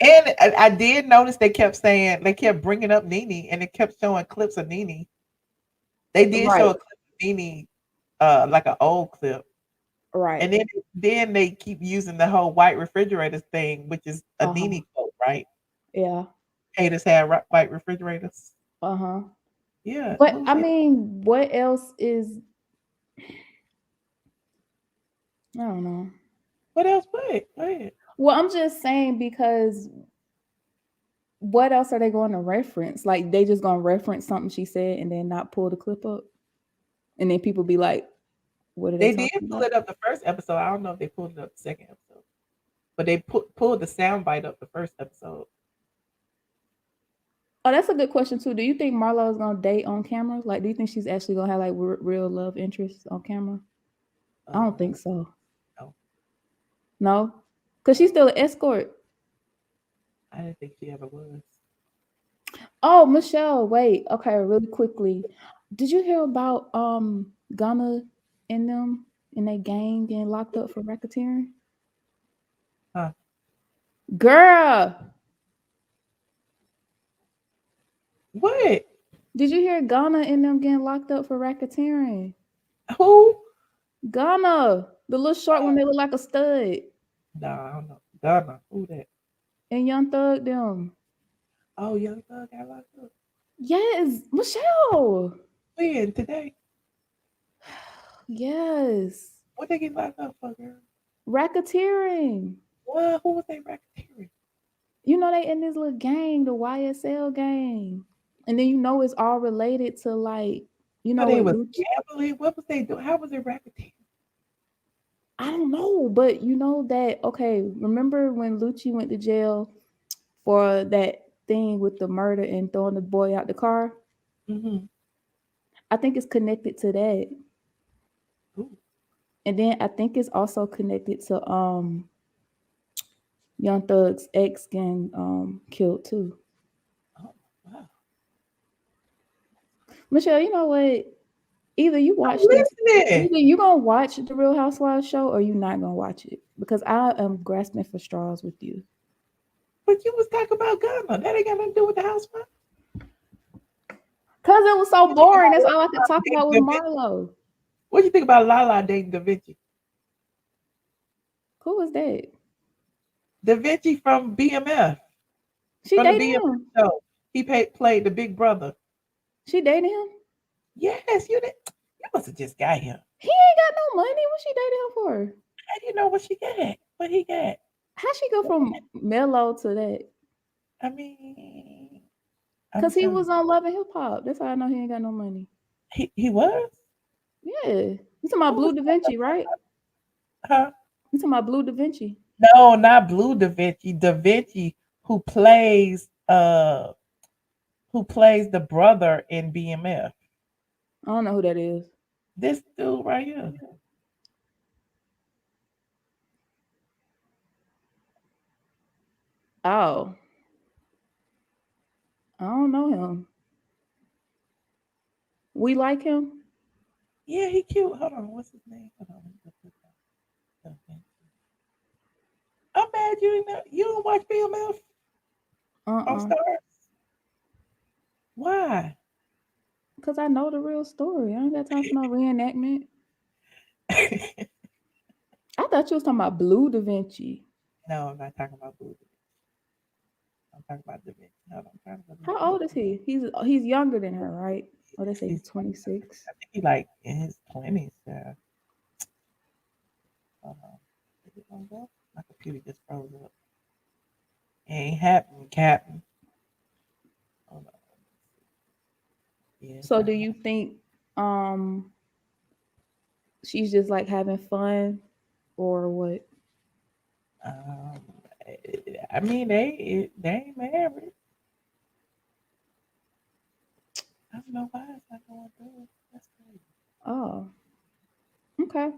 Speaker 1: And I did notice they kept bringing up Nene, and it kept showing clips of Nene. They did show a clip of Nene, like an old clip.
Speaker 18: Right.
Speaker 1: And then they keep using the whole white refrigerators thing, which is a Nene quote, right?
Speaker 18: Yeah.
Speaker 1: Haters have white refrigerators. Yeah.
Speaker 18: But I mean, what else is I don't know.
Speaker 1: What else? Go ahead.
Speaker 18: Well, I'm just saying because what else are they going to reference? Like they just gonna reference something she said and then not pull the clip up, and then people be like, "What are they?"
Speaker 1: They did pull it up the first episode. I don't know if they pulled it up the second episode, but they pulled the soundbite up the first episode.
Speaker 18: Oh, that's a good question too. Do you think Marlo is gonna date on camera? Like, do you think she's actually gonna have like real love interests on camera? I don't think so. No, because she's still an escort.
Speaker 1: I didn't think she ever was.
Speaker 18: Oh, Michelle, wait. Okay, really quickly. Did you hear about Gunna and them in their gang getting locked up for racketeering?
Speaker 1: Huh.
Speaker 18: Girl.
Speaker 1: What?
Speaker 18: Did you hear Gunna and them getting locked up for racketeering?
Speaker 1: Who?
Speaker 18: Gunna. The little short one that look like a stud.
Speaker 1: No, I don't know. Gunna. Who that?
Speaker 18: And Young Thug them.
Speaker 1: Oh, Young Thug got locked up.
Speaker 18: Yes, Michelle.
Speaker 1: When? Today?
Speaker 18: Yes.
Speaker 1: What they get locked up for, girl?
Speaker 18: Racketeering.
Speaker 1: What? Who was they racketeering?
Speaker 18: You know they in this little gang, the YSL gang. And then you know it's all related to like, you know,
Speaker 1: they was gambling. What was they doing? How was it racketeering?
Speaker 18: I don't know, but you know that, okay, remember when Lucci went to jail for that thing with the murder and throwing the boy out the car?
Speaker 1: Mm-hmm.
Speaker 18: I think it's connected to that.
Speaker 1: Ooh.
Speaker 18: And then I think it's also connected to Young Thug's ex getting killed too.
Speaker 1: Oh, wow.
Speaker 18: Michelle, you know what? Either you watch this, either you gonna watch the Real Housewives show or you not gonna watch it, because I am grasping for straws with you.
Speaker 1: But you was talking about Gunna. That ain't got nothing to do with the housewife.
Speaker 18: Cause it was so boring. That's all I could talk about with Marlo.
Speaker 1: What do you think about Lala dating Da Vinci?
Speaker 18: Who was that?
Speaker 1: Da Vinci from BMF.
Speaker 18: She
Speaker 1: From the
Speaker 18: dated
Speaker 1: BMF
Speaker 18: him.
Speaker 1: show. He played the big brother.
Speaker 18: She dated him.
Speaker 1: Yes, you did. You must have just got him.
Speaker 18: He ain't got no money. What she dated him for?
Speaker 1: How do you know what she got? What he got?
Speaker 18: How she go from mellow to that?
Speaker 1: I mean,
Speaker 18: Because he was on Love and Hip Hop. That's how I know he ain't got no money.
Speaker 1: He was?
Speaker 18: Yeah. You talking about Blue Da Vinci, right?
Speaker 1: Huh?
Speaker 18: You talking about Blue Da Vinci?
Speaker 1: No, not Blue Da Vinci. Da Vinci who plays the brother in BMF.
Speaker 18: I don't know who that is.
Speaker 1: This dude right here.
Speaker 18: Oh. I don't know him. We like him?
Speaker 1: Yeah, he cute. Hold on, what's his name? Hold on. I'm mad you don't watch BMF on Stars. Why?
Speaker 18: Because I know the real story. I ain't got time for no reenactment. I thought you was talking about Blue Da Vinci.
Speaker 1: No, I'm not talking about Blue Da Vinci. I'm talking about Da Vinci. Hold on,
Speaker 18: How old is he? He's younger than her, right? Oh, they say he's 26.
Speaker 1: I think he like in his 20s. Hold on. Is it gonna go? My computer just froze up. It ain't happening, Captain. Hold on. Yeah,
Speaker 18: So do you think she's just like having fun or what?
Speaker 1: I mean, they ain't married. I don't know why it's not going through. That's crazy.
Speaker 18: Oh. Okay.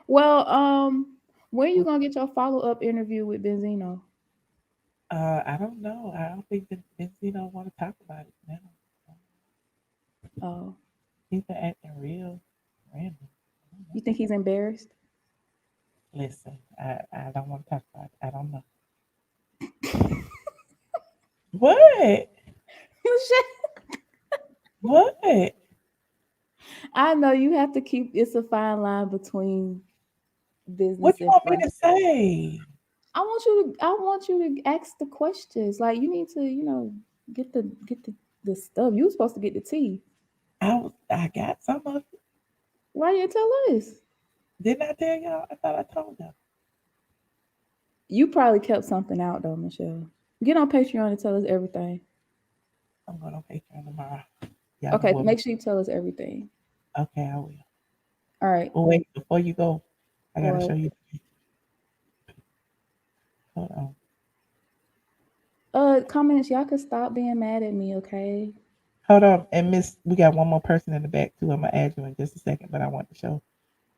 Speaker 18: Well, when you gonna get your follow-up interview with Benzino?
Speaker 1: I don't know. I don't think that Benzino want to talk about it now.
Speaker 18: Oh.
Speaker 1: He's been acting real random.
Speaker 18: You think he's embarrassed?
Speaker 1: Listen, I don't want to talk about it. I don't know. What? What?
Speaker 18: I know you have to keep. It's a fine line between business.
Speaker 1: What you
Speaker 18: and
Speaker 1: want me to
Speaker 18: friendship.
Speaker 1: say?
Speaker 18: I want you to ask the questions. Like you need to, get the stuff. You were supposed to get the tea.
Speaker 1: I got some of it.
Speaker 18: Why you didn't tell us?
Speaker 1: Didn't I tell y'all? I thought I told y'all.
Speaker 18: You probably kept something out though, Michelle. Get on Patreon and tell us everything.
Speaker 1: I'm going on Patreon tomorrow. Y'all
Speaker 18: Okay,
Speaker 1: know what
Speaker 18: make sure you tell us everything.
Speaker 1: Okay, I will.
Speaker 18: All right.
Speaker 1: Well, wait, before you go, I gotta
Speaker 18: What?
Speaker 1: show you. Hold on.
Speaker 18: Comments, y'all could stop being mad at me, okay?
Speaker 1: Hold on. And Miss, we got one more person in the back too. I'm gonna add you in just a second, but I want to show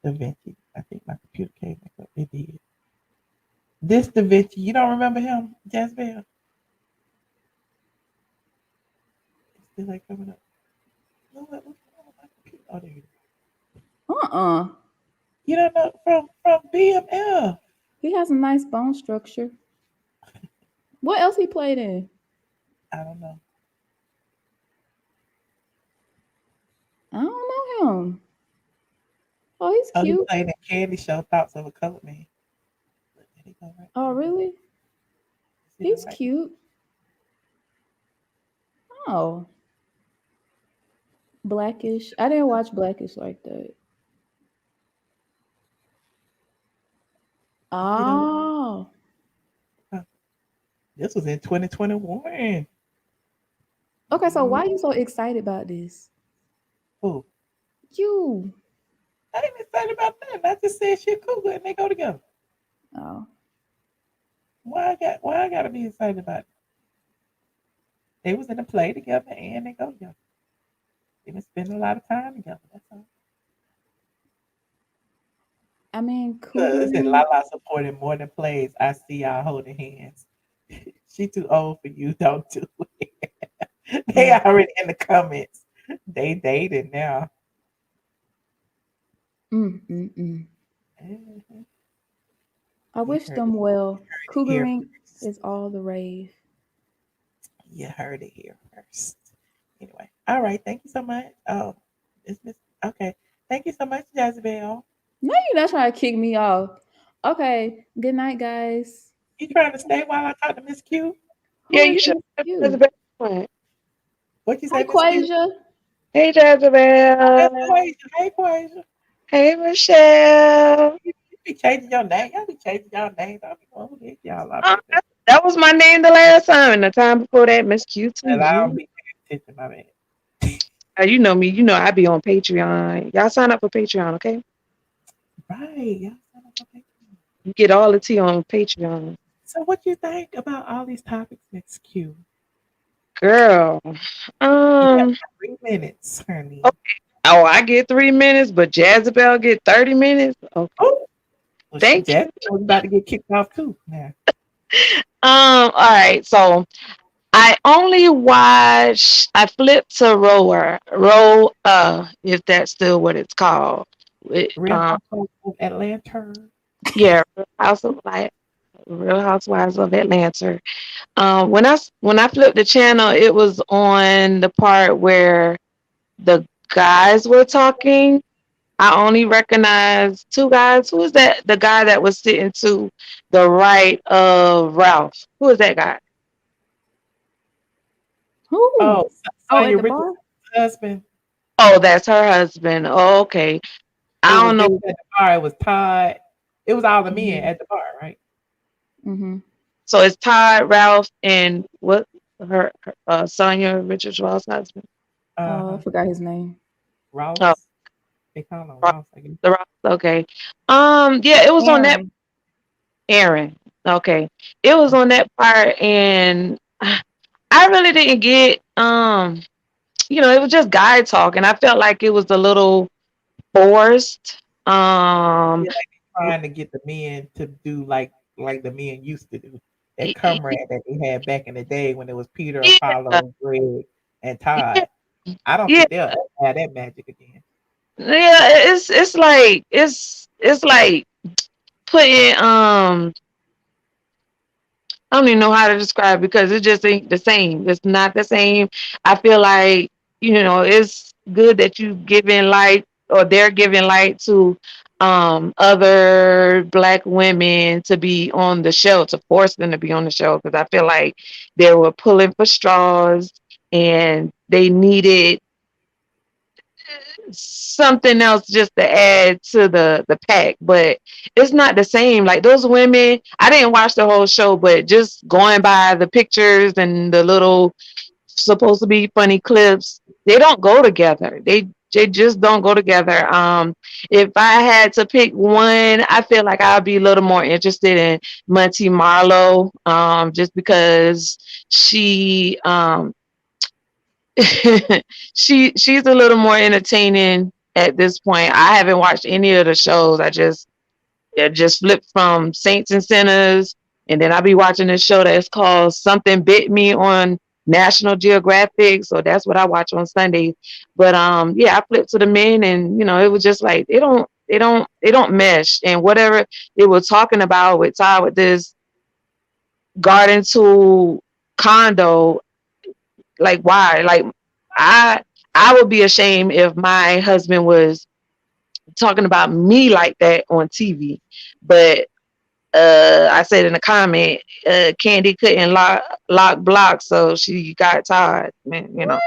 Speaker 1: Da Vinci. I think my computer came back up. It did. This Da Vinci, you don't remember him, Jazbel? It's still like coming up. You know what? What's wrong with my computer? Oh, there it is. You don't know from BMF.
Speaker 18: He has a nice bone structure. What else he played in?
Speaker 1: I don't know.
Speaker 18: I don't know him. Oh, he's
Speaker 1: Oh, he
Speaker 18: cute.
Speaker 1: played in Candy Show, Thoughts of a Colored Man.
Speaker 18: Oh, really? He's cute. Oh. Blackish. I didn't watch Blackish like that. Oh.
Speaker 1: This was in 2021.
Speaker 18: Okay, so why are you so excited about this?
Speaker 1: Who?
Speaker 18: You.
Speaker 1: I ain't excited about that. I just said shit cool and they go together.
Speaker 18: Oh.
Speaker 1: Why I gotta be excited about it? They was in a play together and they go together. They been spending a lot of time together. That's all.
Speaker 18: I mean,
Speaker 1: Listen,
Speaker 18: cool.
Speaker 1: Lala supported more than plays. I see y'all holding hands. She too old for you. Don't do it. They already in the comments. They dated now.
Speaker 18: I wish them well. Cougaring is all the rave.
Speaker 1: You heard it here first. Anyway, all right. Thank you so much. Oh, it's Miss. Okay, thank you so much, Jezebel.
Speaker 18: No, you're not trying to kick me off. Okay. Good night, guys.
Speaker 1: You trying to stay while I talk to Miss Q?
Speaker 18: Who
Speaker 5: Yeah,
Speaker 18: is
Speaker 5: you should
Speaker 18: Miss
Speaker 5: have
Speaker 18: Q?
Speaker 1: What you
Speaker 18: Hi,
Speaker 1: say, Miss Q?
Speaker 18: Quasia.
Speaker 5: Hey,
Speaker 1: Oh, that's
Speaker 5: Jezebel.
Speaker 1: Quasia. Hey, Quasia.
Speaker 5: Hey, Michelle.
Speaker 1: You be changing your name. Y'all be changing y'all names. I be going, who the heck y'all are
Speaker 5: Oh,
Speaker 1: like that?
Speaker 5: that was my name the last time, and the time before that, Miss
Speaker 1: And I don't
Speaker 5: Q2.
Speaker 1: be paying attention, my man.
Speaker 5: You know me. You know I be on Patreon. Y'all sign up for Patreon, okay?
Speaker 1: Right. Yeah.
Speaker 5: You get all the tea on Patreon.
Speaker 1: So what you think about all these topics, Miss Q?
Speaker 5: Girl.
Speaker 1: You have
Speaker 5: Um,
Speaker 1: 3 minutes, honey.
Speaker 5: okay. Oh, I get 3 minutes, but Jezebel get 30 minutes. Okay.
Speaker 1: Oh, well, shit,
Speaker 5: Thank you.
Speaker 1: Jazz was about to get kicked off too. Now,
Speaker 5: All right. So I flipped to RHOA, if that's still what it's called.
Speaker 1: Real Housewives of Atlanta.
Speaker 5: Yeah, Real Housewives of Atlanta. When I flipped the channel, it was on the part where the guys were talking. I only recognized two guys. Who is that? The guy that was sitting to the right of Ralph. Who is that guy?
Speaker 18: Who?
Speaker 1: Oh,
Speaker 18: Oh, at
Speaker 1: Sonya
Speaker 18: the
Speaker 1: Richards'
Speaker 18: bar?
Speaker 1: husband.
Speaker 5: Oh, that's her husband. Oh, okay. I don't
Speaker 1: They
Speaker 5: know.
Speaker 1: was at the bar. It was Todd. It was all the men
Speaker 18: Mm-hmm.
Speaker 1: at the bar, right?
Speaker 18: Mm-hmm.
Speaker 5: So it's Todd, Ralph, and what her Sonya Richards Ross husband.
Speaker 18: I forgot his name.
Speaker 1: Ross.
Speaker 5: Oh,
Speaker 1: They call him Ross, I guess.
Speaker 5: the Ross. Okay. Yeah, it was on that.
Speaker 18: Aaron.
Speaker 5: Aaron. Okay. It was on that part, and I really didn't get it was just guy talk, and I felt like it was a little forced.
Speaker 1: Yeah, like they trying to get the men to do like the men used to do. That comrade that they had back in the day when it was Peter,
Speaker 5: Yeah,
Speaker 1: Apollo, Greg, and Todd. I don't
Speaker 5: yeah,
Speaker 1: think they'll ever have that magic again.
Speaker 5: yeah. It's like putting I don't even know how to describe it because it just ain't the same. It's not the same. I feel like, it's good that you giving light or they're giving light to other black women to be on the show, to force them to be on the show, because I feel like they were pulling for straws and they needed something else just to add to the pack. But it's not the same. Like those women, I didn't watch the whole show, but just going by the pictures and the little supposed to be funny clips, they don't go together. They just don't go together. If I had to pick one, I feel like I'd be a little more interested in Monty Marlowe, just because she she's a little more entertaining at this point. I haven't watched any of the shows. I just flipped from Saints and Sinners, and then I'll be watching this show that's called Something Bit Me on National Geographic. So that's what I watch on Sunday. But yeah, I flipped to the men, and it was just like they don't mesh. And whatever they were talking about with Todd with this garden tool condo, like why? Like I would be ashamed if my husband was talking about me like that on TV. But I said in the comment, Kandi couldn't lock block, so she got Todd. Man,
Speaker 18: What?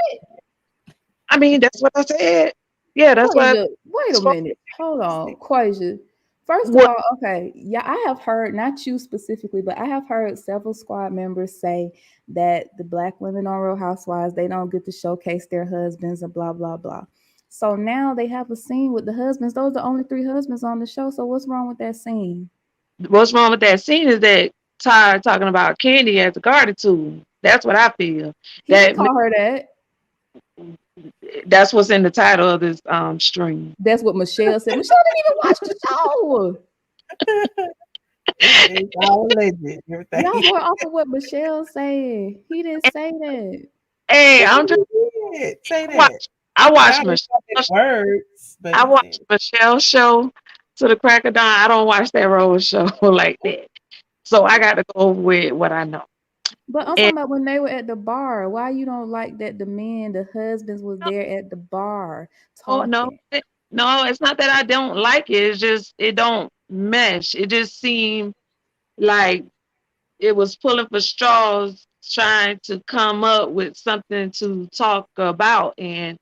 Speaker 5: I mean, that's what I said. Yeah, that's what.
Speaker 18: Quasia, wait a minute. Hold on, Quasia. First of
Speaker 5: What?
Speaker 18: all, okay, yeah, I have heard, not you specifically, but I have heard several squad members say that the black women on Real Housewives, they don't get to showcase their husbands and blah, blah, blah. So now they have a scene with the husbands. Those are the only 3 husbands on the show. So what's wrong with that scene?
Speaker 5: What's wrong with that scene is that Todd talking about Kandi as a garden tool. That's what I feel.
Speaker 18: He didn't call her that.
Speaker 5: That's what's in the title of this stream.
Speaker 18: That's what Michelle said. Michelle didn't even watch the show.
Speaker 1: It's all legend. Everything.
Speaker 18: Y'all going off of what Michelle said. He didn't say that.
Speaker 5: Hey, I'm just
Speaker 1: say that.
Speaker 5: I watched
Speaker 1: Michelle words, but
Speaker 5: I watched Michelle's show to the crack of dawn. I don't watch that RHOA show like that. So I got to go with what I know.
Speaker 18: But I'm talking about when they were at the bar. Why you don't like that the husbands was there at the bar
Speaker 5: Oh
Speaker 18: talking?
Speaker 5: no, it's not that I don't like it. It's just it don't
Speaker 14: mesh. It just seemed like it was pulling for straws, trying to come up with something to talk about. And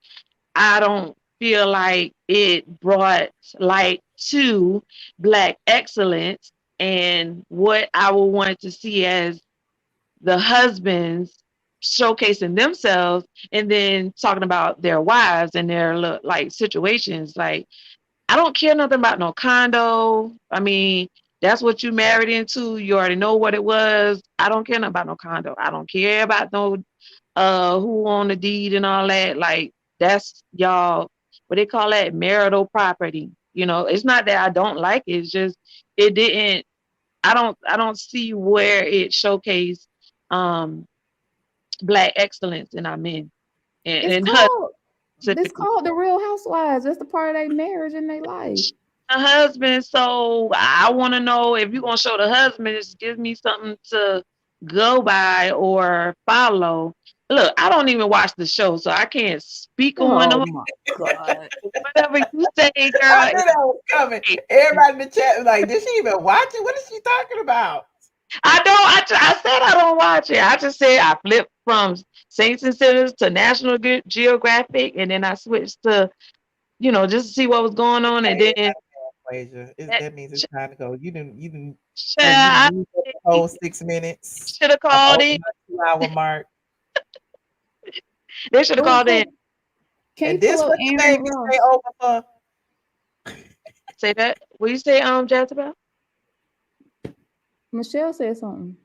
Speaker 14: I don't feel like it brought light to Black excellence and what I would want to see as the husbands showcasing themselves and then talking about their wives and their like situations. Like, I don't care nothing about no condo. I mean, that's what you married into. You already know what it was. I don't care nothing about no condo. I don't care about no who owned the deed and all that. Like, that's y'all, what they call that, marital property. You know, it's not that I don't like it. It's just it didn't. I don't see where it showcased Black excellence in our men and
Speaker 18: It's called the Real Housewives. That's the part of their marriage and their life.
Speaker 14: a husband. So I want to know, if you're gonna show the husband, just give me something to go by or follow. Look, I don't even watch the show, so I can't speak on
Speaker 18: Oh
Speaker 14: them.
Speaker 18: my God.
Speaker 14: Whatever you say, girl.
Speaker 1: I knew that was coming. Everybody in the chat was like, did she even watch it? What is she talking about?
Speaker 14: I don't. I said I don't watch it. I just said I flipped from Saints and Sinners to National Geographic, and then I switched to, you know, just to see what was going on, and then.
Speaker 1: That means it's time to go. You didn't
Speaker 14: I
Speaker 1: use the whole 6 minutes.
Speaker 14: should have called in.
Speaker 1: 2-hour mark.
Speaker 14: They should have called in.
Speaker 1: And this what you made me stay over for.
Speaker 14: Say that. What you say, Jezebel?
Speaker 18: Michelle said something.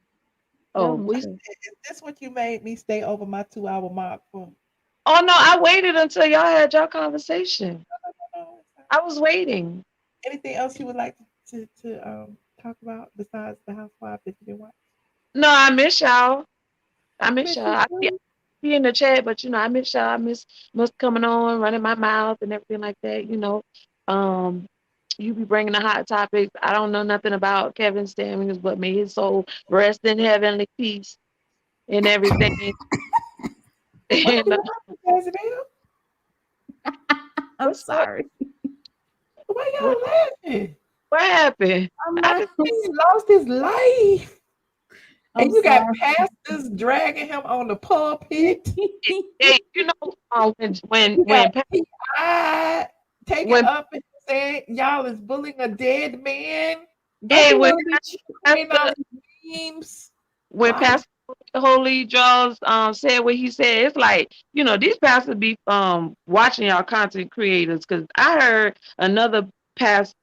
Speaker 14: Oh,
Speaker 1: Is this what you made me stay over my 2-hour mark for?
Speaker 14: Oh no, I waited until y'all had your conversation. I was waiting.
Speaker 1: Anything else you would like to talk about besides the Housewives that you didn't watch?
Speaker 14: No, I miss y'all. I miss y'all. I be in the chat, but you know, I miss y'all. I miss coming on, running my mouth and everything like that. You know, you be bringing the hot topics. I don't know nothing about Kevin Samuels, but may his soul rest in heavenly peace and everything. And,
Speaker 18: I'm sorry.
Speaker 1: Why y'all laughing?
Speaker 14: What happened?
Speaker 1: He lost his life. And you got
Speaker 18: sorry.
Speaker 1: pastors dragging him on the pulpit.
Speaker 14: Hey, you know, when
Speaker 1: PI taking up and saying y'all is bullying a dead man.
Speaker 14: Hey, when
Speaker 1: memes.
Speaker 14: Pastor Holy Jaws said what he said, it's like, you know, these pastors be watching y'all content creators, because I heard another pastor,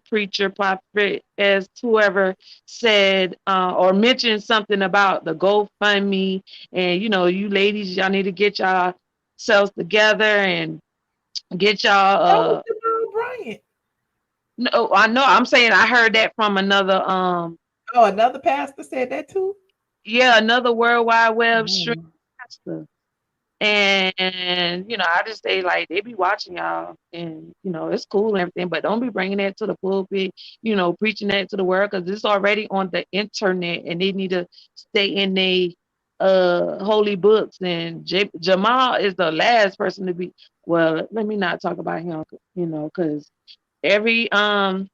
Speaker 14: preacher, prophet, as whoever said or mentioned something about the GoFundMe, and you know, you ladies, y'all need to get y'all selves together and get y'all
Speaker 1: Jamal Bryant.
Speaker 14: No, I know. I'm saying I heard that from another
Speaker 1: another pastor said that too?
Speaker 14: Yeah, another World Wide Web stream pastor. And you know, I just say, like, they be watching y'all, and you know, it's cool and everything, but don't be bringing that to the pulpit, you know, preaching that to the world, because it's already on the internet, and they need to stay in their holy books. And Jamal is the last person to be. Well, let me not talk about him, you know, because everyone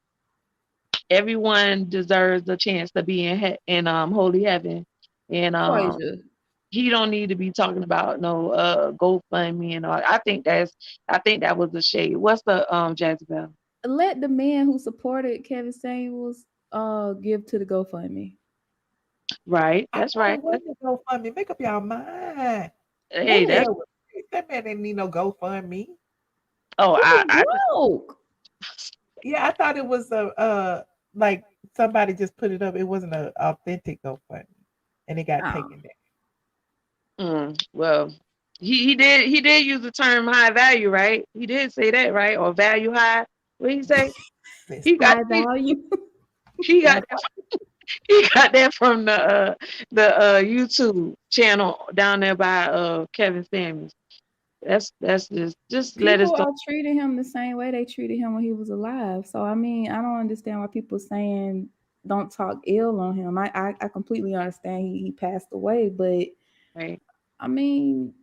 Speaker 14: deserves a chance to be in holy heaven, and he don't need to be talking about no GoFundMe and all. I think that was a shade. What's the Jezebel?
Speaker 18: Let the man who supported Kevin Samuels give to the GoFundMe.
Speaker 14: Right, that's right.
Speaker 1: GoFundMe, make up y'all mind.
Speaker 14: Hey,
Speaker 1: that man didn't need no GoFundMe.
Speaker 14: Oh, I
Speaker 1: yeah, I thought it was like somebody just put it up. It wasn't an authentic GoFundMe, and it got taken down.
Speaker 14: Well, he did use the term high value, right? He did say that, right? Or value high. What did he say? He got
Speaker 18: high value.
Speaker 14: He got that from the YouTube channel down there by Kevin Samuels. That's just let us
Speaker 18: People
Speaker 14: know.
Speaker 18: are treating him the same way they treated him when he was alive. So I mean, I don't understand why people saying don't talk ill on him. I completely understand he passed away, but
Speaker 14: right.
Speaker 18: I mean,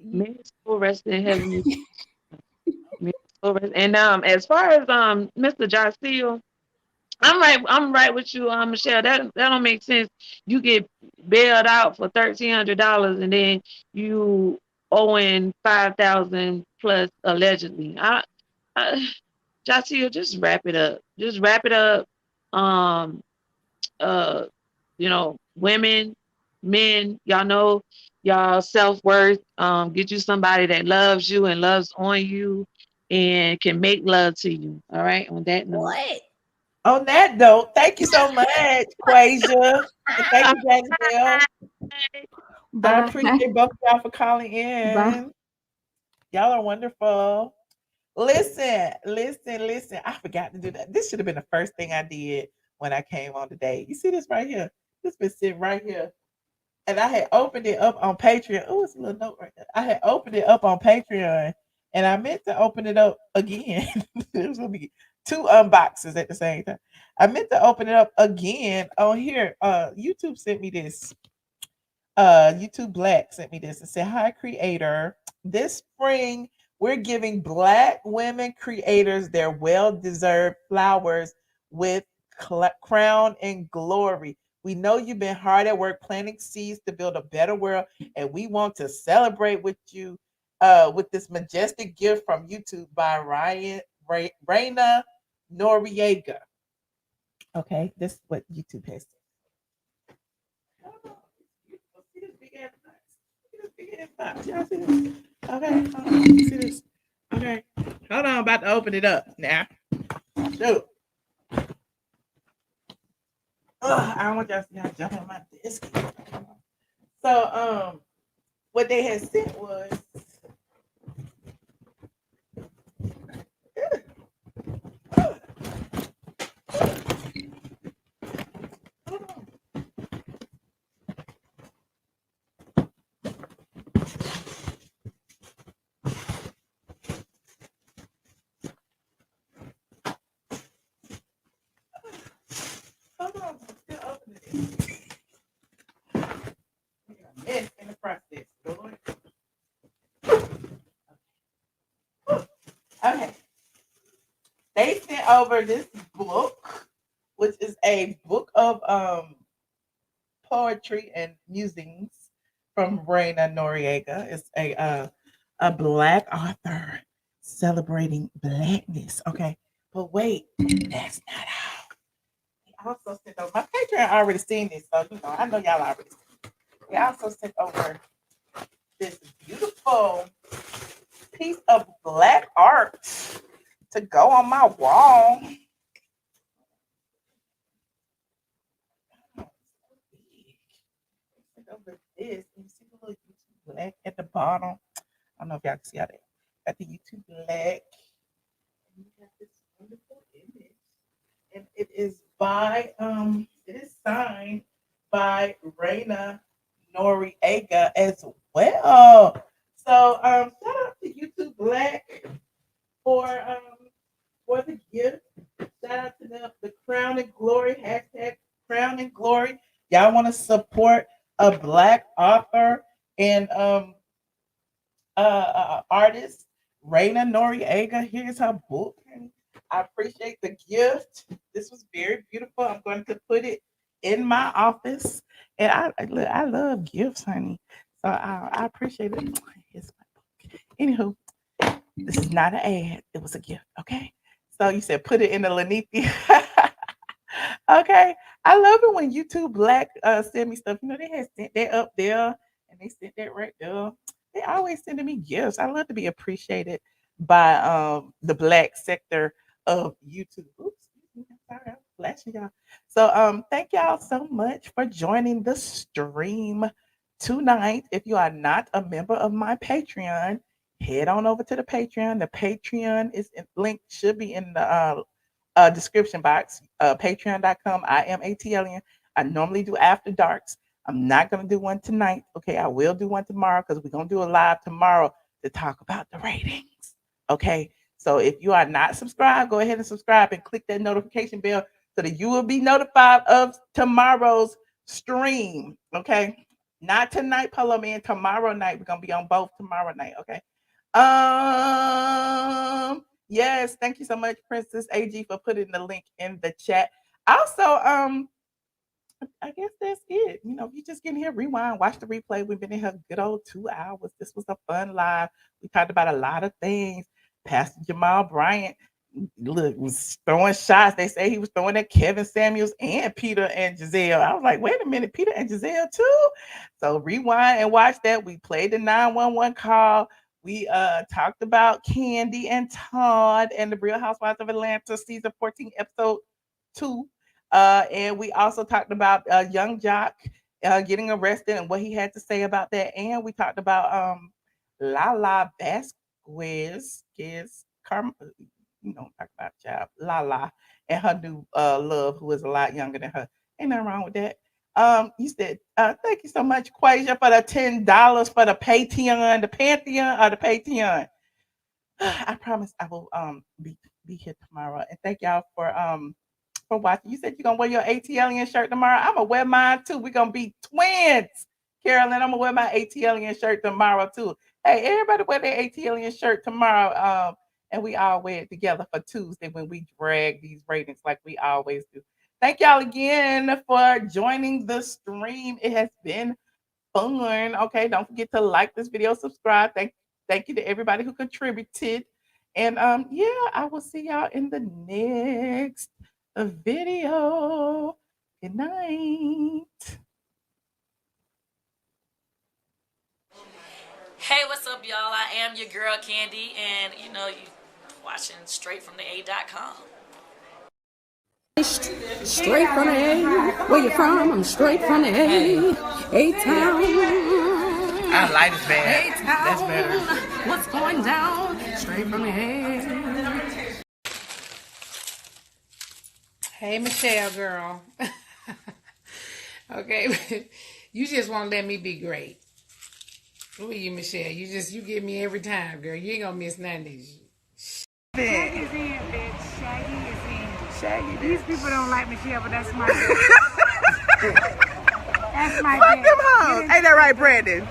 Speaker 14: may his soul rest in heaven. May his
Speaker 19: And as far as Mr. Jarceel, I'm right with you, Michelle. That don't make sense. You get bailed out for $1,300 and then you owing 5,000 plus allegedly. Jarceel, just wrap it up. Just wrap it up. Um, women, men, y'all know y'all self-worth. Get you somebody that loves you and loves on you and can make love to you. All right. On that note.
Speaker 4: What?
Speaker 1: On that note, thank you so much, Quasia. And thank you, Jazzy. I appreciate both of y'all for calling in.
Speaker 18: Bye.
Speaker 1: Y'all are wonderful. Listen. I forgot to do that. This should have been the first thing I did when I came on today. You see this right here? This been sitting right here. And I had opened it up on Patreon. Oh, it's a little note right there. I had opened it up on Patreon and I meant to open it up again. It was gonna be two unboxes at the same time. I meant to open it up again on here. YouTube sent me this. YouTube Black sent me this and said, "Hi, creator. This spring, we're giving Black women creators their well-deserved flowers with crown and glory. We know you've been hard at work planting seeds to build a better world, and we want to celebrate with you with this majestic gift from YouTube by Raina Noriega." Okay, this is what YouTube has said. Y'all see this? Okay, hold on. See this? Okay, hold on. I'm about to open it up now. Dude. I don't want y'all to see how jumping on my desk. So, what they had sent was hold on, I'm still opening it. We got a mess in the process, Lord. Okay. They sent over this book, which is a book of poetry and musings from Raina Noriega. It's a Black author celebrating Blackness. Okay, but wait, that's not how. They also sent over. My Patreon already seen this, so I know y'all already seen it. They also sent over this beautiful piece of Black art to go on my wall. Over this, and you see the little YouTube Black at the bottom. I don't know if y'all can see how that. Got the YouTube Black. And you got this wonderful image, and it is by it is signed by Raina Noriega as well. So shout out to YouTube Black for the gift. Shout out to the Crown and Glory hashtag Crown and Glory. Y'all want to support a Black author and artist, Raina Noriega. Here's her book. I appreciate the gift. This was very beautiful. I'm going to put it in my office, and I love gifts, honey. So I appreciate it. Here's my book. Anywho, this is not an ad. It was a gift. Okay. So you said put it in the Lanithia. Okay. I love it when YouTube Black send me stuff. They had sent that up there and they sent that right there. They always sending me gifts. I love to be appreciated by the Black sector of YouTube. Oops, sorry, I'm flashing y'all. So thank y'all so much for joining the stream tonight. If you are not a member of my Patreon, head on over to the Patreon. The Patreon is link should be in the description box. Patreon.com. I am ATLien. I normally do after darks. I'm not gonna do one tonight. Okay, I will do one tomorrow because we're gonna do a live tomorrow to talk about the ratings. Okay, so if you are not subscribed, go ahead and subscribe and click that notification bell so that you will be notified of tomorrow's stream. Okay, not tonight, Polo Man. Tomorrow night we're gonna be on both tomorrow night. Okay. Yes, thank you so much, Princess AG, for putting the link in the chat. Also, I guess that's it. You know, if you just get in here, rewind, watch the replay. We've been in here a good old 2 hours. This was a fun live. We talked about a lot of things. Pastor Jamal Bryant was throwing shots. They say he was throwing at Kevin Samuels and Peter and Giselle. I was like, wait a minute, Peter and Giselle too? So rewind and watch that. We played the 911 call. We talked about Kandi and Todd and the Real Housewives of Atlanta season 14 episode 2. And we also talked about young Joc getting arrested and what he had to say about that. And we talked about Lala Vasquez, talk about child Lala and her new love, who is a lot younger than her. Ain't nothing wrong with that. You said thank you so much, Quasia, for the $10 for the Patreon, the Pantheon or the Patreon. I promise I will be here tomorrow. And thank y'all for watching. You said you're gonna wear your ATLien shirt tomorrow. I'm gonna wear mine too. We're gonna be twins, Carolyn. I'm gonna wear my ATLien shirt tomorrow too. Hey, everybody wear their ATLien shirt tomorrow. And we all wear it together for Tuesday when we drag these ratings like we always do. Thank y'all again for joining the stream. It has been fun. Okay, don't forget to like this video, subscribe. Thank you to everybody who contributed. And yeah, I will see y'all in the next video. Good night.
Speaker 20: Hey, what's up, y'all? I am your girl Kandi, and you know, you watching straight from the A.com.
Speaker 21: Straight from the A. Where you from? I'm straight from the A. A-Town.
Speaker 20: I like this bad.
Speaker 21: A-Town.
Speaker 20: That's better.
Speaker 21: What's going down? Straight from the A.
Speaker 22: Hey, Michelle, girl. Okay, you just want to let me be great. Who are you, Michelle? You get me every time, girl. You ain't gonna miss none of these.
Speaker 23: Shaggy is in, bitch. Shaggy is in. Shaggy. These people don't like Michelle, but that's my. That's my.
Speaker 1: Fuck them hoes. Ain't that right, Brandon?